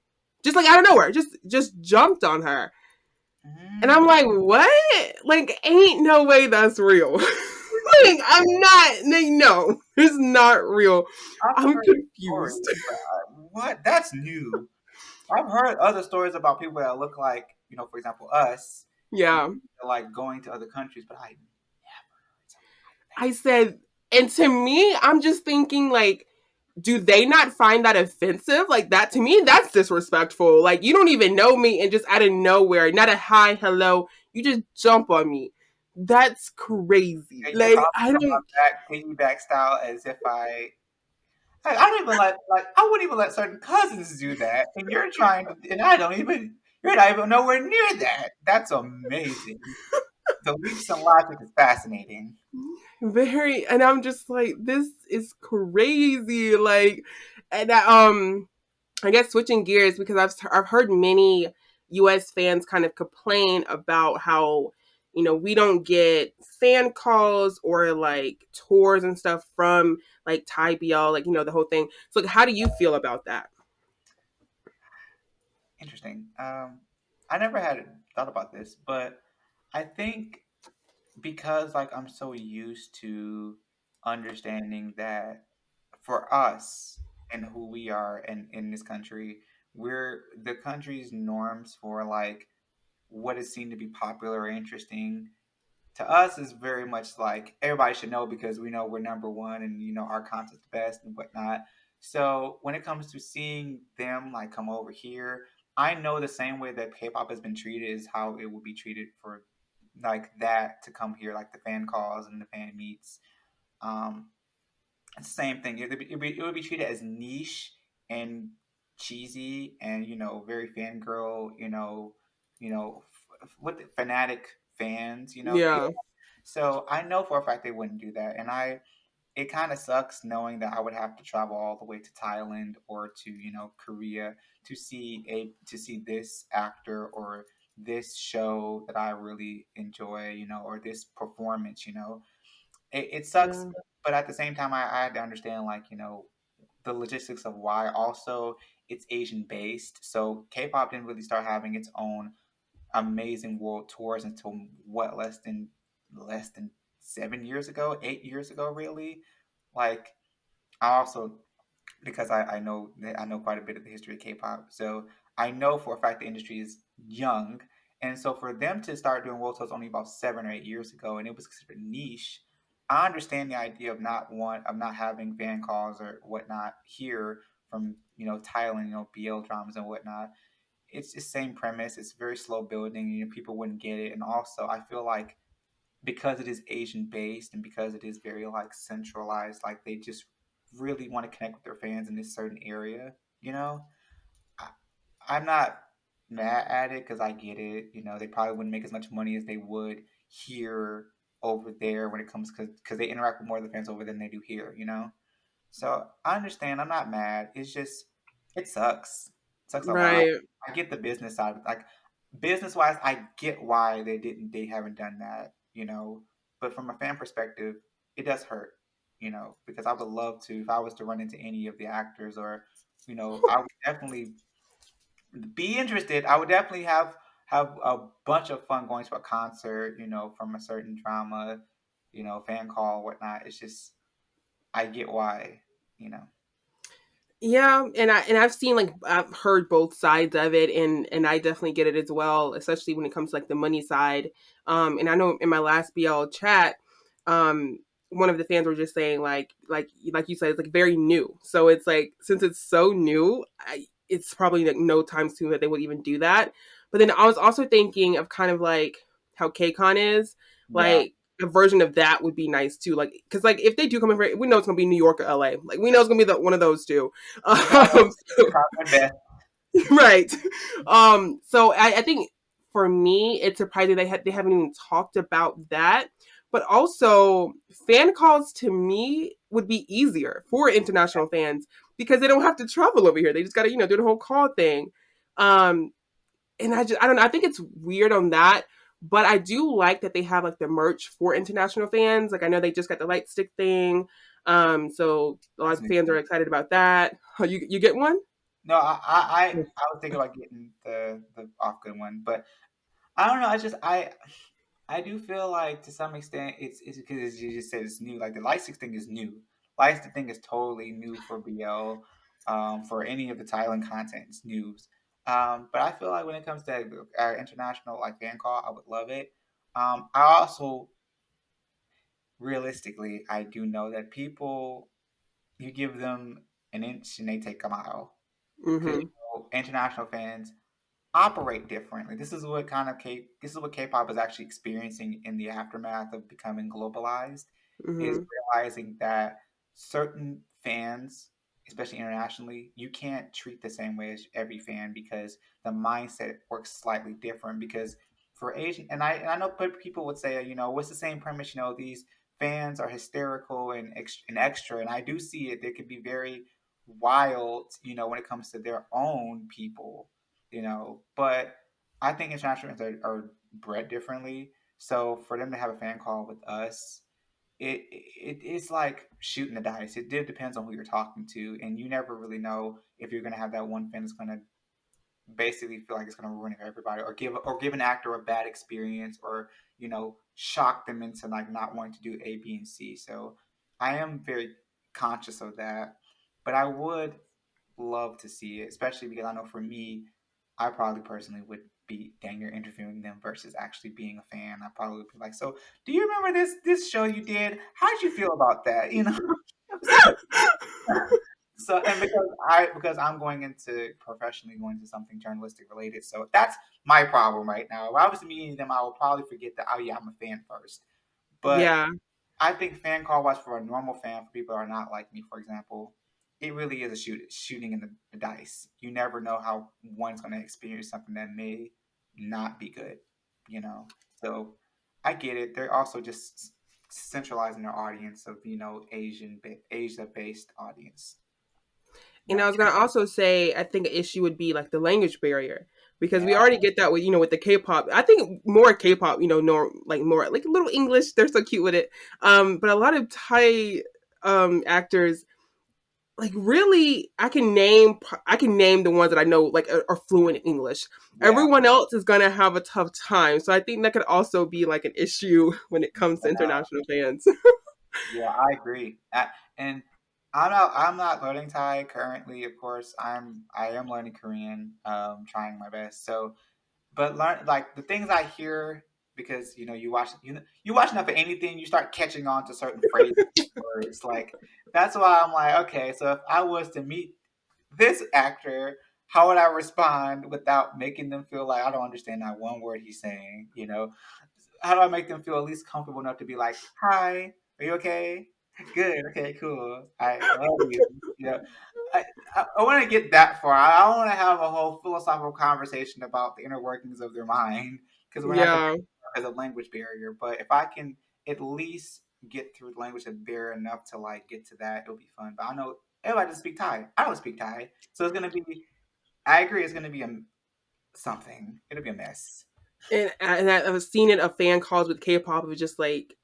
just like out of nowhere. Just jumped on her. And I'm Mm. like, what? Like, ain't no way that's real. Like, I'm not, like, no, it's not real. I've I'm heard confused. stories, but what? That's new. I've heard other stories about people that look like, for example, us, and Yeah. like going to other countries, but I never heard something I said, and to me, I'm just thinking, like, do they not find that offensive? Like, that to me, that's disrespectful. Like, you don't even know me, and just out of nowhere, not a hi, hello, you just jump on me. That's crazy. like that. And you're Like, hopping I on my don't, back, piggyback style, as if I don't even I wouldn't even let certain cousins do that, and you're trying to, and you're not even nowhere near that. That's amazing. The leaps in logic is fascinating. very, and I'm just like, this is crazy. Like, and I guess switching gears because I've heard many U.S. fans kind of complain about how we don't get fan calls or like tours and stuff from like Thai BL, like the whole thing. So like, how do you feel about that? Interesting. I never had thought about this, but I think because like I'm so used to understanding that for us and who we are and in this country, we're the country's norms for like what is seen to be popular or interesting to us is very much like everybody should know because we know we're number one and our content's best and whatnot. So when it comes to seeing them like come over here, I know the same way that K-pop has been treated is how it will be treated for like that to come here, like the fan calls and the fan meets. Um, it's the same thing. It would be treated as niche and cheesy and very fangirl. What the fanatic fans. Yeah, So I know for a fact they wouldn't do that, and it kind of sucks knowing that I would have to travel all the way to Thailand or to Korea to see this actor or this show that I really enjoy, or this performance. It sucks, yeah, but at the same time, I had to understand like the logistics of why. Also, it's Asian based, so K-pop didn't really start having its own amazing world tours until what less than 7 years ago, 8 years ago, really. Like I also because I know quite a bit of the history of K-pop, so I know for a fact the industry is young, and so for them to start doing world tours only about 7 or 8 years ago, and it was considered niche. I understand the idea of not having fan calls or whatnot here from Thailand, BL dramas and whatnot. It's the same premise. It's very slow building. People wouldn't get it, and also I feel like because it is Asian based and because it is very like centralized, like they just really want to connect with their fans in this certain area. You know, I, I'm not mad at it because I get it. They probably wouldn't make as much money as they would here over there when it comes because they interact with more of the fans over than they do here. So I understand. I'm not mad. It's just it sucks. It sucks a lot. right. I get the business side. Like business wise, I get why they haven't done that. But from a fan perspective, it does hurt. Because I would love to if I was to run into any of the actors or I would definitely be interested. I would definitely have a bunch of fun going to a concert. From a certain drama, fan call, whatnot. It's just I get why. You know. Yeah, and I've seen like I've heard both sides of it, and I definitely get it as well, especially when it comes to like the money side. And I know in my last BL chat, um, one of the fans were just saying like you said, it's like very new. So it's like since it's so new, it's probably like no time soon that they would even do that. But then I was also thinking of kind of like how KCON is Yeah. like. a version of that would be nice too. Like, because like if they do come over, we know it's gonna be New York or LA. Like we know it's gonna be one of those two. Chicago, So, Chicago at best. right. So I think for me, it's surprising they haven't even talked about that. But also, fan calls to me would be easier for international fans because they don't have to travel over here. They just got to do the whole call thing. Um, and I don't know. I think it's weird on that. But I do like that they have like the merch for international fans. Like I know they just got the light stick thing. So a lot That's of new. fans are excited about that. Oh, you get one? No, I was thinking about getting the off good one, but I don't know. I do feel like to some extent it's because as you just said it's new. Like the light stick thing is new. Light stick thing is totally new for BL. For any of the Thailand content, it's news. But I feel like when it comes to our international like fan call, I would love it. I also realistically, I do know that people you give them an inch and they take a mile because Mm-hmm. international fans operate differently. This is what K-pop is actually experiencing in the aftermath of becoming globalized, is Mm-hmm. realizing that certain fans, especially internationally, you can't treat the same way as every fan because the mindset works slightly different. Because for Asian, and I know people would say, what's the same premise? These fans are hysterical and extra, and I do see it. They could be very wild, when it comes to their own people, but I think international fans are bred differently. So for them to have a fan call with us, it's like shooting the dice. It depends on who you're talking to, and you never really know if you're gonna have that one fan that's gonna basically feel like it's gonna ruin it for everybody, or give an actor a bad experience, or shock them into like not wanting to do A, B, and C. So I am very conscious of that, but I would love to see it, especially because I know for me, I probably personally would be dang near interviewing them versus actually being a fan. I probably would be like, "So, do you remember this show you did? How did you feel about that?" So, and because I'm going into professionally going into something journalistic related, so that's my problem right now. If I was meeting them, I would probably forget that. Oh yeah, I'm a fan first, but Yeah. I think fan call watch for a normal fan, for people who are not like me, for example, it really is a shooting in the dice. You never know how one's going to experience something that may not be good, So I get it. They're also just centralizing their audience of Asia based audience. And I Yeah, was gonna also say, I think an issue would be like the language barrier because yeah, we already get that with with the K-pop. I think more K-pop, more like a little English. They're so cute with it. But a lot of Thai actors, like really, I can name the ones that I know like are fluent in English. yeah. Everyone else is gonna have a tough time. So I think that could also be like an issue when it comes to international fans. Yeah, I agree. And I'm not learning Thai currently. Of course, I am learning Korean, trying my best. So, but learn like the things I hear, because you watch enough of anything, you start catching on to certain phrases, words. Like that's why I'm like, okay, so if I was to meet this actor, how would I respond without making them feel like I don't understand that one word he's saying? How do I make them feel at least comfortable enough to be like, "Hi, are you okay? Good, okay, cool. I love you." You know, I I want to get that far. I want to have a whole philosophical conversation about the inner workings of their mind because we're not going Yeah. to as a language barrier. But if I can at least get through the language barrier enough to like get to that, it'll be fun. But I know everybody doesn't speak Thai. I don't speak Thai, so it's gonna be. I agree. It's gonna be something. It'll be a mess. And I was seeing it of fan calls with K-pop of just like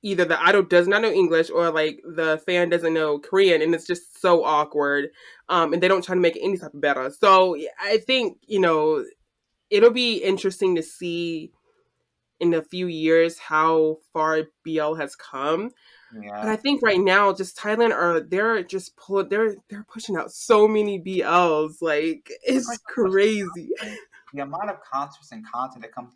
either the idol does not know English or like the fan doesn't know Korean, and it's just so awkward. And they don't try to make it any type of better. So I think it'll be interesting to see in a few years how far BL has come. But I Yeah. think right now, just Thailand they're pushing out so many BLs, like They're it's putting so much crazy. content. The amount of concerts and content that comes.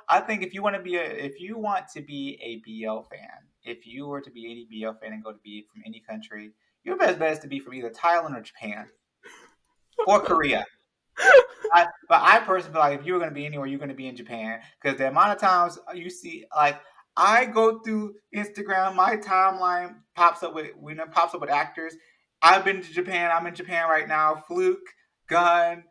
I think if you want to be a BL fan, if you were to be any BL fan and go to be from any country, your best bet is to be from either Thailand or Japan or Korea. But I personally feel like if you were going to be anywhere, you're going to be in Japan because the amount of times you see, like, I go through Instagram, my timeline pops up with pops up with actors. I've been to Japan. I'm in Japan right now. Fluke, Gun,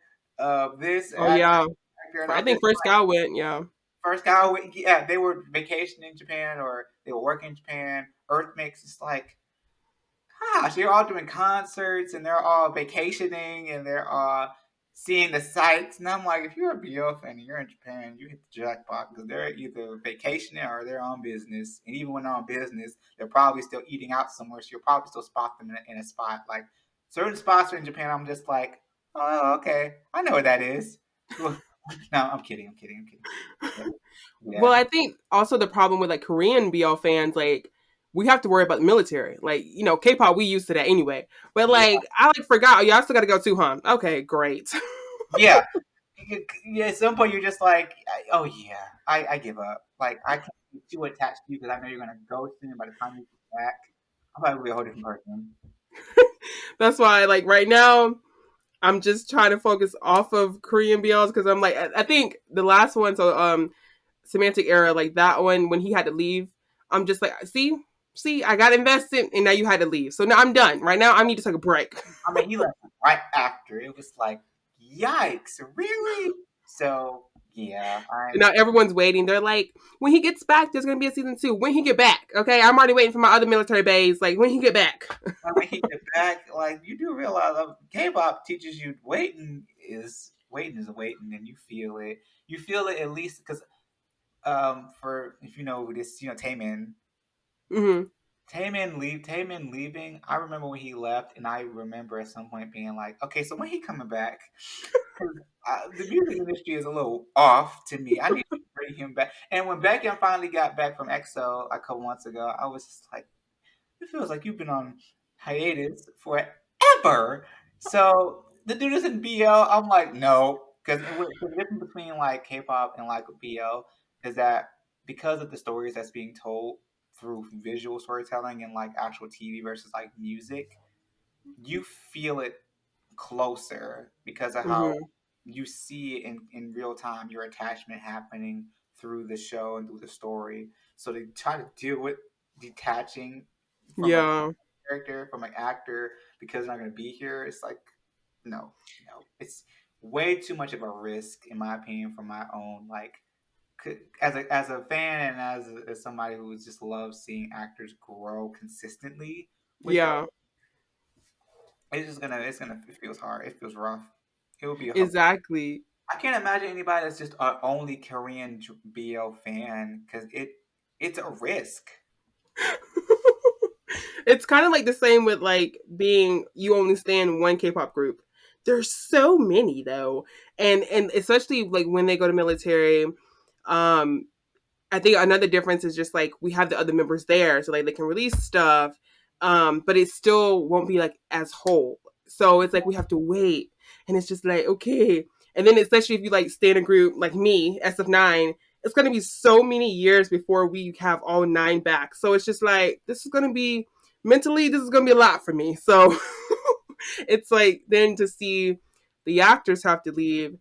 this Oh actor, yeah, actor, and I I'm think just first guy went. Yeah. first guy. Yeah, they were vacationing in Japan or they were working in Japan. Earth makes it's like gosh, they're all doing concerts and they're all vacationing and they're all seeing the sights. And I'm like, if you're a BL fan and you're in Japan, you hit the jackpot because they're either vacationing or they're on business. And even when they're on business, they're probably still eating out somewhere. So you'll probably still spot them in a spot. Like certain spots are in Japan, I'm just like, oh, okay, I know what that is. No, I'm kidding. I'm kidding. I'm kidding. But Well, yeah, I think also the problem with like Korean BL fans, like we have to worry about the military. Like, K-pop we used to that anyway. But yeah, like I like forgot, y'all still gotta go too, huh? Okay, great. yeah. Yeah, at some point you're just like, oh yeah, I give up. Like I can't be too attached to you because I know you're gonna go soon. By the time you get back, I'm probably a whole different person. That's why like right now I'm just trying to focus off of Korean BLs because I'm like I think the last one, so semantic era, like that one when he had to leave, I'm just like, see, I got invested and now you had to leave. So now I'm done. Right now I need to take a break. I mean, he left right after. It was like, yikes, really? So yeah, And now everyone's waiting. They're like, when he gets back, there's gonna be a season 2. When he get back, okay? I'm already waiting for my other military base. Like when he get back. when he get back, like you do realize K-pop teaches you waiting is waiting, and you feel it. You feel it at least because for if you know this, Taemin. Hmm. Taemin leaving. I remember when he left, and I remember at some point being like, "Okay, so when he coming back?" 'Cause, the music industry is a little off to me. I need to bring him back. And when Beckham finally got back from EXO a couple months ago, I was just like, "It feels like you've been on hiatus forever." So the dude is in BL. I'm like, no, because the difference between like K-pop and like BL is that because of the stories that's being told through visual storytelling and like actual TV versus like music, you feel it closer because of how Hmm. you see it in real time, your attachment happening through the show and through the story. So to try to deal with detaching from a Yeah. character, from an actor, because they're not going to be here, it's like, no, no. It's way too much of a risk, in my opinion, for my own, like, as a fan and as somebody who just loves seeing actors grow consistently with them, Yeah. it feels hard. It feels rough. It would be a hard. Exactly. I can't imagine anybody that's just a only Korean BL fan because it's a risk. It's kind of like the same with like being you only stand one K-pop group. There's so many though, and especially like when they go to military, um, I think another difference is just like we have the other members there, so like they can release stuff, but it still won't be like as whole. So it's like we have to wait, and it's just like okay, and then especially if you like stay in a group like me, SF9, it's gonna be so many years before we have all 9 back. So it's just like this is gonna be mentally, this is gonna be a lot for me. So it's like then to see the actors have to leave,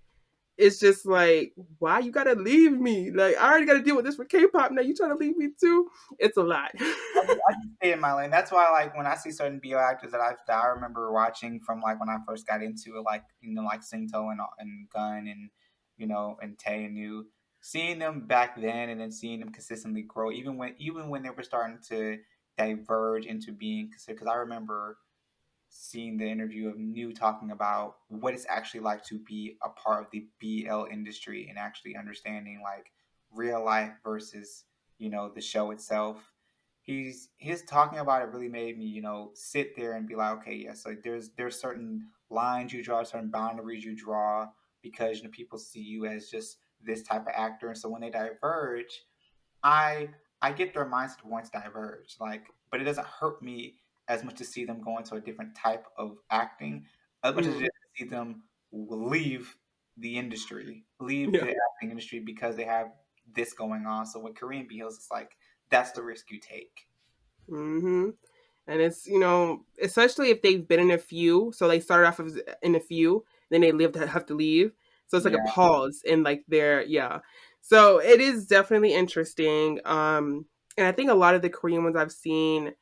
it's just like, why you gotta leave me? Like, I already gotta deal with this for K-pop. Now you trying to leave me too? It's a lot. I just stay in my lane. That's why, like, when I see certain BL actors that I remember watching from like when I first got into it, like like Singto and Gun and and Tae and New, seeing them back then and then seeing them consistently grow, even when they were starting to diverge into being considered. Because I remember seeing the interview of New talking about what it's actually like to be a part of the BL industry and actually understanding like real life versus the show itself. His talking about it really made me sit there and be like, okay, yes, like there's certain lines you draw, certain boundaries you draw because people see you as just this type of actor, and so when they diverge, I I get their mindset wants to diverge, like, but it doesn't hurt me as much to see them go into a different type of acting, as much as it is Mhm. to see them leave the industry, leave Yeah. the acting industry because they have this going on. So with Korean BLs, it's like that's the risk you take. Hmm. And it's especially if they've been in a few, so they started off as in a few, then they have to leave. So it's like a Yeah, pause in like their yeah. So it is definitely interesting. And I think a lot of the Korean ones I've seen,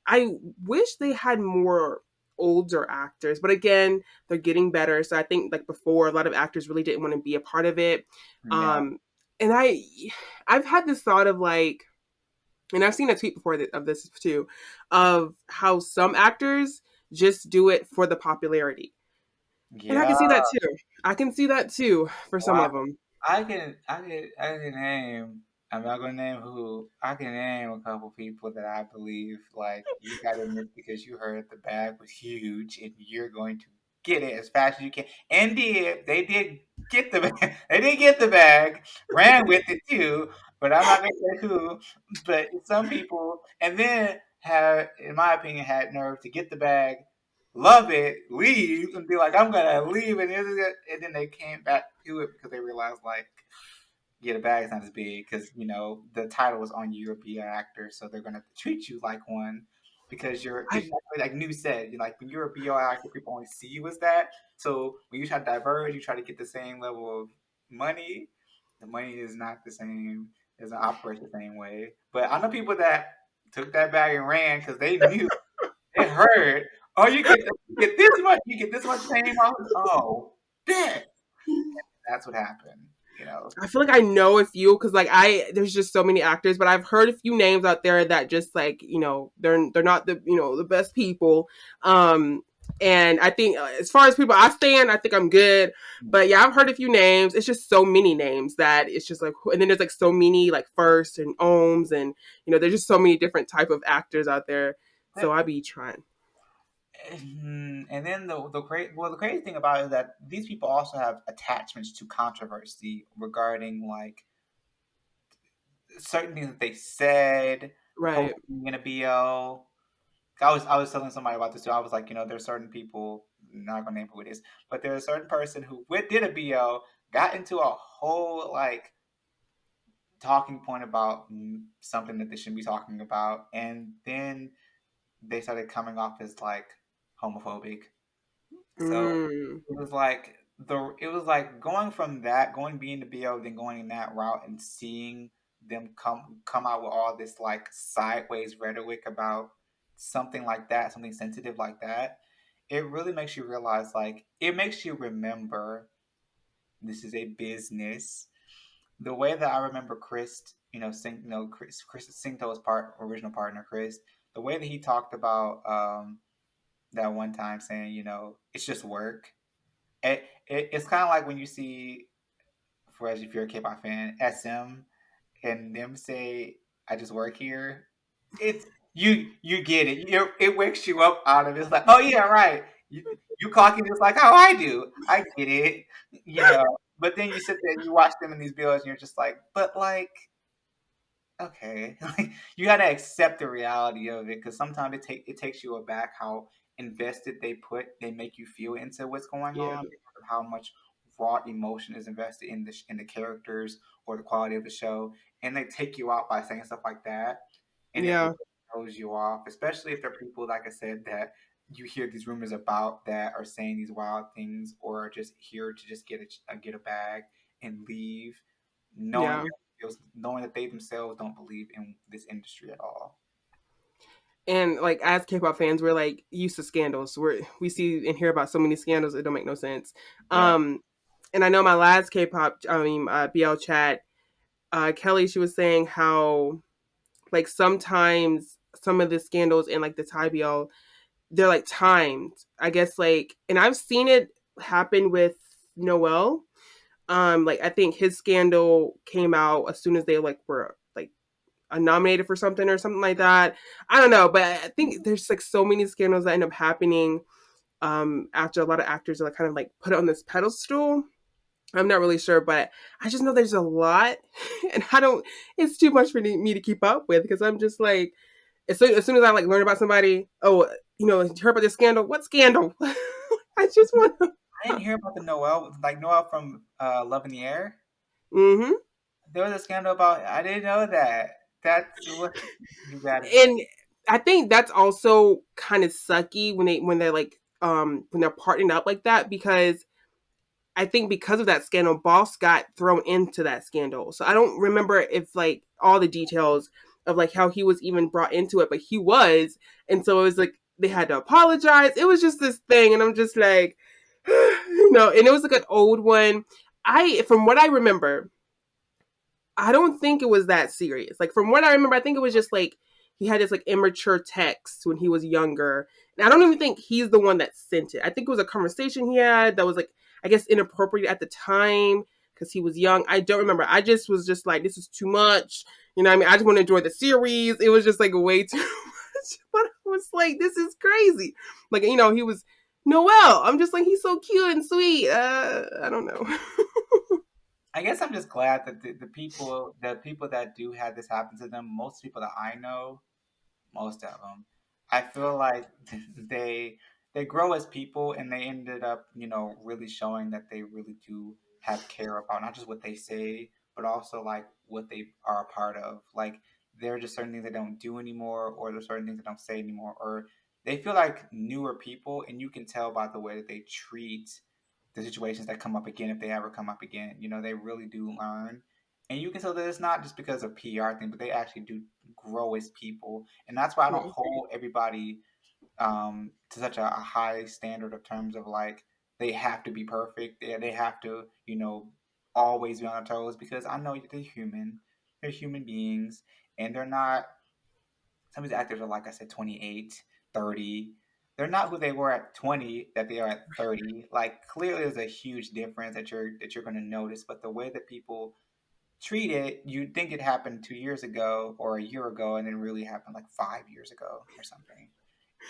I wish they had more older actors, but again, they're getting better. So I think like before, a lot of actors really didn't want to be a part of it. Yeah. Um, and I've had this thought of like, and I've seen a tweet before of this too, of how some actors just do it for the popularity, and I can Yeah. see that too. I can see that too for some Well, of them. I can name. I'm not gonna name who. I can name a couple people that I believe like you got in this because you heard the bag was huge and you're going to get it as fast as you can. And they did get the bag. They did get the bag, ran with it too. But I'm not gonna say who. But some people, and then have, in my opinion, had nerve to get the bag, love it, leave, and be like, I'm gonna leave, and then they came back to it because they realized like, yeah, the bag's not as big because the title was on you, you're a B actor, so they're gonna treat you like one because I like New said, like when you're a BL actor, people only see you as that. So when you try to diverge, you try to get the same level of money. The money is not the same. It doesn't operate the same way. But I know people that took that bag and ran because they knew it hurt. Oh, you get this much. You get this much fame. Oh, damn. That's what happened. You know. I feel like I know a few because like there's just so many actors, but I've heard a few names out there that just like they're not the the best people. Um, and I think as far as people I stand, I think I'm good. But yeah, I've heard a few names. It's just so many names that it's just like, and then there's like so many like first and ohms, and there's just so many different type of actors out there. So I be trying. And then the crazy thing about it is that these people also have attachments to controversy regarding like certain things that they said, Right. posting in a BL. I was telling somebody about this too. I was like, there's certain people, not gonna name who it is, but there's a certain person who did a BL, got into a whole like talking point about something that they shouldn't be talking about, and then they started coming off as like homophobic. So Mm, it was like going from that, going being the BO, then going in that route and seeing them come out with all this like sideways rhetoric about something like that, something sensitive like that. It really makes you realize, like, it makes you remember this is a business. The way that I remember Chris, Chris Singto's original partner, Chris, the way that he talked about that one time saying, it's just work. It's kind of like when you see, for as if you're a K-pop fan, SM and them say, "I just work here." It's you get it. It wakes you up out of it. It's like, oh yeah, right. You clocking just like how I do. I get it. But then you sit there and you watch them in these videos and you're just like, but like, okay, like you got to accept the reality of it because sometimes it takes you aback how invested they make you feel into what's going yeah. on because of how much raw emotion is invested in the characters or the quality of the show, and they take you out by saying stuff like that, and it really Yeah. throws you off, especially if there are people like I said that you hear these rumors about that are saying these wild things or are just here to just get a bag and leave, knowing Yeah. knowing that they themselves don't believe in this industry at all. And like as K-pop fans, we're like used to scandals. We see and hear about so many scandals it don't make no sense. Yeah. Um, and I know my last BL chat, Kelly, she was saying how like sometimes some of the scandals in like the Thai BL, they're like timed. I guess like, and I've seen it happen with Noel. Like I think his scandal came out as soon as they like were like nominated for something or something like that. I don't know, but I think there's like so many scandals that end up happening after a lot of actors are like kind of like put it on this pedestal. I'm not really sure, but I just know there's a lot, and I don't. It's too much for me to keep up with because I'm just like, as soon as I like learn about somebody, oh, you heard about this scandal? What scandal? I just want to. I didn't hear about the Noel, like Noel from Love in the Air. Mm-hmm. There was a scandal about. I didn't know that. That's what you got to. And I think that's also kind of sucky when they're like when they're partnering up like that because I think because of that scandal, Boss got thrown into that scandal. So I don't remember if like all the details of like how he was even brought into it, but he was. And so it was like they had to apologize. It was just this thing. And I'm just like, and it was like an old one. From what I remember, I don't think it was that serious. Like from what I remember, I think it was just like he had this like immature text when he was younger. And I don't even think he's the one that sent it. I think it was a conversation he had that was like I guess inappropriate at the time because he was young. I don't remember. I just was just like this is too much. You know what I mean? I just want to enjoy the series. It was just like way too much. But I was like, this is crazy. Like, he was Noel. I'm just like, he's so cute and sweet. I don't know. I guess I'm just glad that the people that do have this happen to them, most people that I know, most of them, I feel like they they grow as people, and they ended up, really showing that they really do have care about not just what they say, but also like what they are a part of. Like there are just certain things they don't do anymore, or there's certain things they don't say anymore, or they feel like newer people, and you can tell by the way that they treat the situations that come up again, if they ever come up again. They really do learn. And you can tell that it's not just because of PR thing, but they actually do grow as people. And that's why I don't Yeah. hold everybody to such a high standard of terms of like they have to be perfect. They have to, always be on their toes, because I know they're human. They're human beings, and they're not. Some of these actors are, like I said, 28, 30. They're not who they were at 20 that they are at 30. Like clearly there's a huge difference that you're going to notice, but the way that people treat it, you'd think it happened 2 years ago or a year ago, and then really happened like 5 years ago or something.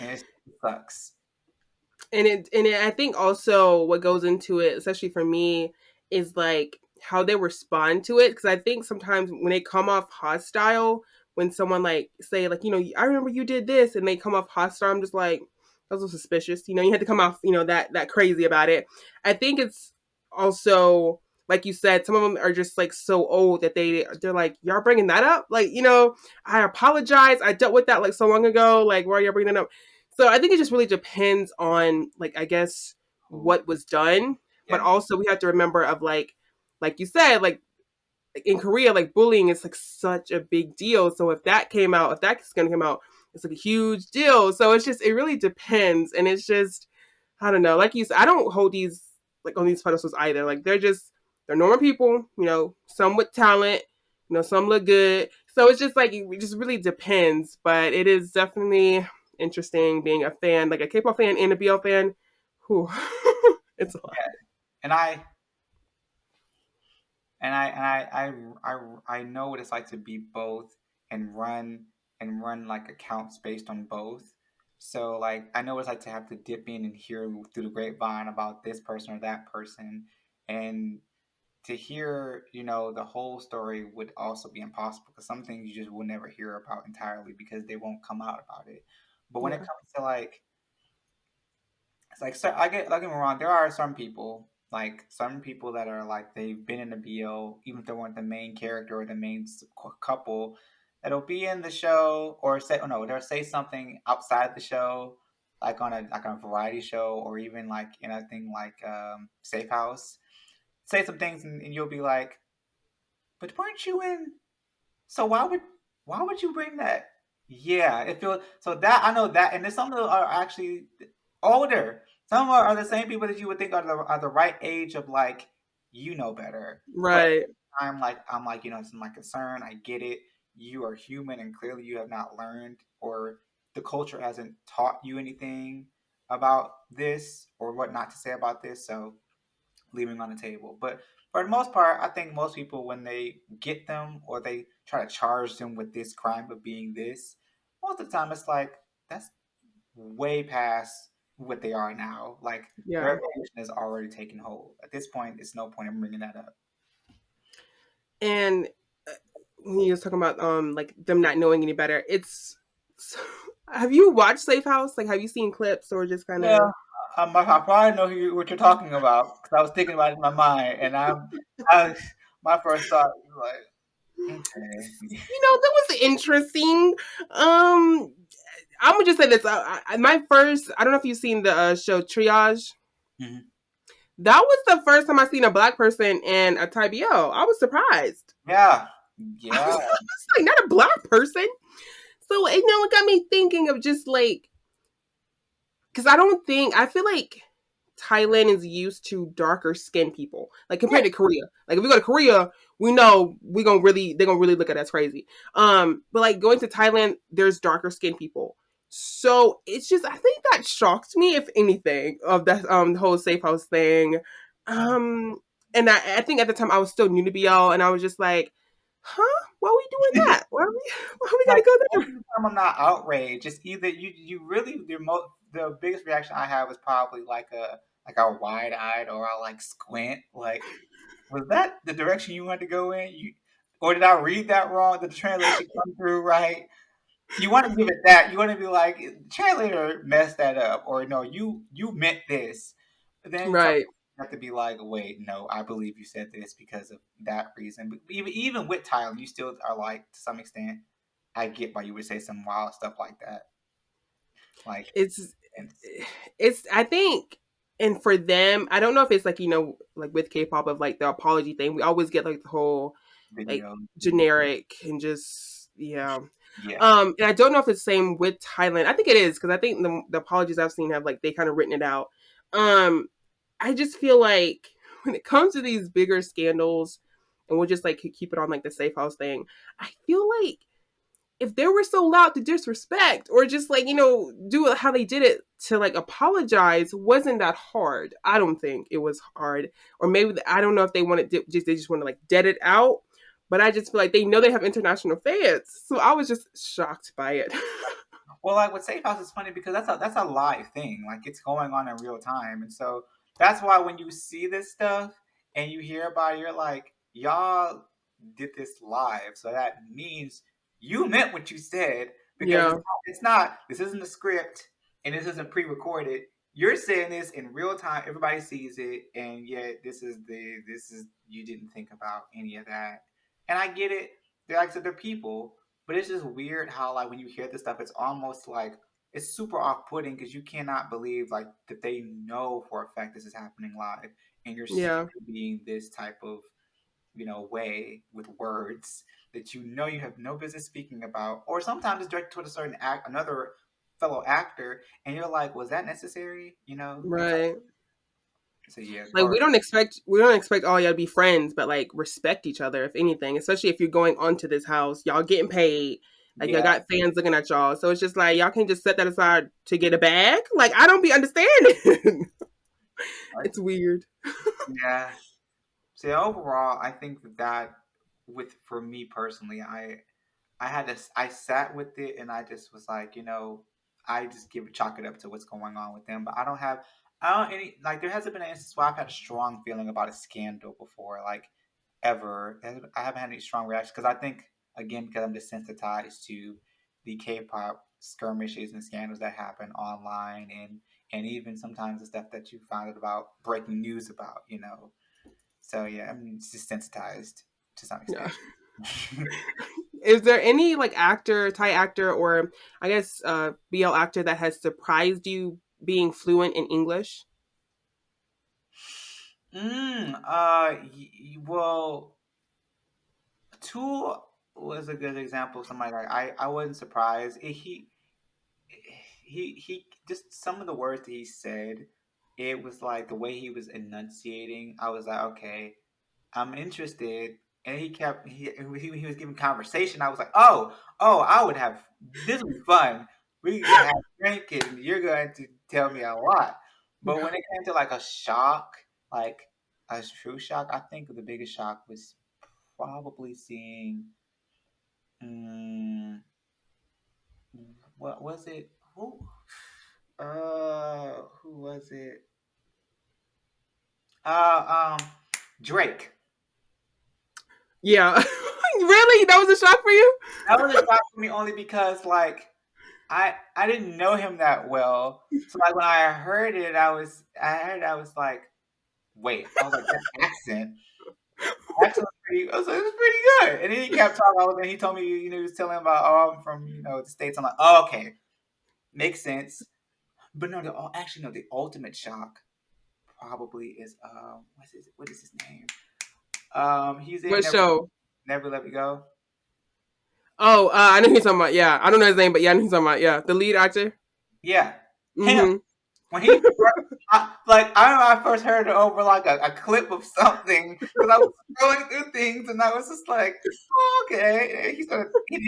And it sucks. And I think also what goes into it, especially for me, is like how they respond to it. Because I think sometimes when they come off hostile, when someone like say like I remember you did this, and they come off hostile, I'm just like that's so suspicious. You had to come off that crazy about it. I think it's also like you said, some of them are just like so old that they're like y'all bringing that up. Like I apologize. I dealt with that like so long ago. Like why are y'all bringing that up? So I think it just really depends on like I guess Who? what was done, but Yeah. also we have to remember of like you said like in Korea like bullying is like such a big deal. So if that's going to come out, it's like a huge deal. So it really depends, and it's just I don't know. Like you said, I don't hold these like on these pedestals either. Like they're normal people. Some with talent. Some look good. So it's just like it just really depends. But it is definitely interesting being a fan, like a K-pop fan and a BL fan. Whew. It's a lot. Yeah. And I know what it's like to be both, and run like accounts based on both. So like I know what it's like to have to dip in and hear through the grapevine about this person or that person, and to hear the whole story would also be impossible, because some things you just will never hear about entirely because they won't come out about it. But when it Yeah. comes to like it's like, so I get, don't get me wrong. There are some people that are like they've been in the BO, even if they weren't the main character or the main couple, that'll be in the show or say, oh no, they'll say something outside the show, like on a variety show, or even like in a thing like Safe House. Say some things, and you'll be like, but weren't you in? So why would you bring that? Yeah, it feels so that I know that, and then some of them are actually older. Some are the same people that you would think are the right age of like better. But Right. I'm like it's my concern. I get it. You are human, and clearly you have not learned, or the culture hasn't taught you anything about this or what not to say about this. So leaving on the table. But for the most part, I think most people, when they get them or they try to charge them with this crime of being this, most of the time it's like that's way past what they are now. Like their Yeah. evolution has already taken hold. At this point, it's no point in bringing that up. And when you was talking about like them not knowing any better, it's have you watched Safe House? Like have you seen clips or just kind Yeah, of I probably know what you're talking about, because I was thinking about it in my mind, and I my first thought was like, okay. that was interesting. I'm gonna just say this. My first, I don't know if you've seen the show Triage. Mhm. That was the first time I seen a black person in a Thai BL. I was surprised. Yeah, I yeah. was like, not a black person. So it got me thinking of just like, because I feel like Thailand is used to darker skinned people, like Yeah. compared to Korea. Like if we go to Korea, we know they're gonna really look at us crazy. But like going to Thailand, there's darker skinned people. So it's just I think that shocked me, if anything, of that the whole safe house thing. Um, and I think at the time I was still new to BL, and I was just like, huh, why are we doing that? Why are we Like gotta go most there? of the time, I'm not outraged. It's either you really the biggest reaction I have is probably like a wide eyed or a like squint. Like, was that the direction you wanted to go in? You or did I read that wrong? Did the translation come through right? You want to give it that. You want to be like, translator messed that up, or no, you meant this. But then sometimes Right. you have to be like, wait, no, I believe you said this because of that reason. But even with Thailand, you still are like, to some extent, I get why you would say some wild stuff like that. Like, It's and it's I think and for them, I don't know if it's like, like with K-pop of like the apology thing. We always get like the whole like videos, and generic and just yeah. yeah. And I don't know if it's the same with Thailand. I think it is because I think the apologies I've seen have like they kind of written it out. Um, I just feel like when it comes to these bigger scandals, and we'll just like keep it on like the safe house thing. I feel like if they were so loud to disrespect or just like do how they did it to like apologize wasn't that hard. I don't think it was hard, or maybe I don't know if they wanted to, just they just want to like dead it out, but I just feel like they know they have international fans, so I was just shocked by it. Well, like with Safe House, it's funny because that's a live thing. Like it's going on in real time, and so that's why when you see this stuff and you hear about it, you're like, y'all did this live, so that means you meant what you said because Yeah, it's not. This isn't a script, and this isn't pre-recorded. You're saying this in real time. Everybody sees it, and yet this is you didn't think about any of that. And I get it. They're like, so they're people, but it's just weird how like when you hear this stuff, it's almost like it's super off-putting because you cannot believe like that they know for a fact this is happening live, and you're saying yeah, it being this type of way with words that you know you have no business speaking about, or sometimes it's directed toward a certain another fellow actor, and you're like, was that necessary? It's like, right. so yeah, Like or we don't expect all y'all to be friends, but like respect each other if anything. Especially if you're going onto this house, y'all getting paid. Like y'all yeah. got fans looking at y'all, so it's just like y'all can just set that aside to get a bag. Like I don't be understanding. It's weird. Yeah. So overall, I think that with for me personally, I sat with it and I just was like, I just chalk it up to what's going on with them. But I don't any like there hasn't been an instance where I've had a strong feeling about a scandal before, like ever. I haven't had any strong reactions because I think again because I'm desensitized to the K-pop skirmishes and scandals that happen online and even sometimes the stuff that you find out about breaking news about. So yeah, I'm just desensitized to some Yeah. extent. Is there any like actor, Thai actor, or I guess BL actor that has surprised you being fluent in English? Well, Tool was a good example of somebody like I wasn't surprised. He just some of the words that he said, it was like the way he was enunciating. I was like, okay, I'm interested. And he was giving conversation. I was like, oh, I would have this would be fun. We can have drinking. And you're going to tell me a lot. But when it came to like a shock, like a true shock, I think the biggest shock was probably seeing. Mm, what was it? Who was it? Drake. Yeah. Really? That was a shock for you? That was a shock for me only because like I didn't know him that well. So like when I was like, wait. I was like, that accent was pretty I was like, it was pretty good. And then he kept talking and he told me, he was telling about I'm from, the States. I'm like, oh, okay. Makes sense. But no, actually no, the ultimate shock probably is what is his name? He's in What show? Never Let Me Go. Oh, I know who you're talking about. Yeah, I don't know his name, but yeah, I know who you're talking about. Yeah, the lead actor. Yeah, him. Mm-hmm. When he I remember I first heard it over like a clip of something because I was scrolling through things and I was just like, oh, okay. And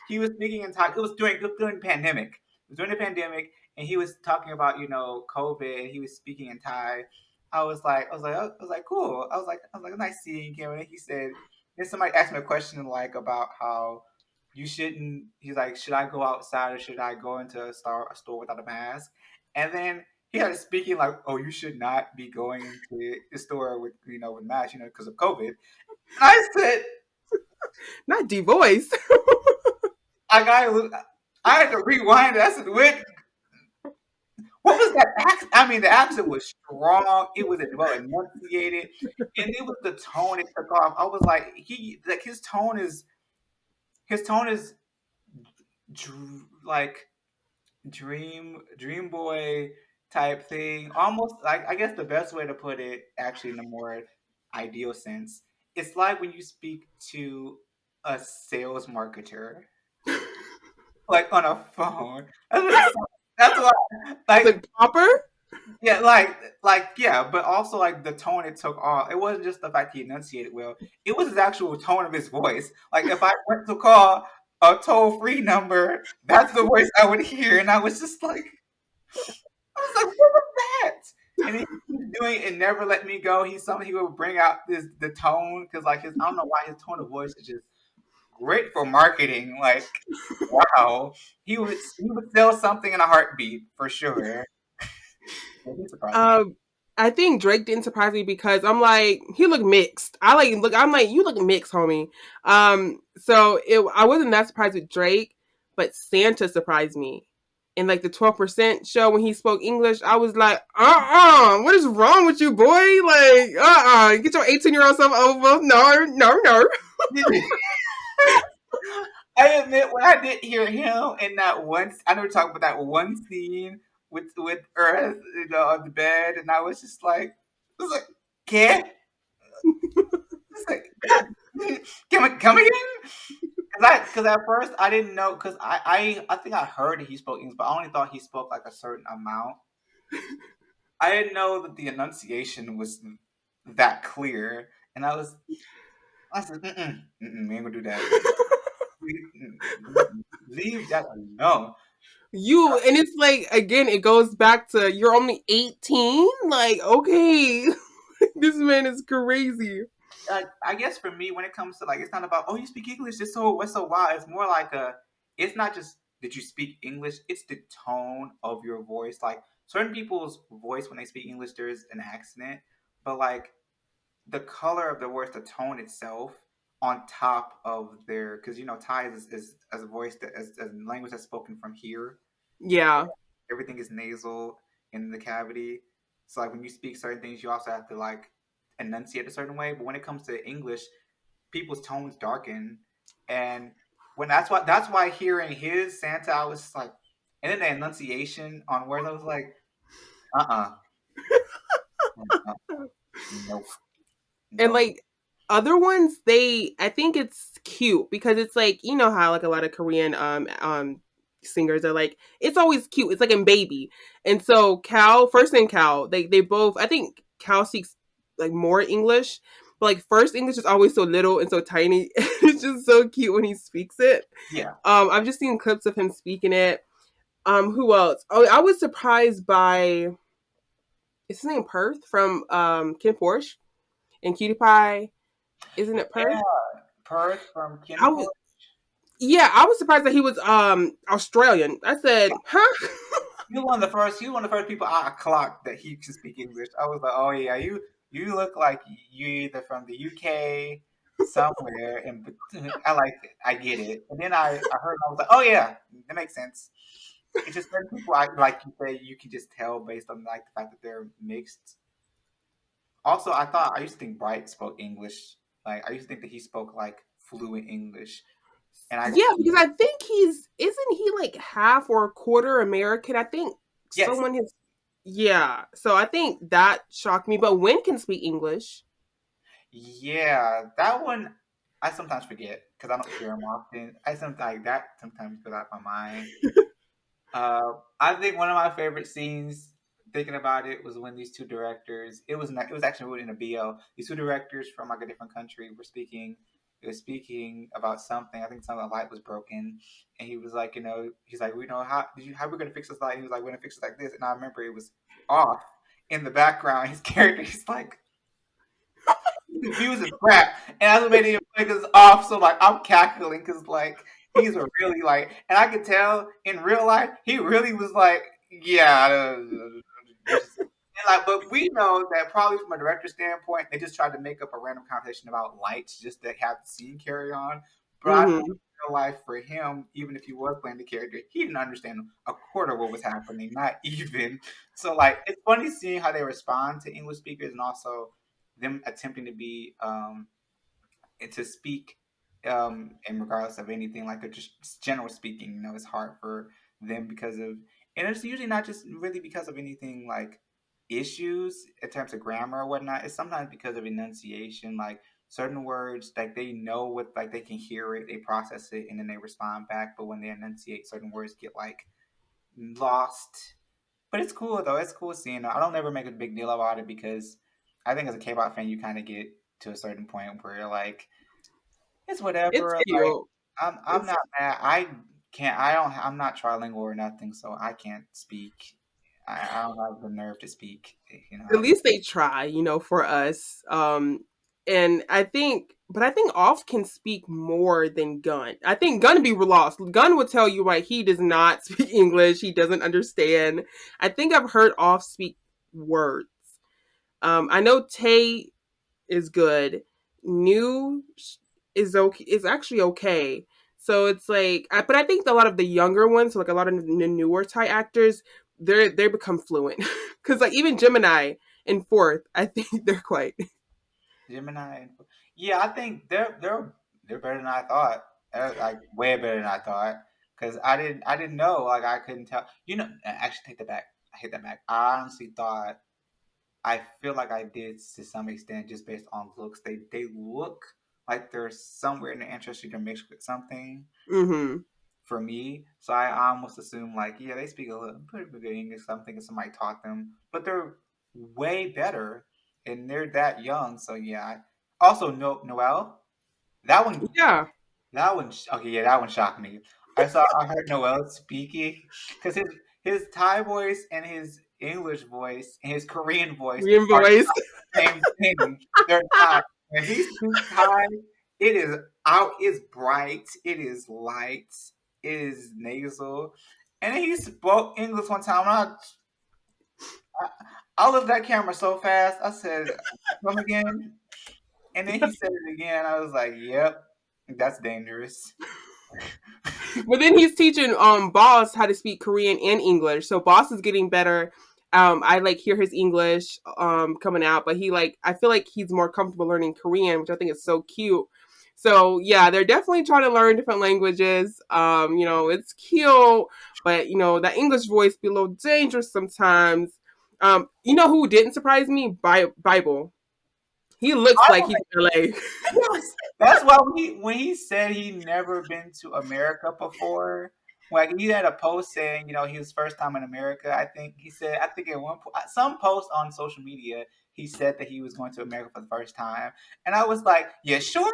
he was speaking in Thai. It was during the pandemic. It was during the pandemic, and he was talking about COVID. And he was speaking in Thai. I was like, cool. I was like, nice seeing him. And then he said, then somebody asked me a question like about how you shouldn't. He's like, should I go outside or should I go into a store without a mask? And then he had speaking like, "Oh, you should not be going into the store with with masks, because of COVID." And I said, Not D voice. I had to rewind it. I said, "What? What was that accent?" I mean, the accent was strong. It was well enunciated, and it was the tone it took off. I was like, his tone is like dream boy type thing, almost like, I guess the best way to put it, actually in a more ideal sense, it's like when you speak to a sales marketer like on a phone. That's what it's that's what like Like proper. yeah, yeah, but also like the tone it took off. It wasn't just the fact he enunciated well, it was his actual tone of his voice. Like if I went to call a toll free number, that's the voice I would hear, and I was just like, I was like, what was that? And he was doing it, Never Let Me Go. He would bring out the tone, because like I don't know why his tone of voice is just great for marketing. Like, wow, he would sell something in a heartbeat for sure. Yeah, he surprised me. Um, I think Drake didn't surprise me because I'm like he looked mixed. I'm like you look mixed, homie. I wasn't that surprised with Drake, but Santa surprised me. In like the 12% show when he spoke English, I was like, what is wrong with you, boy? Like, get your 18-year-old self over. No, no, no. I admit, when I did hear him in that one, I know we're talking about that one scene with Earth, on the bed, and I was just like, I was like, "¿Qué?" It's like, come again? Because at first I didn't know, because I think I heard he spoke English, but I only thought he spoke like a certain amount. I didn't know that the enunciation was that clear, and I said, we ain't gonna do that. Leave that alone. And it's like again, it goes back to you're only 18. Like, okay, this man is crazy. I guess for me, when it comes to like, it's not about, oh, you speak English, it's so wild. It's more like it's not just that you speak English, it's the tone of your voice. Like certain people's voice when they speak English, there's an accent, but like the color of the voice, the tone itself, on top of their, because Thai is as a voice that as a language that's spoken from here. Yeah, Everything is nasal in the cavity. So like when you speak certain things, you also have to like enunciate a certain way. But when it comes to English, people's tones darken, and when that's why hearing his Santa, I was like, and then the enunciation on words, I was like, uh uh nope, and no, like other ones, I think it's cute because it's like how like a lot of Korean singers are like it's always cute. It's like in Baby, and so Cal first and Cal they both I think Cal speaks like more English. But like first English is always so little and so tiny. It's just so cute when he speaks it. yeah, I've just seen clips of him speaking it. Who else? Oh, I was surprised by is his name Perth from Kim Porsche and Cutie Pie. Isn't it Perth? yeah. Perth from I Kinfolk. was yeah, I was surprised that he was Australian. I said, huh? He was one of the first people I clocked that he could speak English. I was like, oh yeah, you look like you either from the UK somewhere, and I like it. I get it. And then I heard, I was like, oh yeah, that makes sense. It's just certain people, like you say, you can just tell based on like the fact that they're mixed. Also, I used to think Bright spoke English. Like I used to think that he spoke like fluent English, and I Yeah, because I think isn't he like half or a quarter American? I think yes, someone has Yeah. So I think that shocked me. But Win can speak English. Yeah, that one I sometimes forget because I don't hear him often. I sometimes like that sometimes goes out of my mind. I think one of my favorite scenes, thinking about it, was when these two directors. It was actually in a BO. These two directors from like a different country were speaking. They were speaking about something. I think some of the light was broken, and he was like, he's like, how we gonna fix this light? He was like, we're gonna fix it like this. And I remember it was off in the background. His character, he's like confused as crap, and that's what made him like us off. So like I'm cackling because like he's a really like, and I could tell in real life he really was like, yeah, just and like, but we know that probably from a director standpoint, they just tried to make up a random conversation about lights just to have the scene carry on. But I know Hmm. in real life for him, even if he was playing the character, he didn't understand a quarter of what was happening, not even. So like it's funny seeing how they respond to English speakers and also them attempting to be and to speak in regardless of anything like just general speaking, it's hard for them because of, and it's usually not just really because of anything like issues in terms of grammar or whatnot. It's sometimes because of enunciation, like certain words like they know what, like they can hear it, they process it, and then they respond back, but when they enunciate, certain words get like lost. But it's cool though. It's cool seeing it. I don't ever make a big deal about it because I think as a K-pop fan, you kind of get to a certain point where you're like, it's It's whatever. Like, cute. I'm It's not mad. I can't. I don't. I'm not trilingual or nothing, so I can't speak. I don't have the nerve to speak. at least they try, for us. And I think Off can speak more than Gun. I think Gun be lost. Gun would tell you, right, he does not speak English. He doesn't understand. I think I've heard Off speak words. I know Tay is good. New is okay. Is actually okay. So it's like, but I think a lot of the younger ones, so like a lot of the newer Thai actors, they become fluent because like even Gemini in fourth, I think they're quite. Gemini. Yeah, I think they're better than I thought. They're, like way better than I thought. Because I didn't know, like I couldn't tell. Actually take that back. I hate that back. I honestly thought, I feel like I did to some extent just based on looks. They look like they're somewhere in the ancestry to mix with something Hmm. for me. So I almost assume like, yeah, they speak a little pretty good English. So I'm thinking somebody taught them, but they're way better and they're that young. So yeah. Also, Noel, that one Yeah, okay, yeah, that one shocked me. I heard Noel speaking because his Thai voice and his English voice and his Korean voice are reinvoiced. not the same thing. They're not. When he speaks Thai, it is out, it's bright, it is light, it is nasal. And then he spoke English one time, and I, I looked at that camera so fast. I said, "Come again?" And then he said it again. I was like, "Yep, that's dangerous." But then he's teaching Boss how to speak Korean and English. So Boss is getting better. I like hear his English coming out, but he like I feel like he's more comfortable learning Korean, which I think is so cute. So yeah, they're definitely trying to learn different languages. It's cute, but that English voice be a little dangerous sometimes. You know who didn't surprise me? Bible. He looks like he's LA. Yes, that's why when he said he never been to America before, like he had a post saying, his first time in America. I think at some post on social media, he said that he was going to America for the first time, and I was like, yeah, sure.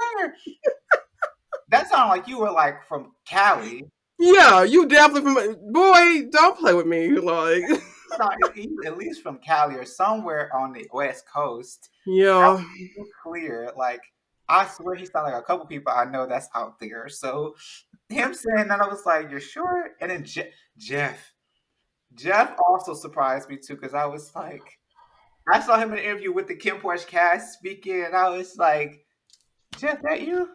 That sounded like you were like from Cali. Yeah, you definitely from boy. Don't play with me, like. He's at least from Cali or somewhere on the West Coast. That Yeah. was so clear. Like I swear, he sounded like a couple people I know that's out there. So him saying that, I was like, "You're sure?" And then Jeff, Jeff also surprised me too because I was like, I saw him in an interview with the Kim Porsche cast speaking, and I was like, "Jeff, that you?"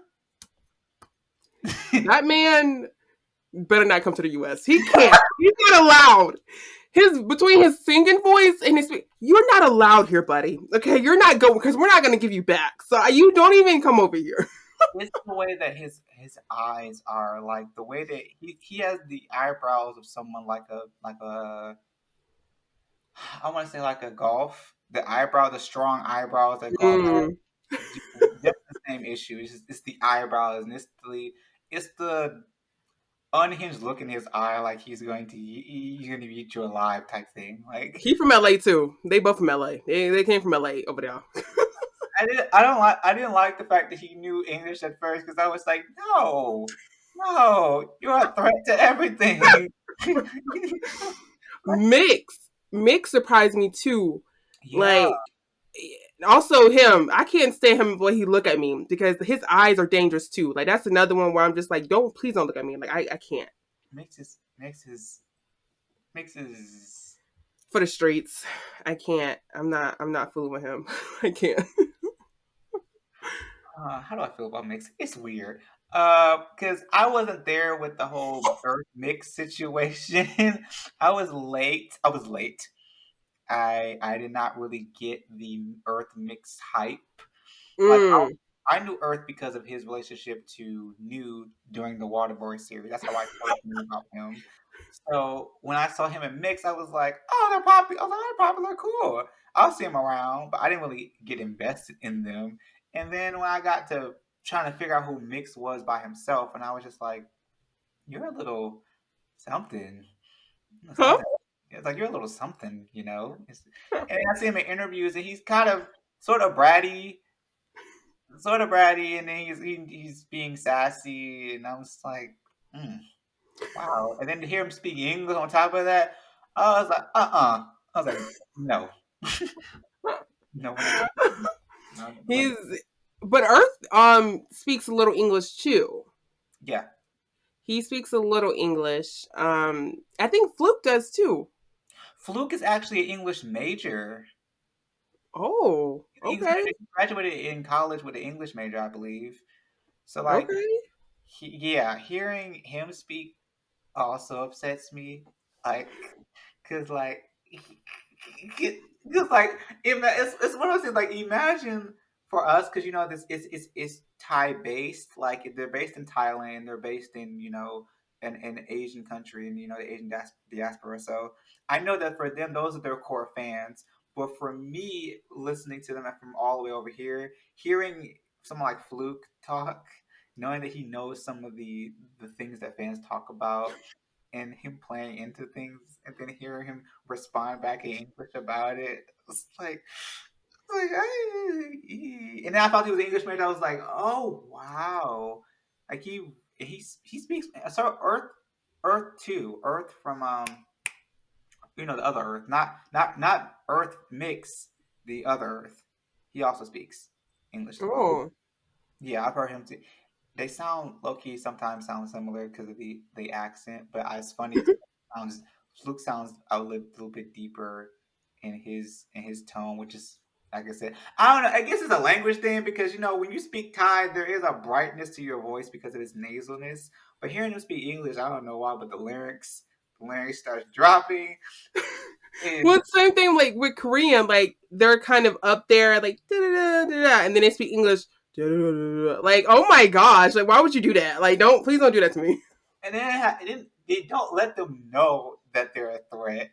That man better not come to the US. He can't. He's not allowed. His between his singing voice and his you're not allowed here, buddy. Okay, you're not going because we're not going to give you back. So you don't even come over here. It's the way that his eyes are, like the way that he has the eyebrows of someone like a I want to say like a golf. The eyebrow, the strong eyebrows that golf Mm. have, just the same issue. It's the eyebrows, and it's the unhinged look in his eye, like he's going to eat you alive type thing. Like He from LA too. They both from LA. They came from LA over there. I didn't like the fact that he knew English at first because I was like, no, no, you're a threat to everything. Like, Mix surprised me too. yeah, Like also him, I can't stand him when he look at me because his eyes are dangerous too. Like that's another one where I'm just like, don't please don't look at me. Like I can't mixes. for the streets. I can't. I'm not fooling with him. I can't. How do I feel about mix? It's weird. Because I wasn't there with the whole Earth mix situation. I was late. I was late. I did not really get the Earth mix hype. Like Mm. I knew Earth because of his relationship to Nude during the Waterboy series. That's how I first knew about him. So when I saw him in Mix, I was like, "Oh, they're popular! Oh, they're popular, cool. I'll see them around." But I didn't really get invested in them. And then when I got to trying to figure out who Mix was by himself, and I was just like, "You're a little something, Huh? something." It's like you're a little something, you know. And I see him in interviews, and he's kind of sort of bratty, and then he's being sassy, and I'm just like, mm, wow. And then to hear him speak English on top of that, I was like, I was like, no, no, we're not gonna do this. No, like, He's but Earth speaks a little English too. yeah. He speaks a little English. I think Fluke does too. Fluke is actually an English major. Oh, English okay, major. He graduated in college with an English major, I believe. So like, okay. yeah, hearing him speak also upsets me. Like, cause like, just like it's one of those things. Like, imagine for us, because you know this is Thai based. Like, they're based in Thailand. They're based in an Asian country, and the Asian diaspora. So I know that for them, those are their core fans. But for me, listening to them from all the way over here, hearing someone like Fluke talk, knowing that he knows some of the things that fans talk about, and him playing into things, and then hearing him respond back in English about it, it's like and then I thought he was English major. I was like, oh wow, like he speaks. So Earth too, Earth from the other Earth, not Earth mix, the other Earth. He also speaks English as well. Oh, Yeah, I've heard him too. They sound low key sometimes sound similar because of the accent, but it's funny because sounds Fluke sounds little bit deeper in his tone, which is like I said, I don't know. I guess it's a language thing because when you speak Thai, there is a brightness to your voice because of its nasalness. But hearing him speak English, I don't know why, but the lyrics starts dropping, well, and it's the same thing like with Korean. Like they're kind of up there, like da da da da, da, and then they speak English. Da, da, da, da, da. Like, oh my gosh! Like, why would you do that? Like, don't please don't do that to me. then they don't let them know that they're a threat.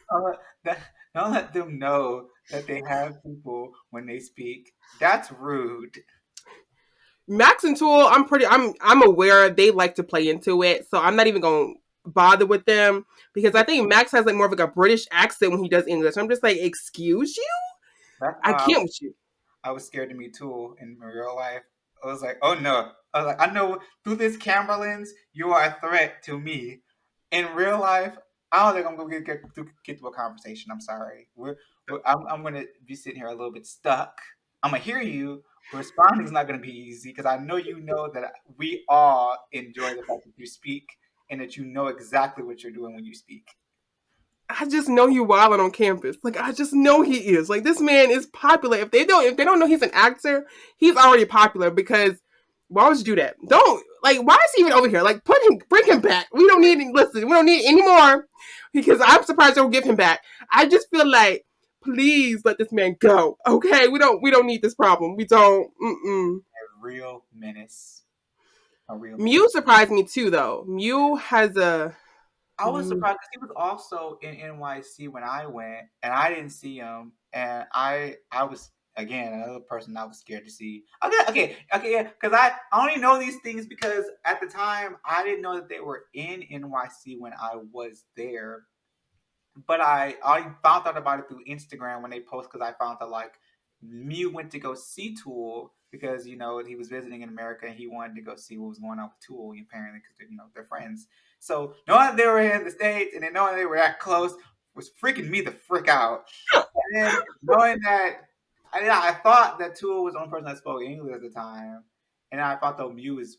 Don't let, that, don't let them know that they have people when they speak. That's rude. Max and Tool, I'm aware they like to play into it, so I'm not even going to bother with them because I think Max has like more of like a British accent when he does English. I'm just like, excuse you, That's I why can't with you. I was scared to meet Tool in real life. I was like, oh no. I was like, I know through this camera lens, you are a threat to me. In real life, I don't think I'm gonna get to a conversation. I'm sorry. I'm gonna be sitting here a little bit stuck. I'm gonna hear you, but responding is not gonna be easy because I know you know that we all enjoy the fact that you speak and that you know exactly what you're doing when you speak. I just know you wilding on campus. Like I just know he is. Like this man is popular. If they don't know he's an actor, he's already popular because why would you do that? Don't like why is he even over here? Like bring him back. We don't need any more because I'm surprised they'll give him back. I just feel like please let this man go. Okay? We don't need this problem. We don't. Mm-mm. A real menace. A real menace. Mew surprised me too though. Mew has a I was Mm. surprised because he was also in NYC when I went, and I didn't see him. And I was again another person I was scared to see. Okay, yeah. Because I only know these things because at the time I didn't know that they were in NYC when I was there. But I found out about it through Instagram when they post because I found out like Mew went to go see Tool because he was visiting in America and he wanted to go see what was going on with Tool apparently because they're friends. So knowing they were in the States and then knowing they were that close was freaking me the frick out. And then knowing that I thought that Tool was the only person that spoke English at the time, and I thought though Mew is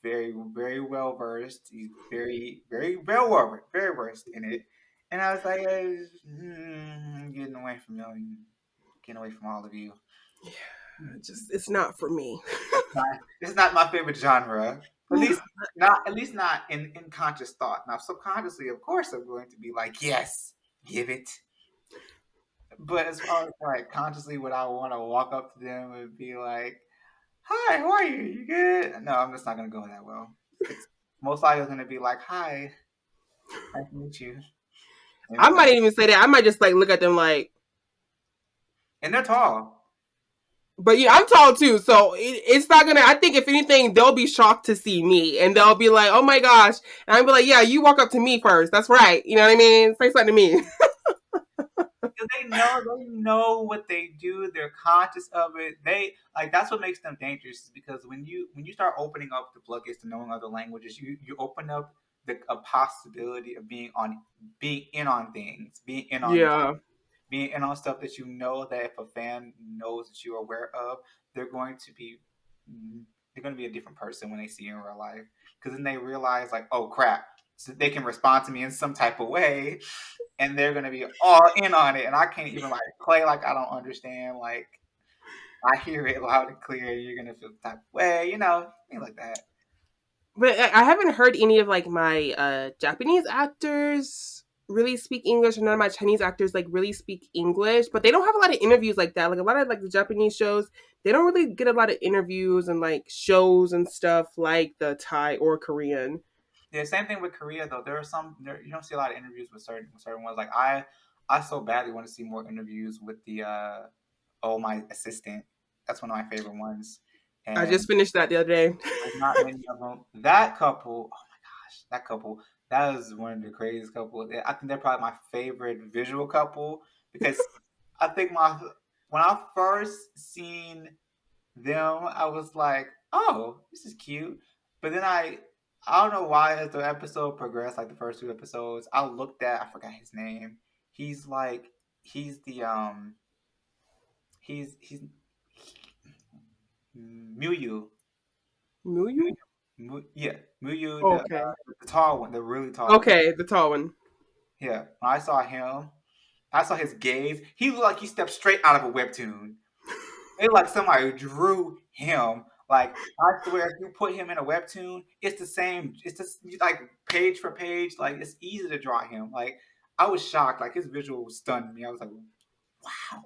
very very well versed. He's very versed in it. And I was like, getting away from you, getting away from all of you. Yeah, it's not for me. It's not my favorite genre. At least not in conscious thought. Now, subconsciously, of course, I'm going to be like, yes, give it. But as far as like consciously, would I want to walk up to them and be like, "Hi, how are you? You good?" No, I'm just not gonna go that well. It's most likely going to be like, "Hi, nice to meet you," I and might even say that. I might just like look at them like, and they're tall. but yeah, I'm tall too, so it's not gonna. I think if anything, they'll be shocked to see me, and they'll be like, "Oh my gosh!" And I'll be like, "Yeah, you walk up to me first. That's right. You know what I mean? Say something to me." Because they know what they do. They're conscious of it. They like that's what makes them dangerous. Is because when you start opening up the floodgates to knowing other languages, you open up a possibility of being in on things, Yeah, being in on stuff that that if a fan knows that you're aware of, they're going to be they're going to be a different person when they see you in real life. Because then they realize like, oh crap, so they can respond to me in some type of way and they're gonna be all in on it, and I can't even like play like I don't understand. Like I hear it loud and clear. You're gonna feel the type of way, things like that. but I haven't heard any of like my Japanese actors really speak English, and none of my Chinese actors like really speak English. But they don't have a lot of interviews like that. Like a lot of like the Japanese shows, they don't really get a lot of interviews and like shows and stuff like the Thai or Korean. Yeah, same thing with Korea though. You don't see a lot of interviews with certain ones. Like I so badly want to see more interviews with the oh my assistant. That's one of my favorite ones, I just and finished that the other day. there's not many of them. That couple, oh my gosh, that couple, that is one of the craziest couples. I think they're probably my favorite visual couple because I think when I first seen them, I was like, oh, this is cute. But then I don't know why as the episode progressed, like the first two episodes, I forgot his name. He's like he's the he's Muyu. Muyu? Yeah, Muyu, Okay. the tall one, the really tall one. Okay, the tall one. Yeah, when I saw him, I saw his gaze. He looked like he stepped straight out of a webtoon. It like somebody drew him. Like I swear, if you put him in a webtoon, it's the same. It's just like page for page. Like it's easy to draw him. Like I was shocked. Like his visual stunned me. I was like, wow.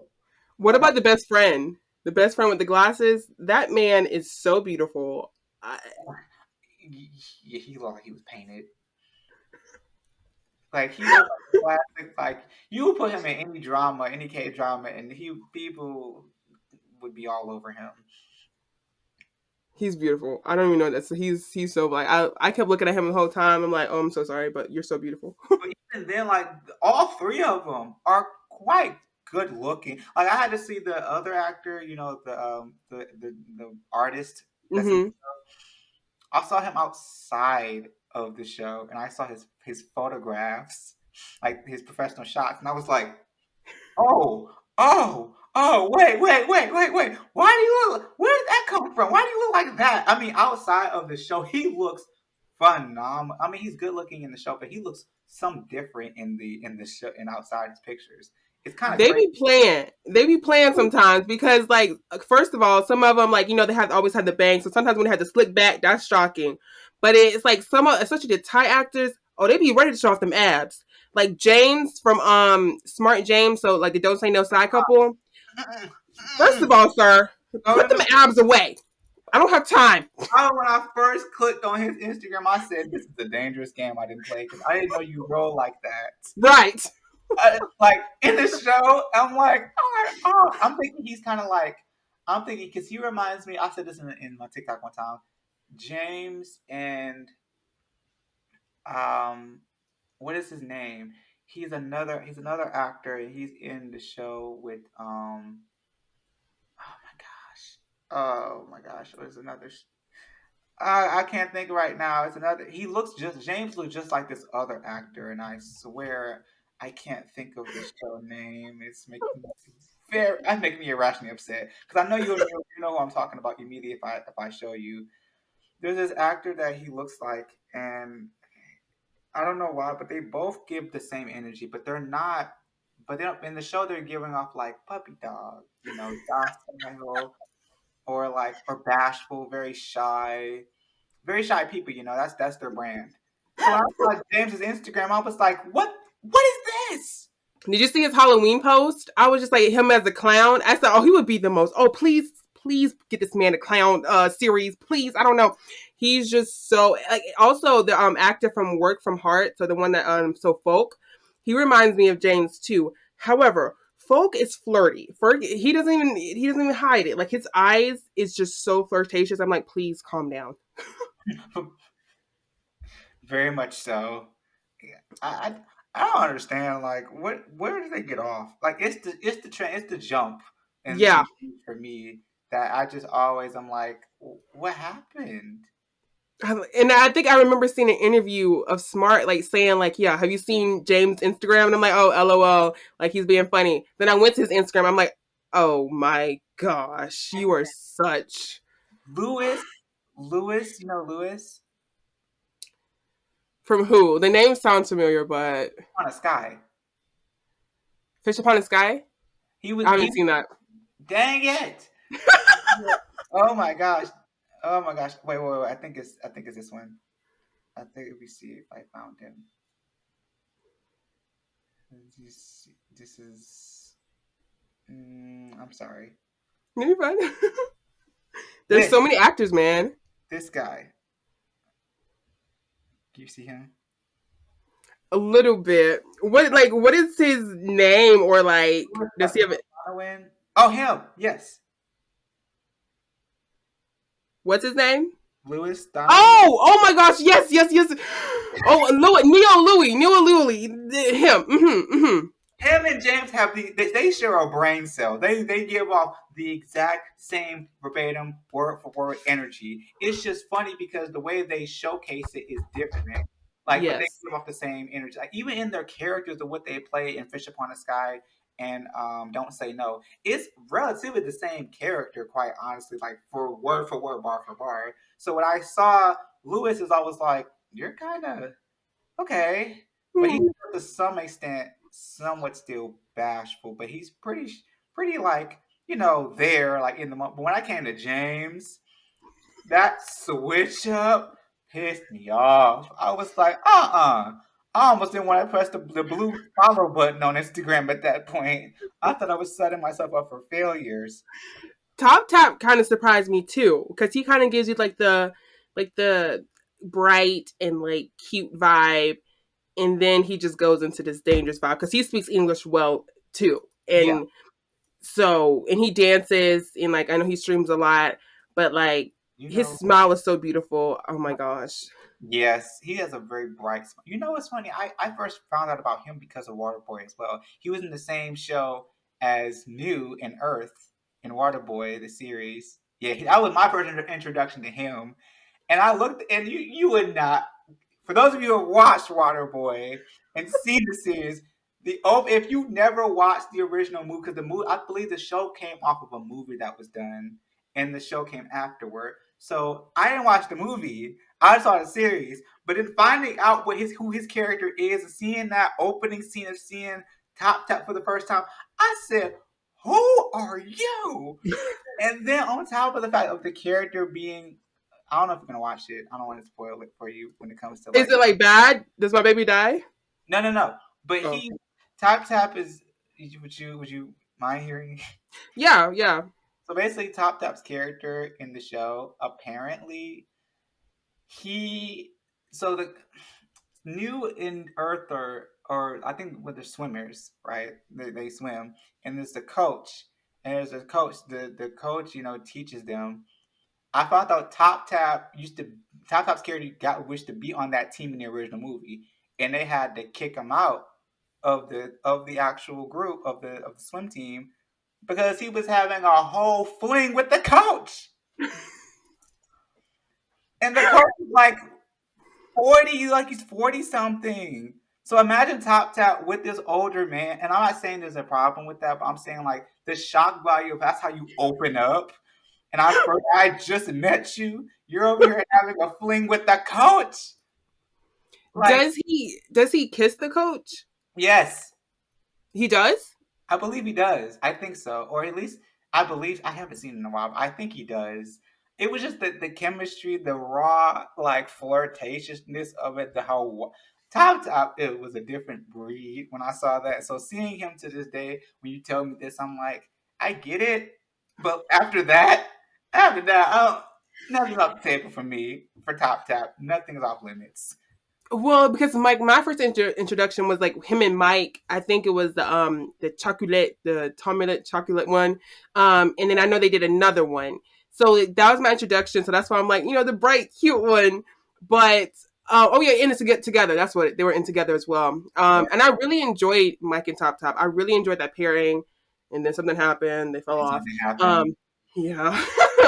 What Oh my! about the best friend? The best friend with the glasses? That man is so beautiful. Yeah, he looked like he was painted. Like he looked like classic. Like you would put him in any drama, any K drama, and people would be all over him. He's beautiful. I don't even know that. So he's so like I kept looking at him the whole time. I'm like, oh, I'm so sorry, but you're so beautiful. But even then, like all three of them are quite good looking. Like I had to see the other actor, the artist that's in. Hmm. I saw him outside of the show, and I saw his photographs, like his professional shots, and I was like, oh, wait. Why do you look? Where did that come from? Why do you look like that? I mean, outside of the show, he looks phenomenal. I mean, he's good looking in the show, but he looks some different in the show and outside his pictures. It's kind of They crazy. be playing. They be playing sometimes because, like, first of all, some of them, like, they have always had the bangs. So sometimes when they had the slick back, that's shocking. But it's like especially the Thai actors, oh, they be ready to show off them abs. Like James from Smart James, so like the Don't Say No side couple. Mm-mm, First mm-mm. of all, sir, No, no, put them no. abs away. I don't have time. When I first clicked on his Instagram, I said, "This is a dangerous game I didn't play because I didn't know you roll like that." Right. Like in the show, I'm like, I'm thinking he's kind of like, I'm thinking because he reminds me. I said this in my TikTok one time. James and um, what is his name? He's another actor. He's in the show with oh my gosh, oh my gosh, what is another? I can't think right now. It's another. He looks just James looks just like this other actor, and I swear I can't think of the show name. That's making me irrationally upset because I know you know who I'm talking about immediately if I show you. There's this actor that he looks like, and I don't know why, but they both give the same energy, but they're not. But they don't, in the show, they're giving off like puppy dog, docile, or like or bashful, very shy people. That's their brand. So when I saw James's Instagram, I was like, What is this? Did you see his Halloween post? I was just like him as a clown. I said, oh, he would be the most. Oh, please, please get this man a clown series, please. I don't know. He's just so like. Also, the actor from Work from Heart, so the one that so Folk, he reminds me of James too. However, Folk is flirty. He doesn't even hide it. Like his eyes is just so flirtatious. I'm like, please calm down. Very much so. Yeah, I don't understand. Like, where did they get off? Like, it's the jump in Yeah, TV for me that I just always I'm like, what happened? and I think I remember seeing an interview of Smart like saying like, yeah, have you seen James' Instagram? And I'm like, oh, lol, like he's being funny. Then I went to his Instagram. I'm like, oh my gosh, you are such Lewis, Lewis, you know Lewis from who? The name sounds familiar, but on a sky. Fish Upon the Sky. He was I haven't he. seen that. Dang it! Oh my gosh! Oh my gosh! Wait! I think it's this one. I think let me see if I found him. This is. I'm sorry. Maybe fine. There's This so many actors, man. this guy. Do you see him? A little bit. What is his name or like Louis does he have it? Donovan. Oh, him. Yes, What's his name? Louis Donovan. Oh my gosh, yes, yes, yes. Oh, Neo Louis, him. Him and James have they share a brain cell. They give off the exact same verbatim word for word energy. It's just funny because the way they showcase it is different. Like, but they Yes. give off the same energy. Like even in their characters of what they play in Fish Upon the Sky and Don't Say No, it's relatively the same character. Quite honestly, like for word, bar for bar. So when I saw Lewis, is I was like, you're kind of okay, but he's Hmm. to some extent somewhat still bashful. But he's pretty like there like in the moment. But when I came to James, that switch up pissed me off. I was like, I almost didn't want to press the blue follow button on Instagram at that point. I thought I was setting myself up for failures. Top Tap kind of surprised me too because he kind of gives you like the bright and like cute vibe, and then he just goes into this dangerous vibe because he speaks English well too, Yeah, and he dances and like I know he streams a lot, but like you his know. smile is so beautiful. Oh my gosh. Yes, he has a very bright smile. You know what's funny? I first found out about him because of Waterboy as well. He was in the same show as New and Earth in Waterboy, the series. Yeah, that was my first introduction to him. And I looked, and you would not. For those of you who have watched Waterboy and seen the series, if you never watched the original movie, because the movie, I believe the show came off of a movie that was done, and the show came afterward. So I didn't watch the movie. I saw the series, but then finding out who his character is and seeing that opening scene of seeing Top Tap for the first time, I said, "Who are you?" And then on top of the fact of the character being, I don't know if you're gonna watch it. I don't want to spoil it for you when it comes to Is like, it like bad? Does my baby die? no, no, no. But Oh. Top Tap is. Would you mind hearing? Yeah, yeah. So basically, Top Top's character in the show, apparently, he so the new in Earth or I think with the swimmers, right? They swim, and there's the coach, and there's a coach. The coach, teaches them. I found out Top Top's character got wished to be on that team in the original movie, and they had to kick him out of the actual group of the swim team because he was having a whole fling with the coach, and the coach was like 40, like he's 40 something. So imagine Top Tap with this older man, and I'm not saying there's a problem with that, but I'm saying like the shock value of that's how you open up. And I just met you. You're over here having a fling with the coach. Like, Does he kiss the coach? yes, He does? I believe he does. I think so. Or at least I believe I haven't seen it in a while, but I think he does. It was just the chemistry, the raw like flirtatiousness of it, the how Top, it was a different breed when I saw that. So seeing him to this day, when you tell me this, I'm like, I get it. But after that, nothing's off the table for me for Top Tap. Nothing's off limits. Well, because my first introduction was like him and Mike. I think it was the chocolate, the Tomulet chocolate one. And then I know they did another one. So that was my introduction. So that's why I'm like, the bright, cute one. But oh yeah, and it's to get together. That's what they were in together as well. Yeah, And I really enjoyed Mike and Top Top. I really enjoyed that pairing. And then something happened. They fell and off. something Um, happened. yeah,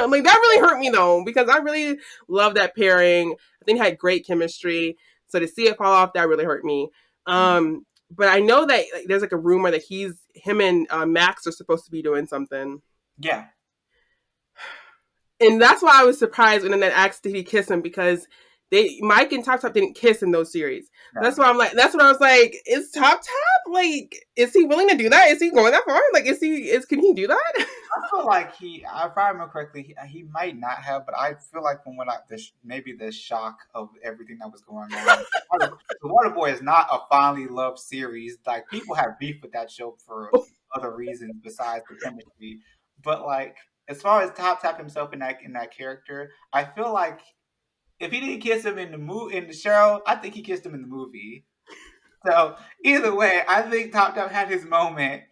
like that really hurt me though because I really love that pairing. I think they had great chemistry. So to see it fall off, that really hurt me. But I know that like, there's like a rumor that him and Max are supposed to be doing something, Yeah, and that's why I was surprised when then asked did he kiss him because Mike and Top Top didn't kiss in those series. That's no. why I'm like, that's what I was like, is Top Top like, is he willing to do that? Is he going that far? Like, can he do that? I feel like if I remember correctly, he might not have, but I feel like from what maybe the shock of everything that was going on. The Waterboy is not a fondly loved series. Like people have beef with that show for other reasons besides the chemistry. But like as far as Top Tap himself in that character, I feel like if he didn't kiss him in the show, I think he kissed him in the movie. So either way, I think Top Dog had his moment.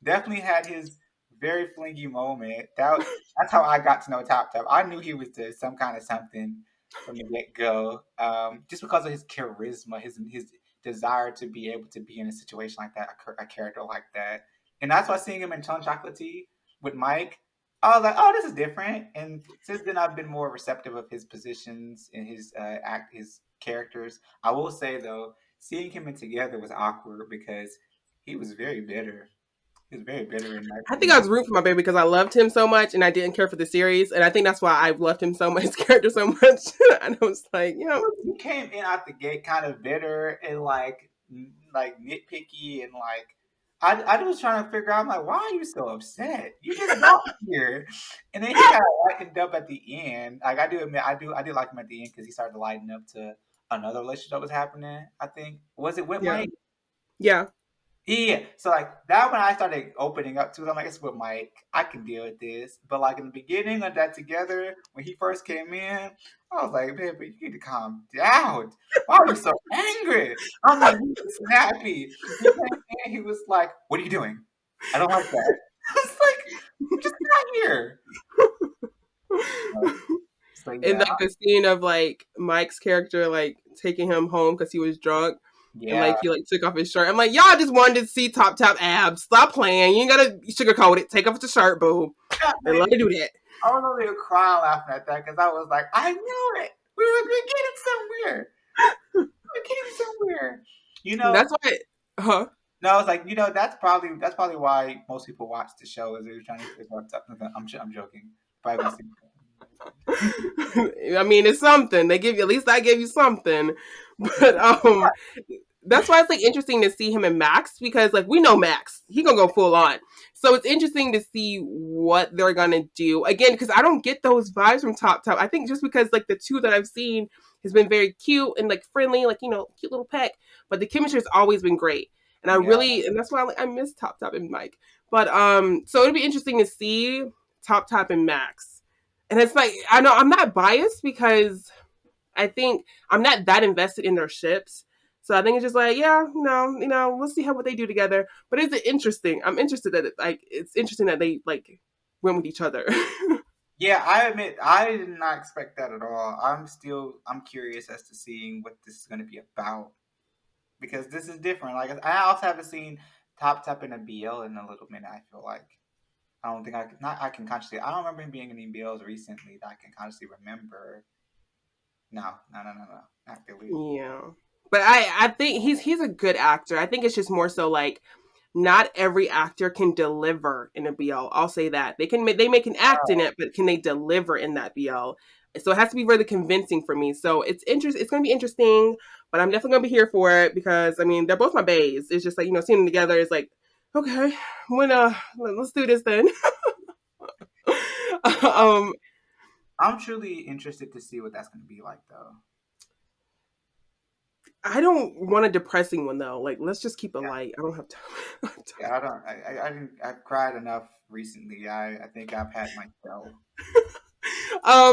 Definitely had his very flingy moment. That's how I got to know Top Dog. I knew he was some kind of something from the get go, just because of his charisma, his desire to be able to be in a situation like that, a character like that, and that's why seeing him in Tone Chocolate Tea with Mike, I was like, oh, this is different. And since then, I've been more receptive of his positions and his characters. I will say though seeing him in together was awkward because he was very bitter. He was very bitter in that. I think I was rooting for my baby because I loved him so much and I didn't care for the series. And I think that's why I loved him so much, his character so much. And I was like, He came in out the gate kind of bitter and like nitpicky and like I was trying to figure out. I'm like, why are you so upset? You just got here, and then he kind of lightened up at the end. Like I do admit, I did like him at the end because he started to lighten up to another relationship that was happening. I think was it with yeah, Mike? yeah. Yeah, so like that when I started opening up to it, I'm like, it's with Mike. I can deal with this. But like in the beginning of that together, when he first came in, I was like, man, but you need to calm down. Why are you so angry? I mean, he was snappy. He came in, he was like, what are you doing? I don't like that. I was like, we just got here. So And yeah, like the scene of like Mike's character like taking him home because he was drunk and yeah. like he like took off his shirt. I'm like, y'all just wanted to see Top Top abs. Stop playing. You ain't gotta sugarcoat it. Take off the shirt, boo. That And made let me, me do that. I was over here crying laughing at that because I was like, I knew it. We're getting somewhere. We're getting somewhere. You And know, that's why, huh? no, I was like, that's probably why most people watch the show is they're trying to figure out something. I'm joking. Probably gonna see. I mean, it's something. They give you, at least I gave you something. But that's why it's like interesting to see him and Max because like we know Max, he gonna go full on. So it's interesting to see what they're gonna do again because I don't get those vibes from Top Top. I think just because like the two that I've seen has been very cute and like friendly, like cute little peck. But the chemistry has always been great, and Yeah, and that's why I miss Top Top and Mike. But so it'll be interesting to see Top and Max. And it's like I know I'm not biased because I think I'm not that invested in their ships. So I think it's just like, yeah, we'll see how what they do together. But it's interesting. I'm interested that it's interesting that they like went with each other. Yeah, I admit I did not expect that at all. I'm curious as to seeing what this is going to be about because this is different. Like I also haven't seen Top in a BL in a little minute. I feel like I don't think I can not I can consciously. I don't remember him being in any BLs recently that I can consciously remember. No, no, no, no, no, not really. Yeah. But I think he's a good actor. I think it's just more so like not every actor can deliver in a BL. I'll say that. They can act in it, but can they deliver in that BL? So it has to be really convincing for me. So it's going to be interesting, but I'm definitely going to be here for it because I mean, they're both my baes. It's just like, seeing them together is like, okay, when let's do this then. um I'm truly interested to see what that's going to be like, though. I don't want a depressing one though. Like let's just keep it Yeah, light. I don't have time. yeah. I don't. I didn't. I've cried enough recently. I think I've had my fill.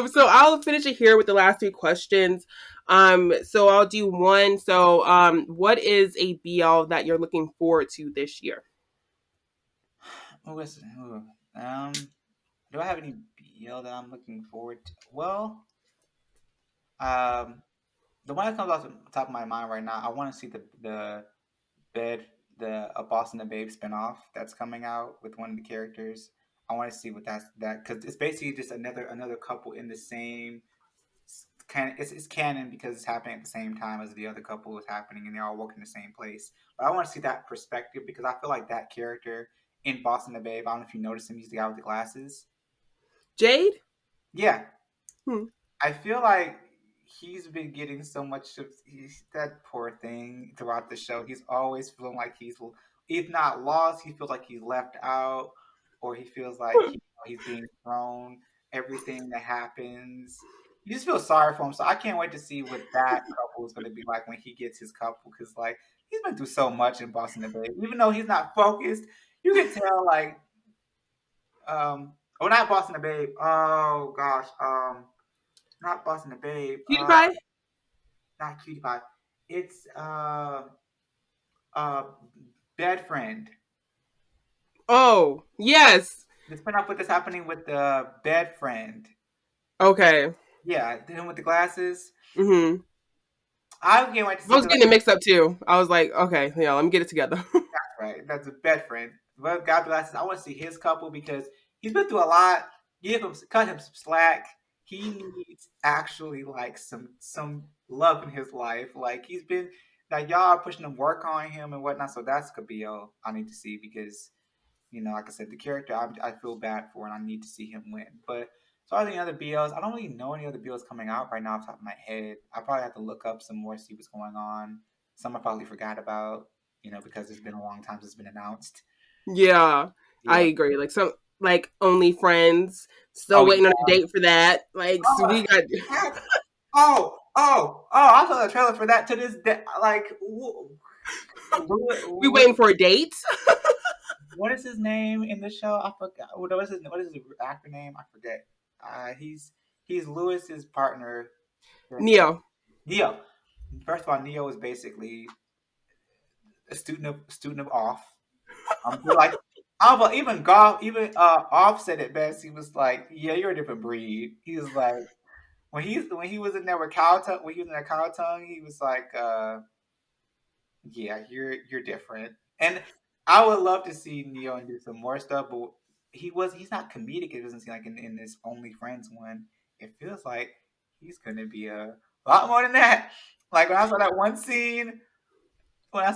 So I'll finish it here with the last three questions. So I'll do one. So, what is a BL that you're looking forward to this year? Oh, listen. Do I have any BL that I'm looking forward to? Well, um, the one that comes off the top of my mind right now, I want to see the bed the a Boss and the Babe spinoff that's coming out with one of the characters. I want to see what that because it's basically just another couple in the same kind. It's canon because it's happening at the same time as the other couple is happening, and they're all working in the same place. But I want to see that perspective because I feel like that character in Boss and the Babe. I don't know if you noticed him. He's the guy with the glasses. Jade? Yeah, Hmm. I feel like he's been getting so much of that poor thing throughout the show. He's always feeling like if not lost, he feels like he's left out, or he feels like he's being thrown. Everything that happens, you just feel sorry for him. So I can't wait to see what that couple is going to be like when he gets his couple, because like he's been through so much in Boston and Babe. Even though he's not focused, you can tell like oh not Boston and Babe. Oh gosh, not Boston the Babe. Cutie Pie? Not Cutie Pie. It's uh Bad Friend. Oh, yes. The spinoff with this happening with the Bad Friend. Okay. Yeah, the him with the glasses. Mm-hmm. I can't wait to I see was because getting it mixed up too. I was like, okay, yeah, let me get it together. right, that's a Bad Friend. Well, God glasses. I want to see his couple because he's been through a lot. Cut him some slack. He needs actually like some love in his life. Like he's been like y'all are pushing him work on him and whatnot. So that's Cabillo I need to see because like I said, the character I feel bad for, and I need to see him win. But as far as any other BLs, I don't really know any other BLs coming out right now off the top of my head. I probably have to look up some more, see what's going on. Some I probably forgot about, because it's been a long time since it's been announced. Yeah, I Yeah. agree. Like some like Only Friends. Still Oh waiting on yeah. a date for that. Like so Oh, we got I saw the trailer for that to this day. Like, we waiting for a date. what is his name in the show? I forgot. What is his actor name? I forget. He's Lewis's partner. Neo. Neo. First of all, Neo is basically a student of off. Like, but even golf, even off said it best. He was like, "Yeah, you're a different breed." He was like, when he was in there with Cowtongue, when he was in there Cowtongue, he was like, "Yeah, you're different." And I would love to see Neo do some more stuff, but he's not comedic. It doesn't seem like in this Only Friends one. It feels like he's gonna be a lot more than that. Like when I saw that one scene, I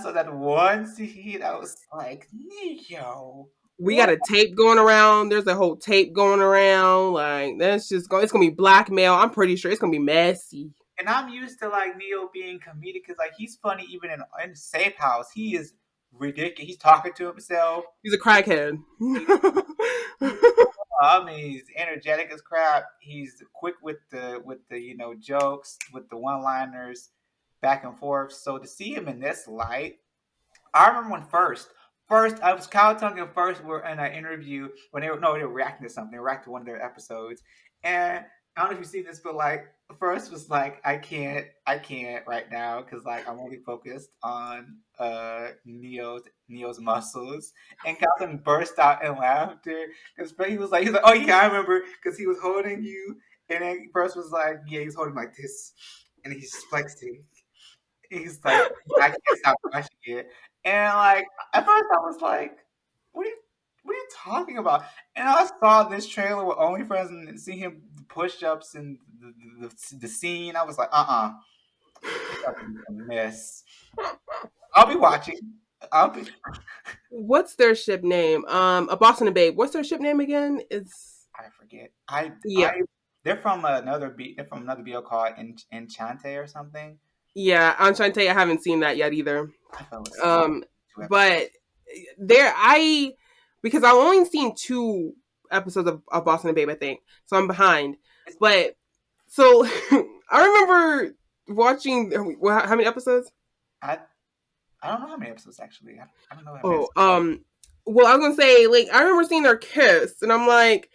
was like, Neo, We got what? a tape going around. There's a whole tape going around. Like that's just going. It's gonna be blackmail. I'm pretty sure it's gonna be messy. And I'm used to like Neo being comedic because like he's funny even in Safe House. He is ridiculous. He's talking to himself. He's a crackhead. He's, he's I mean, he's energetic as crap. He's quick with the jokes, with the one-liners, back and forth. So to see him in this light, I remember when first first, I was Kyle Tunkin first were in an interview when they were no, they were reacting to something. They were reacting to one of their episodes, and I don't know if you've seen this, but like first was like I can't right now because like I'm only focused on Neo's muscles, and Calvin burst out in laughter because he was like, oh yeah, I remember because he was holding you, and then first was like, yeah, he's holding like this, and he's flexing. He's like, I can't stop watching it. And like at first I was like, what are you what are you talking about? And I saw this trailer with OnlyFriends and see him push ups and the scene. I was like, it's about to be a mess. I'll be watching. I'll be What's their ship name? A Boston and Babe. What's their ship name again? It's I forget. yeah, they're from another BL called Enchante or something. yeah. I'm trying to tell you, I haven't seen that yet either. I fell asleep Um, 2 episodes. but there, because I've only seen two episodes of Boston and Babe, I think, so I'm behind. It's, But so I remember watching. How many episodes? I I don't know how many episodes actually. I don't know how many. Oh, well, I was gonna say, like, I remember seeing their kiss, and I'm like,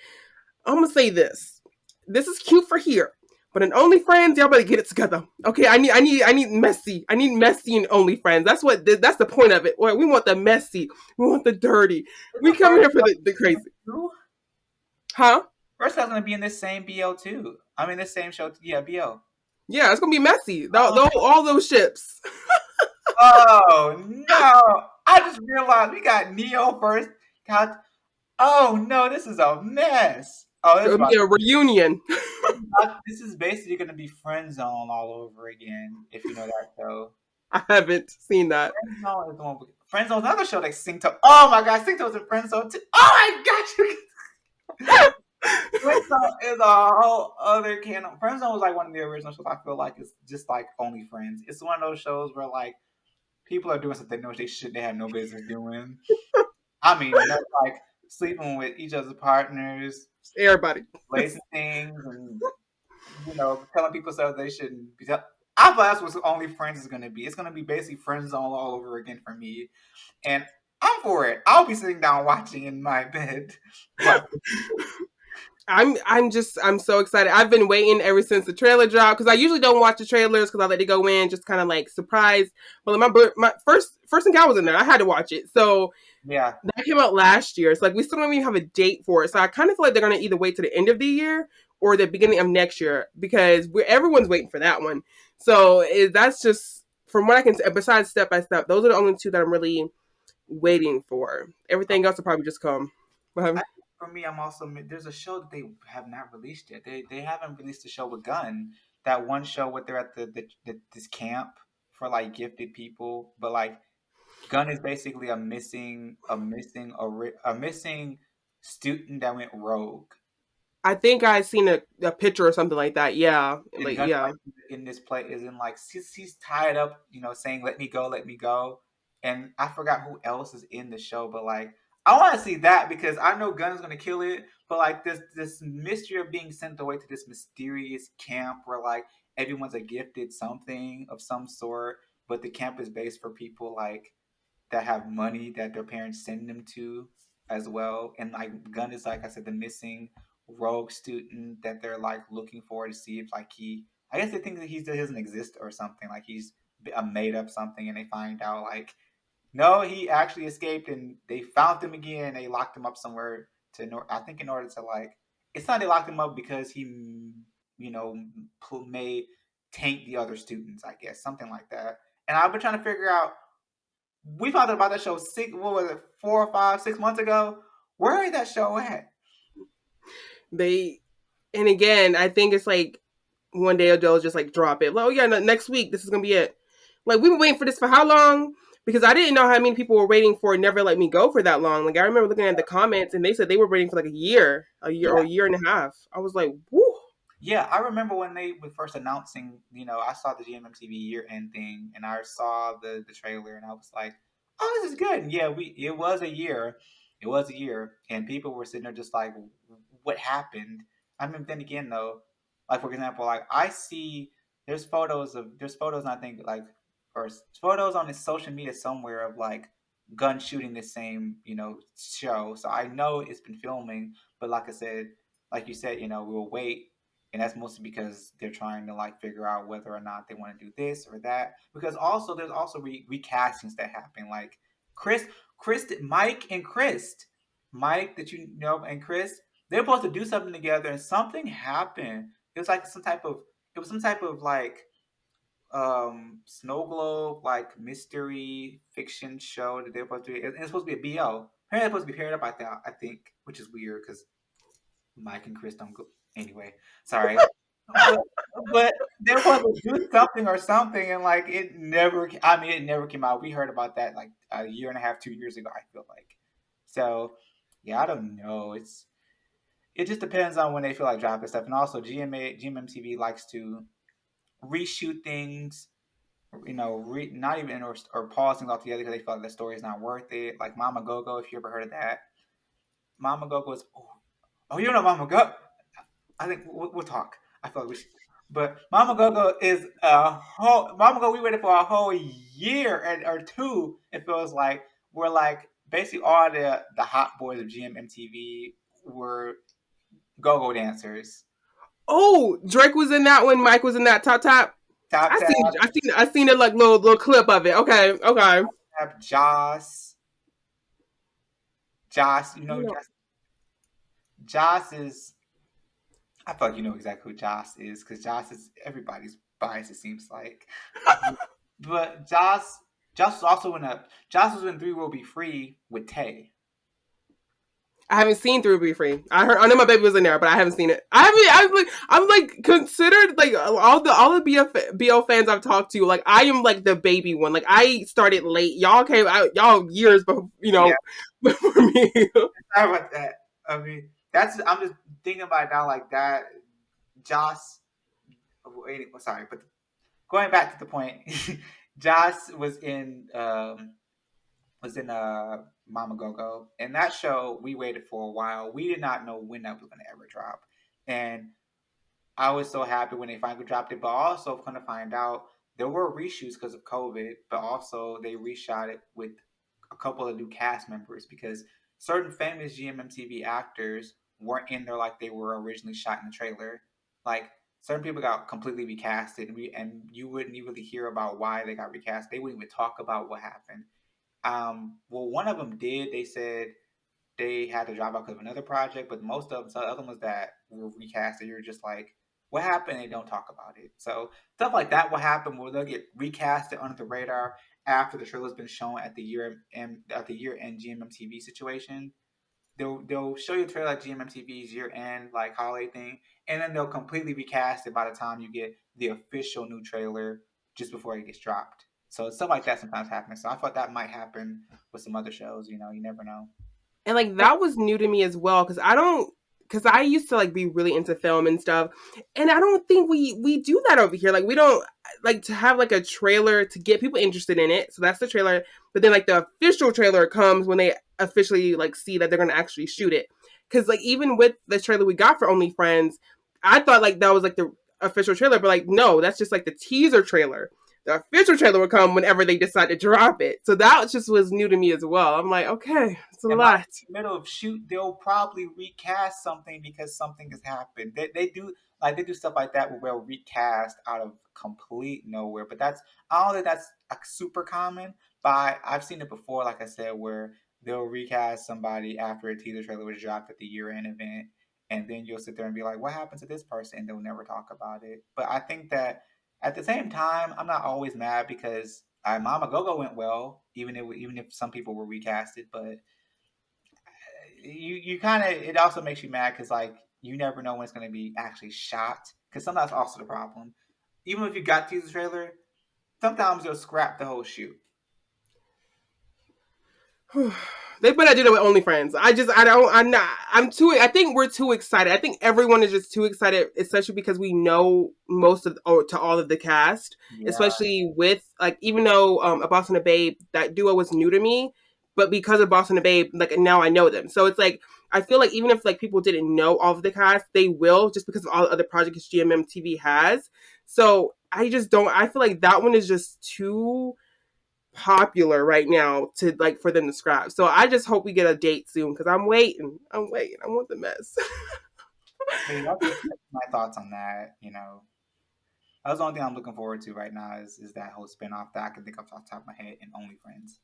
I'm gonna say this. This is cute for here, but in OnlyFriends, y'all better get it together. Okay, I need messy. I need messy in OnlyFriends. That's the point of it. We want the messy. We want the dirty. It's We the come here for the crazy, first. huh? First, I was gonna be in this same BO too. I mean, this same show. Yeah, BO. Yeah, it's gonna be messy. Oh, All those ships. oh no! I just realized we got Neo first. God, oh no, this is a mess. Oh, It's gonna be a reunion. this is basically gonna be Friend Zone all over again. If you know that show. I haven't seen that. Friend Zone is the one. Friend Zone's another show like Syncto. Oh my God, Syncto's in Friend Zone too. Oh my God, you. Friendzone is a whole other can of Friendzone was like one of the original shows I feel like it's just like Only Friends. It's one of those shows where like people are doing something they know they have no business doing. I mean, that's like sleeping with each other's partners, Everybody. lacing things, and telling people stuff they shouldn't be. I thought that's what Only Friends is going to be. It's going to be basically Friends all over again for me, and I'm for it. I'll be sitting down watching in my bed, watching. I'm so excited. I've been waiting ever since the trailer dropped because I usually don't watch the trailers because I let it go in just kind of like surprise. But like my first encounter was in there. I had to watch it. So Yeah, that came out last year. It's like we still don't even have a date for it. So I kind of feel like they're gonna either wait to the end of the year or the beginning of next year because everyone's waiting for that one. So that's just from what I can. Besides Step by Step, those are the only two that I'm really waiting for. Everything else will probably just come. I, for me, I'm also there's a show that they have not released yet. They haven't released a show with Gunn. That one show where they're at this camp for like gifted people, but like Gunn is basically a missing student that went rogue. I think I seen a picture or something like that. Yeah, And like Gunn yeah. like in this play is in like he's tied up, saying let me go. And I forgot who else is in the show, but like I want to see that because I know Gunn is gonna kill it. But like this mystery of being sent away to this mysterious camp where like everyone's a gifted something of some sort, but the camp is based for people like that have money that their parents send them to as well. And like Gunn is like I said, the missing rogue student that they're like looking for to see if like I guess they think that he doesn't exist or something. Like he's a made up something, and they find out like no, he actually escaped, and they found him again. They locked him up somewhere I think in order to like it's not they locked him up because he may taint the other students. I guess something like that. And I've been trying to figure out we found out about that show what was it, 4 or 5, 6 months ago? Where is that show at? They and again, I think it's like one day they'll just like drop it. Like, oh yeah, next week this is gonna be it. Like we've been waiting for this for how long? Because I didn't know how many people were waiting for Never Let Me Go for that long. Like I remember looking at the comments and they said they were waiting for like a year or Yeah, a year and a half. I was like, whoo. yeah. I remember when they were first announcing. I saw the GMMTV year end thing, and I saw the trailer, and I was like, "Oh, this is good." And yeah, it was a year. It was a year, and people were sitting there just like, "What happened?" I mean, then again, though, like for example, like I see there's photos, and I think like or photos on his social media somewhere of like gun shooting the same, show. So I know it's been filming, but like I said, like you said, we'll wait. And that's mostly because they're trying to like figure out whether or not they want to do this or that. Because also there's also recastings that happen. Like Chris, Mike and Chris, Mike that you know and Chris, they're supposed to do something together, and something happened. It was like some type of like snow globe like mystery fiction show that they're supposed to be. It's supposed to be a BO. Apparently, it's supposed to be paired up. I think, which is weird because Mike and Chris don't go anyway. Sorry, but but they were supposed to do something or something, and like it never. I mean, it never came out. We heard about that like a year and a half, 2 years ago. I feel like so. Yeah, I don't know. It just depends on when they feel like dropping stuff, and also GMMTV likes to reshoot things, not even or pause things altogether because they feel like the story is not worth it. Like Mama Go, if you ever heard of that, Mama Go is you don't know Mama Go. I think we'll talk. I feel like we should. But Mama Go is a whole Mama Go. We waited for a whole year or two. It feels like we're like basically all the hot boys of GMMTV were go-go dancers. Oh, Drake was in that one. Mike was in that top top. Top I seen it like little clip of it. Okay, okay. Tab, Joss, You know, Joss is. I feel like you know exactly who Joss is because Joss is everybody's bias. It seems like, but Joss was also in a Joss was in Three Will Be Free with Tay. I haven't seen Through Be Free. I know my baby was in there, but I haven't seen it. I'm like considered like all the BO fans I've talked to. Like I am like the baby one. Like I started late. Y'all came out y'all years before Yeah, before me. sorry about that. I mean, I'm just thinking about it now like that. Joss, sorry, but going back to the point, Joss was in Mama Go Go. And that show, we waited for a while. We did not know when that was going to ever drop. And I was so happy when they finally dropped it. But also, kind of find out there were reshoots because of COVID, but also they reshot it with a couple of new cast members because certain famous GMMTV actors weren't in there like they were originally shot in the trailer. Like certain people got completely recasted, and you wouldn't really hear about why they got recast. They wouldn't even talk about what happened. Well, one of them did. They said they had to drop out because of another project, but most of them, so the other ones that were recasted, you're just like, what happened? They don't talk about it. So stuff like that will happen where they'll get recasted under the radar after the trailer's been shown at the year end GMMTV situation. They'll show you a trailer at GMMTV's year end like holiday thing, and then they'll completely recast it by the time you get the official new trailer just before it gets dropped. So stuff like that sometimes happens. So I thought that might happen with some other shows. You never know. And like that was new to me as well because I used to like be really into film and stuff, and I don't think we do that over here. Like we don't like to have like a trailer to get people interested in it. So that's the trailer, but then like the official trailer comes when they officially like see that they're gonna actually shoot it. Because like even with the trailer we got for Only Friends, I thought like that was like the official trailer, but like no, that's just like the teaser trailer. The official trailer would come whenever they decide to drop it. So that just was new to me as well. I'm like, okay, it's a It might lot. be in the middle of shoot. They'll probably recast something because something has happened. They do stuff like that where they'll recast out of complete nowhere. But I don't think that's like, super common. But I've seen it before. Like I said, where they'll recast somebody after a teaser trailer was dropped at the year end event, and then you'll sit there and be like, "What happened to this person?" And they'll never talk about it. But I think that at the same time, I'm not always mad because Mama Go went well, even if some people were recasted, but you kind of it also makes you mad because like you never know when it's going to be actually shot because sometimes also the problem even if you got to use the trailer sometimes they'll scrap the whole shoot. They better do that with OnlyFriends. I'm too, I think we're too excited. I think everyone is just too excited, especially because we know most of, or to all of the cast, Yeah, especially with, like, even though A Boss and a Babe, that duo was new to me, but because of Boss and a Babe, like, now I know them. So it's like, I feel like even if, like, people didn't know all of the cast, they will, just because of all the other projects GMM TV has. So I just don't, I feel like that one is just too popular right now to like for them to scrap. So I just hope we get a date soon because I'm waiting. I'm waiting. I want the mess. Hey, that's my thoughts on that. You know, that's the only thing I'm looking forward to right now is that whole spinoff that I can think of off the top of my head in OnlyFriends.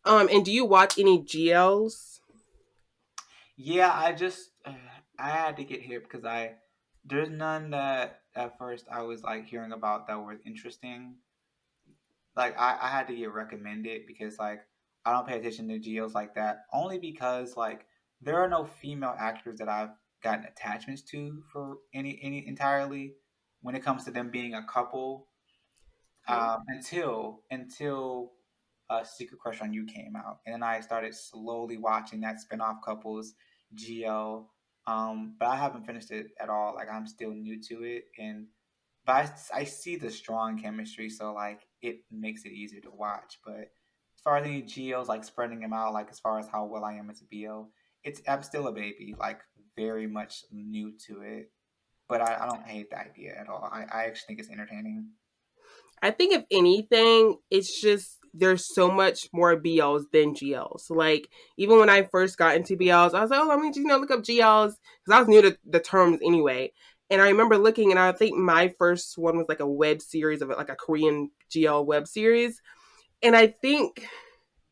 And do you watch any GLs? Yeah, I had to get hip because I there's none that at first I was like hearing about that were interesting. Like I had to get recommended because like I don't pay attention to geos like that. Only because like there are no female actors that I've gotten attachments to for any entirely when it comes to them being a couple. Okay. Until Secret Crush on You came out, and then I started slowly watching that spinoff couples Geo. But I haven't finished it at all. Like I'm still new to it, and but I see the strong chemistry, so like it makes it easier to watch. But as far as any Geos, like spreading them out, like as far as how well I am as a BO, I'm still a baby, like very much new to it. But I don't hate the idea at all. I actually think it's entertaining. I think if anything, it's just there's so much more BLs than GLs. Like even when I first got into BLs, I was like, oh, let me look up GLs because I was new to the terms anyway. And I remember looking, and I think my first one was like a web series of it, like a Korean GL web series. And I think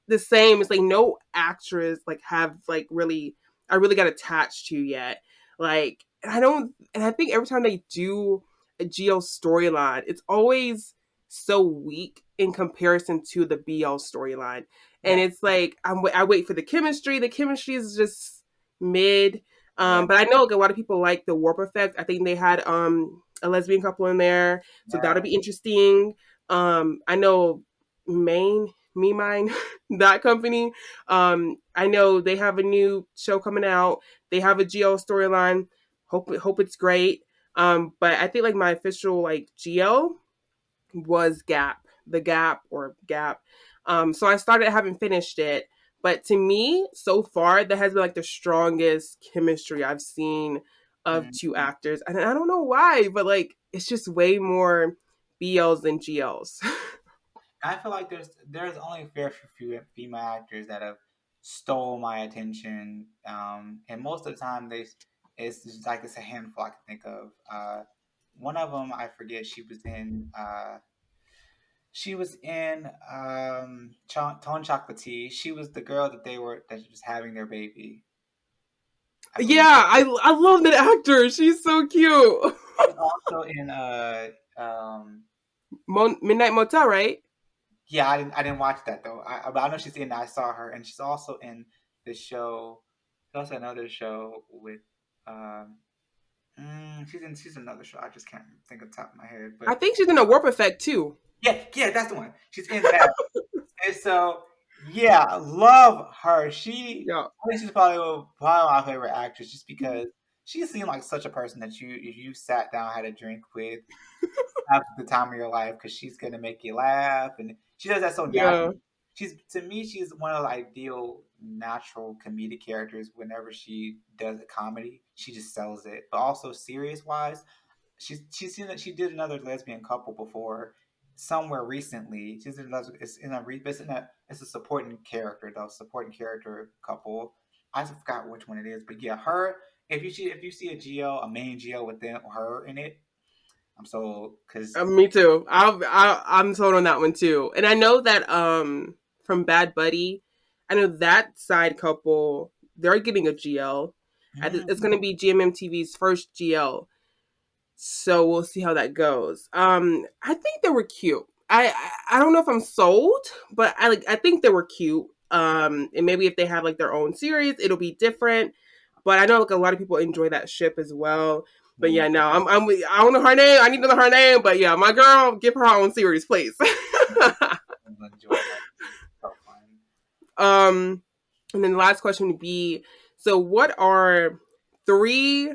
the same. It's like no actress like have like really I really got attached to yet. Like and I don't and I think every time they do a GL storyline, it's always so weak in comparison to the BL storyline. And Yeah, it's like I wait for the chemistry. The chemistry is just mid. yeah, But I know like, a lot of people like the warp effect. I think they had a lesbian couple in there, so yeah, that'll be interesting. I know Maine, Me Mine, that company. I know they have a new show coming out. They have a GL storyline. Hope it's great. But I think like my official like GL was Gap, the Gap or Gap. So I started, I haven't finished it, but to me, so far, that has been like the strongest chemistry I've seen of two mhm. actors, and I don't know why, but like it's just way more BLs than GLs. I feel like there's only a fair few female actors that have stole my attention, and most of the time it's just like it's a handful I can think of. One of them I forget. She was in Tone Chocolatey. She was the girl that was having their baby, I Yeah, believe. I love that actor. She's so cute. She's also in Midnight Motel, right? yeah, I didn't watch that though. But I know she's in. I saw her, and she's also in the show. There's also another show with. Um, she's in another show. I just can't think of the top of my head. I But think she's in a Warp Effect too. yeah, yeah, that's the one. She's in that. And so yeah, I love her. Yeah, I think she's probably my favorite actress, just because she seemed like such a person that if you sat down had a drink with, have the time of your life because she's gonna make you laugh, and she does that so yeah. naturally. She's to me, she's one of the ideal natural comedic characters. Whenever she does a comedy, she just sells it. But also serious wise, she's seen that she did another lesbian couple before somewhere recently. She's in another. It's a supporting character though, supporting character couple. I forgot which one it is, but yeah, her. If you see a main Geo with them, her in it, I'm so because Me too. I'm sold on that one too. And I know that from Bad Buddy, I know that side couple they're getting a GL. It's going to be GMMTV's first GL. So we'll see how that goes. I think they were cute. I don't know if I'm sold, but I think they were cute. And maybe if they have like their own series, it'll be different. But I know like a lot of people enjoy that ship as well. But yeah, no, I don't know her name. I need to know her name. But yeah, my girl, give her her own series, please. enjoy that. So fun. um, and then the last question would be: so, what are three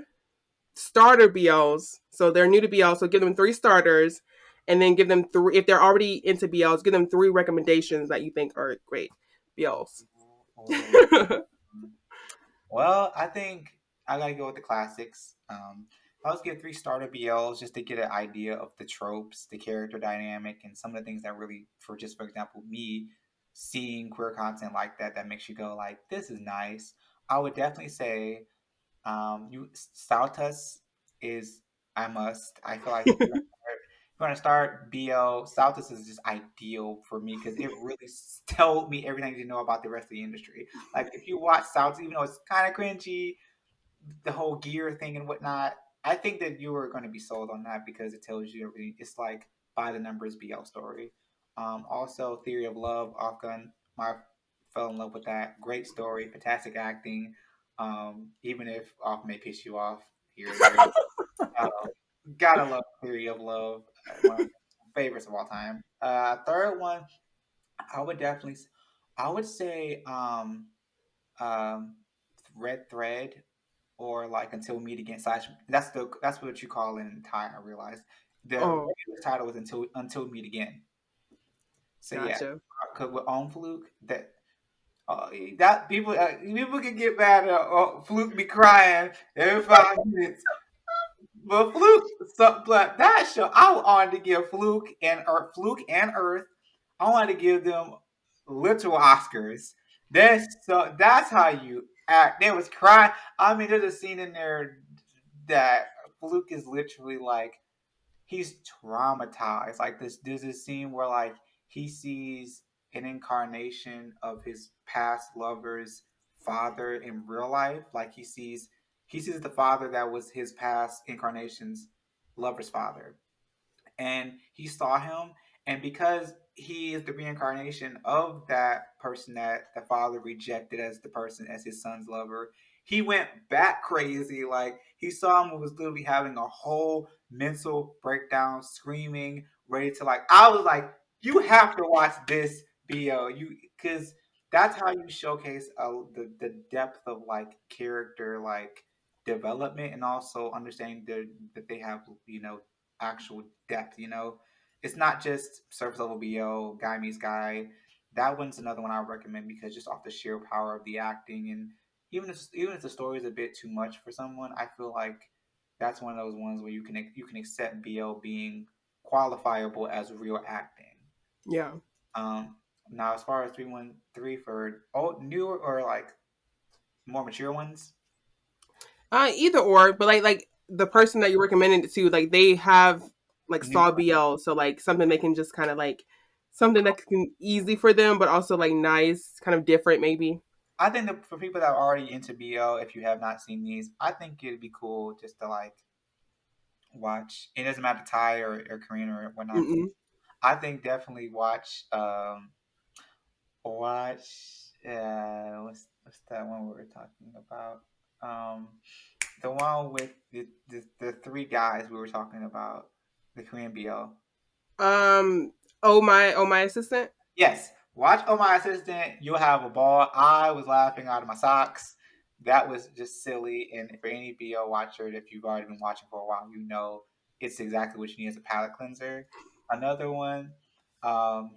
starter BLs? So they're new to BL, so give them three starters, and then give them three. If they're already into BLs, give them three recommendations that you think are great BLs. Oh, well, I think I gotta go with the classics. I'll just give three starter BLs just to get an idea of the tropes, the character dynamic, and some of the things that really, for example, me seeing queer content like that that makes you go like, this is nice. I would definitely say you Saltus is I must. I feel like if you're gonna start BL, Saltus is just ideal for me because it really told me everything you know about the rest of the industry. Like if you watch Saltus, even though it's kind of cringy, the whole gear thing and whatnot, I think that you are going to be sold on that because it tells you everything. It's like by the numbers BL story. Also, Theory of Love, Afghan, I fell in love with that. Great story, fantastic acting. Even if off may piss you off here or there, uh, gotta love Theory of Love, one of my favorites of all time. Third one, I would definitely, I would say, um, Red Thread or like Until We Meet Again. Slash, that's what you call it in Thai. I realized the Oh, regular title is Until We Meet Again. So yeah, gotcha. cause with On Fluke uh, that people can get mad at Fluke be crying every 5 minutes. But but that show, I wanted to give Fluke and Earth. I wanted to give them literal Oscars. That's how you act. They was crying. I mean, there's a scene in there that Fluke is literally like he's traumatized. Like there's this scene where like he sees an incarnation of his past lover's father in real life. Like he sees the father that was his past incarnation's lover's father, and he saw him, and because he is the reincarnation of that person that the father rejected as the person as his son's lover, he went back crazy. Like he saw him and was literally having a whole mental breakdown, screaming, ready to like. I was like, you have to watch this BO, you because that's how you showcase the depth of like character like development and also understanding that they have actual depth. It's not just surface level BO, guy meets guy. That one's another one I would recommend because just off the sheer power of the acting and even if the story is a bit too much for someone, I feel like that's one of those ones where you can accept BO being qualifiable as real acting. Yeah. Um, Now as far as 313 for newer or like more mature ones, Either or, but like the person that you're recommending it to, like they have like new. saw BL, so like something they can just kind of like something that can easy for them, but also like nice, kind of different maybe. I think that for people that are already into BO, if you have not seen these, I think it'd be cool just to like watch. It doesn't matter Thai or Korean or whatnot. Mm-mm. I think definitely watch what's that one we were talking about? The one with the three guys we were talking about, the Korean BO. Um. Oh my assistant. Yes, watch Oh My Assistant. You'll have a ball. I was laughing out of my socks. That was just silly. And for any BO watcher, if you've already been watching for a while, you know it's exactly what you need as a palate cleanser. Another one, um,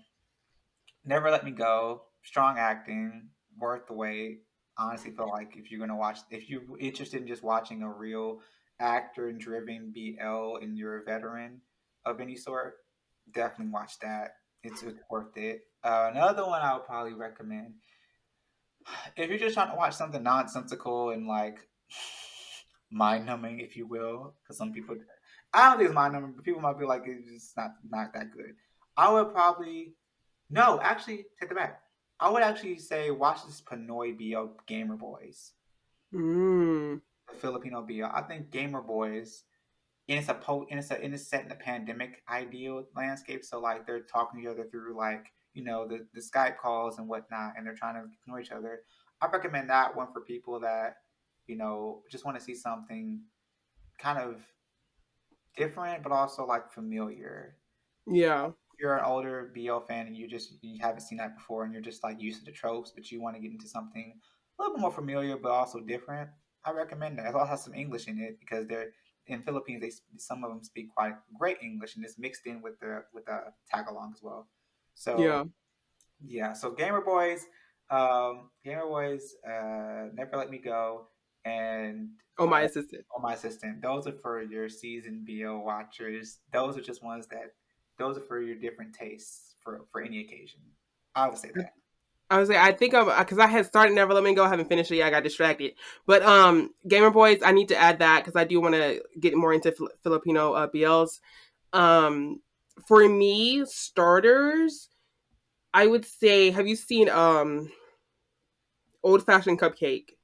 Never Let Me Go. Strong acting, worth the wait. Honestly, feel like if you're interested in just watching a real actor-driven BL and you're a veteran of any sort, definitely watch that. It's worth it. Another one I would probably recommend if you're just trying to watch something nonsensical and like mind numbing, if you will, because some people, I don't think it's mind numbing, but people might be like it's just not that good. I would probably no, actually take it back. I would actually say watch this Pinoy BL Gamer Boys, Mm. the Filipino BL. I think Gamer Boys and it's set in a pandemic ideal landscape. So like they're talking to each other through like the Skype calls and whatnot, and they're trying to know each other. I recommend that one for people that just want to see something kind of different, but also like familiar. Yeah. If you're an older BL fan and you haven't seen that before, and you're just like used to the tropes, but you want to get into something a little bit more familiar, but also different, I recommend that. It also has some English in it because they're in Philippines. Some of them speak quite great English, and it's mixed in with the tag along as well. So Yeah. yeah, so Gamer Boys, Never Let Me Go, and Oh, uh, my assistant. Oh My Assistant. Those are for your season BL watchers. Those are just ones that those are for your different tastes for any occasion. I would say that. I was like, I think I'm because I had started Never Let Me Go, I haven't finished it yet. I got distracted. But Gamer Boys, I need to add that because I do want to get more into Filipino BLs. Um, for me, starters, I would say, have you seen Old Fashioned Cupcake?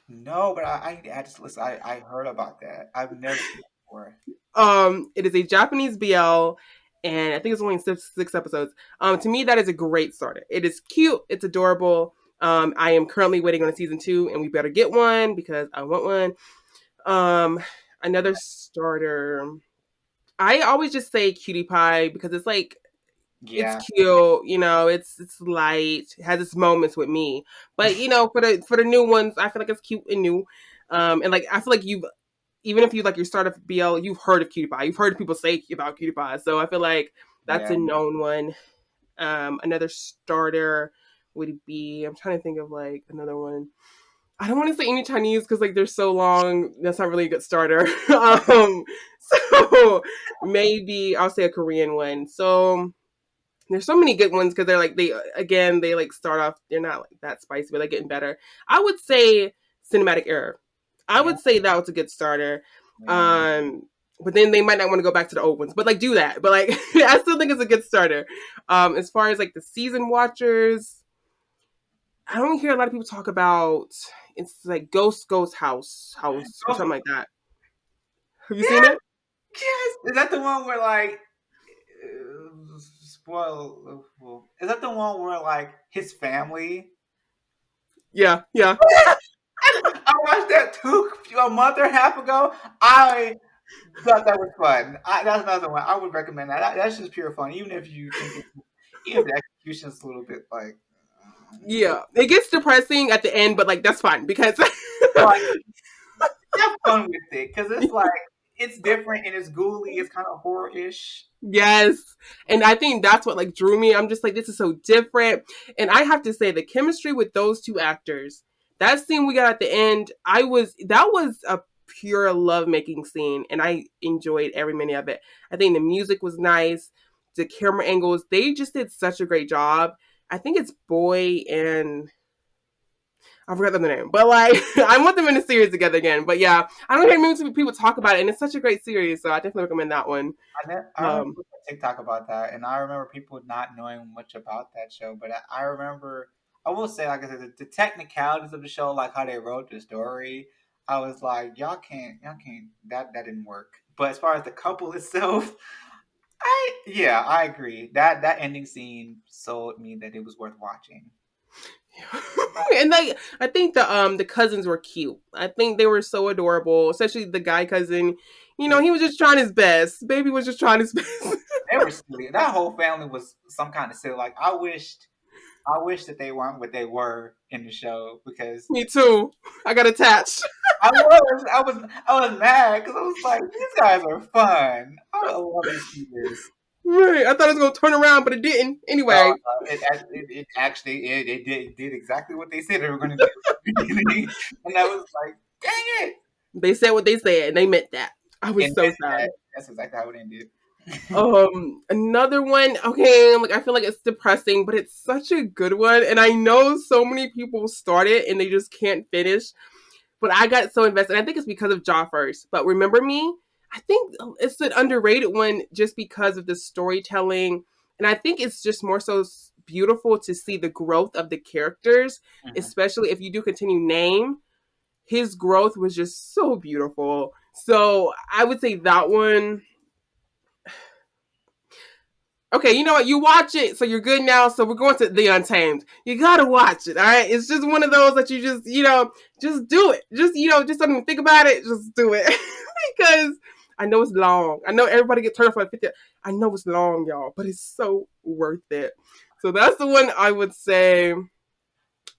No, but I just listen. I heard about that. I've never seen it before. It is a Japanese BL, and I think it's only six episodes. To me, that is a great starter. It is cute. It's adorable. I am currently waiting on a season two, and we better get one because I want one. Um, another starter. I always just say Cutie Pie because it's like it's Yeah, cute, it's light, it has its moments with me. But for the new ones, I feel like it's cute and new. And like I feel like you've even if you like your startup BL, you've heard of Cutie Pie. You've heard people say about Cutie Pie. So I feel like that's yeah, a known one. Another starter would be I'm trying to think of like another one. I don't want to say any Chinese because like they're so long. That's not really a good starter. So maybe I'll say a Korean one. So there's so many good ones because they like start off. They're not like that spicy, but they're getting better. I would say Cinematic Error. I yeah, would say that was a good starter. yeah. Um, but then they might not want to go back to the old ones. But like do that. But like I still think it's a good starter. As far as like the season watchers, I don't hear a lot of people talk about. It's like Ghost House or Oh, something like that. Have you seen yeah, it? yes. Is that the one where like spoil? Is that the one where like his family? Yeah, yeah, I watched that a month or a half ago. I thought that was fun. That's another one. I would recommend that. That's just pure fun. Even if you think even if the execution's a little bit like, yeah. It gets depressing at the end, but like that's fine because like have fun with it because it's like it's different and it's ghouly. It's kind of horror-ish. yes. And I think that's what like drew me. I'm just like, this is so different. And I have to say the chemistry with those two actors, that scene we got at the end, that was a pure love making scene and I enjoyed every minute of it. I think the music was nice, the camera angles, they just did such a great job. I think it's Boy and I forgot the name, but like I want them in a series together again. But yeah, I don't hear many people talk about it, and it's such a great series, so I definitely recommend that one. I remember Um, TikTok about that, and I remember people not knowing much about that show. But I remember, I will say, like I said, the technicalities of the show, like how they wrote the story, I was like, y'all can't, that didn't work. But as far as the couple itself, yeah, I agree. That ending scene sold me that it was worth watching. and like I think the cousins were cute. I think they were so adorable, especially the guy cousin. They, He was just trying his best. Baby was just trying his best. they were silly. That whole family was some kind of silly. Like I wished that they weren't what they were in the show because Me too. I got attached. I was mad because I was like, these guys are fun. I love these creators. Right. I thought it was gonna turn around, but it didn't. Anyway, It actually did exactly what they said they were going to do at the beginning, and I was like, dang it! they said what they said, and they meant that. I was And so sad. that's exactly how it ended. Another one, okay, like I feel like it's depressing, but it's such a good one. And I know so many people start it and they just can't finish. But I got so invested. I think it's because of Jaw first. But Remember Me, I think it's an underrated one just because of the storytelling. And I think it's just more so beautiful to see the growth of the characters, Mhm. especially if you do continue name. His growth was just so beautiful. So I would say that one. Okay, you know what? You watch it, so you're good now. So we're going to The Untamed. You gotta watch it, all right? It's just one of those that you just do it. Just don't even think about it. Just do it because I know it's long. I know everybody get turned off at 50. I know it's long, y'all, but it's so worth it. So that's the one I would say.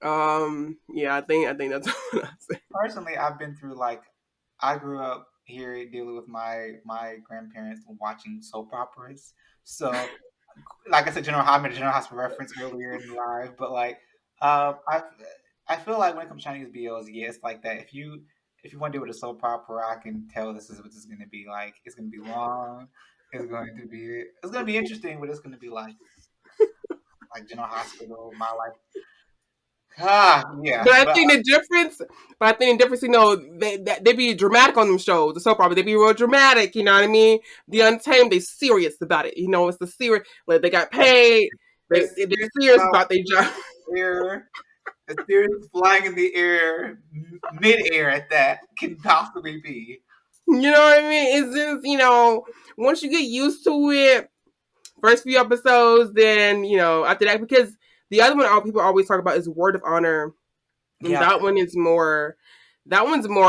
Yeah, I think that's what I say. Personally, I've been through like I grew up here dealing with my grandparents watching soap operas. So, like I said, I made a General Hospital reference earlier in the live, but like, I've I feel like when it comes to Chinese BLs, yeah, it's like that. If you want to do it with a soap opera, I can tell this is what this is going to be like. It's going to be long. It's going to be interesting, but it's going to be like General Hospital, my life. But Yeah, I but think the difference, you know, they be dramatic on them shows, the soap opera. They be real dramatic, you know what I mean? The Untamed, they serious about it. You know, it's the serious. Like they got paid. the They're serious serious about about their job. air, the serious flying in the air, mid-air at that can possibly be. You know what I mean? It's just, you know, once you get used to it, first few episodes, then, you know, after that, because the other one people always talk about is Word of Honor. And Yeah. that one's more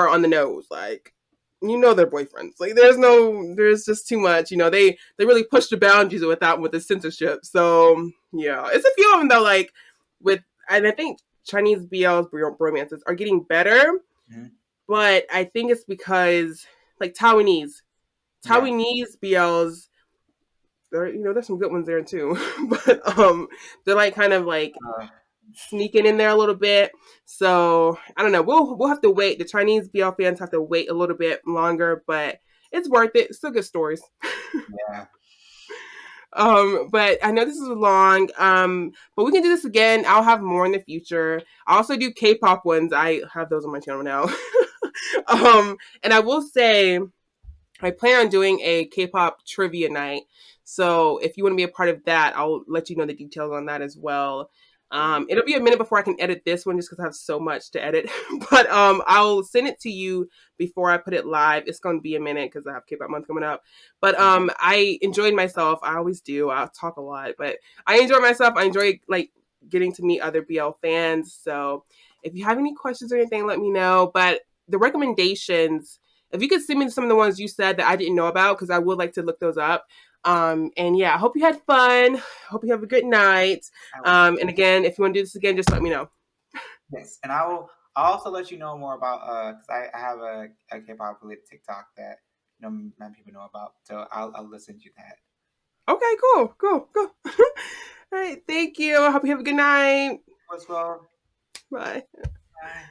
on the nose. Like, you know, they're boyfriends. Like, there's just too much. You know, they really push the boundaries with that with the censorship. So yeah, it's a few of them though. Like with, and I think Chinese BLs romances are getting better, Mhm. but I think it's because like Yeah. Taiwanese BLs. There, you know, there's some good ones there too, but they're like kind of like Uh, sneaking in there a little bit. So I don't know. We'll have to wait. The Chinese BL fans have to wait a little bit longer, but it's worth it. It's still good stories. yeah. But I know this is long. But we can do this again. I'll have more in the future. I also do K-pop ones. I have those on my channel now. And I will say I plan on doing a K-pop trivia night. So if you want to be a part of that, I'll let you know the details on that as well. It'll be a minute before I can edit this one just because I have so much to edit. But I'll send it to you before I put it live. It's going to be a minute because I have K-pop month coming up. But I enjoyed myself. I always do. I'll talk a lot, but I enjoy myself. I enjoy like getting to meet other BL fans. So if you have any questions or anything, let me know. But the recommendations, if you could send me some of the ones you said that I didn't know about, because I would like to look those up. And yeah, I hope you had fun. Hope you have a good night. I will. And again, if you want to do this again, just let me know. Yes, and I will. I'll also let you know more about because I have a K-pop related TikTok that many people know about. So I'll listen to that. Okay, cool, cool, cool. All right, thank you. I hope you have a good night. As well. Bye. Bye.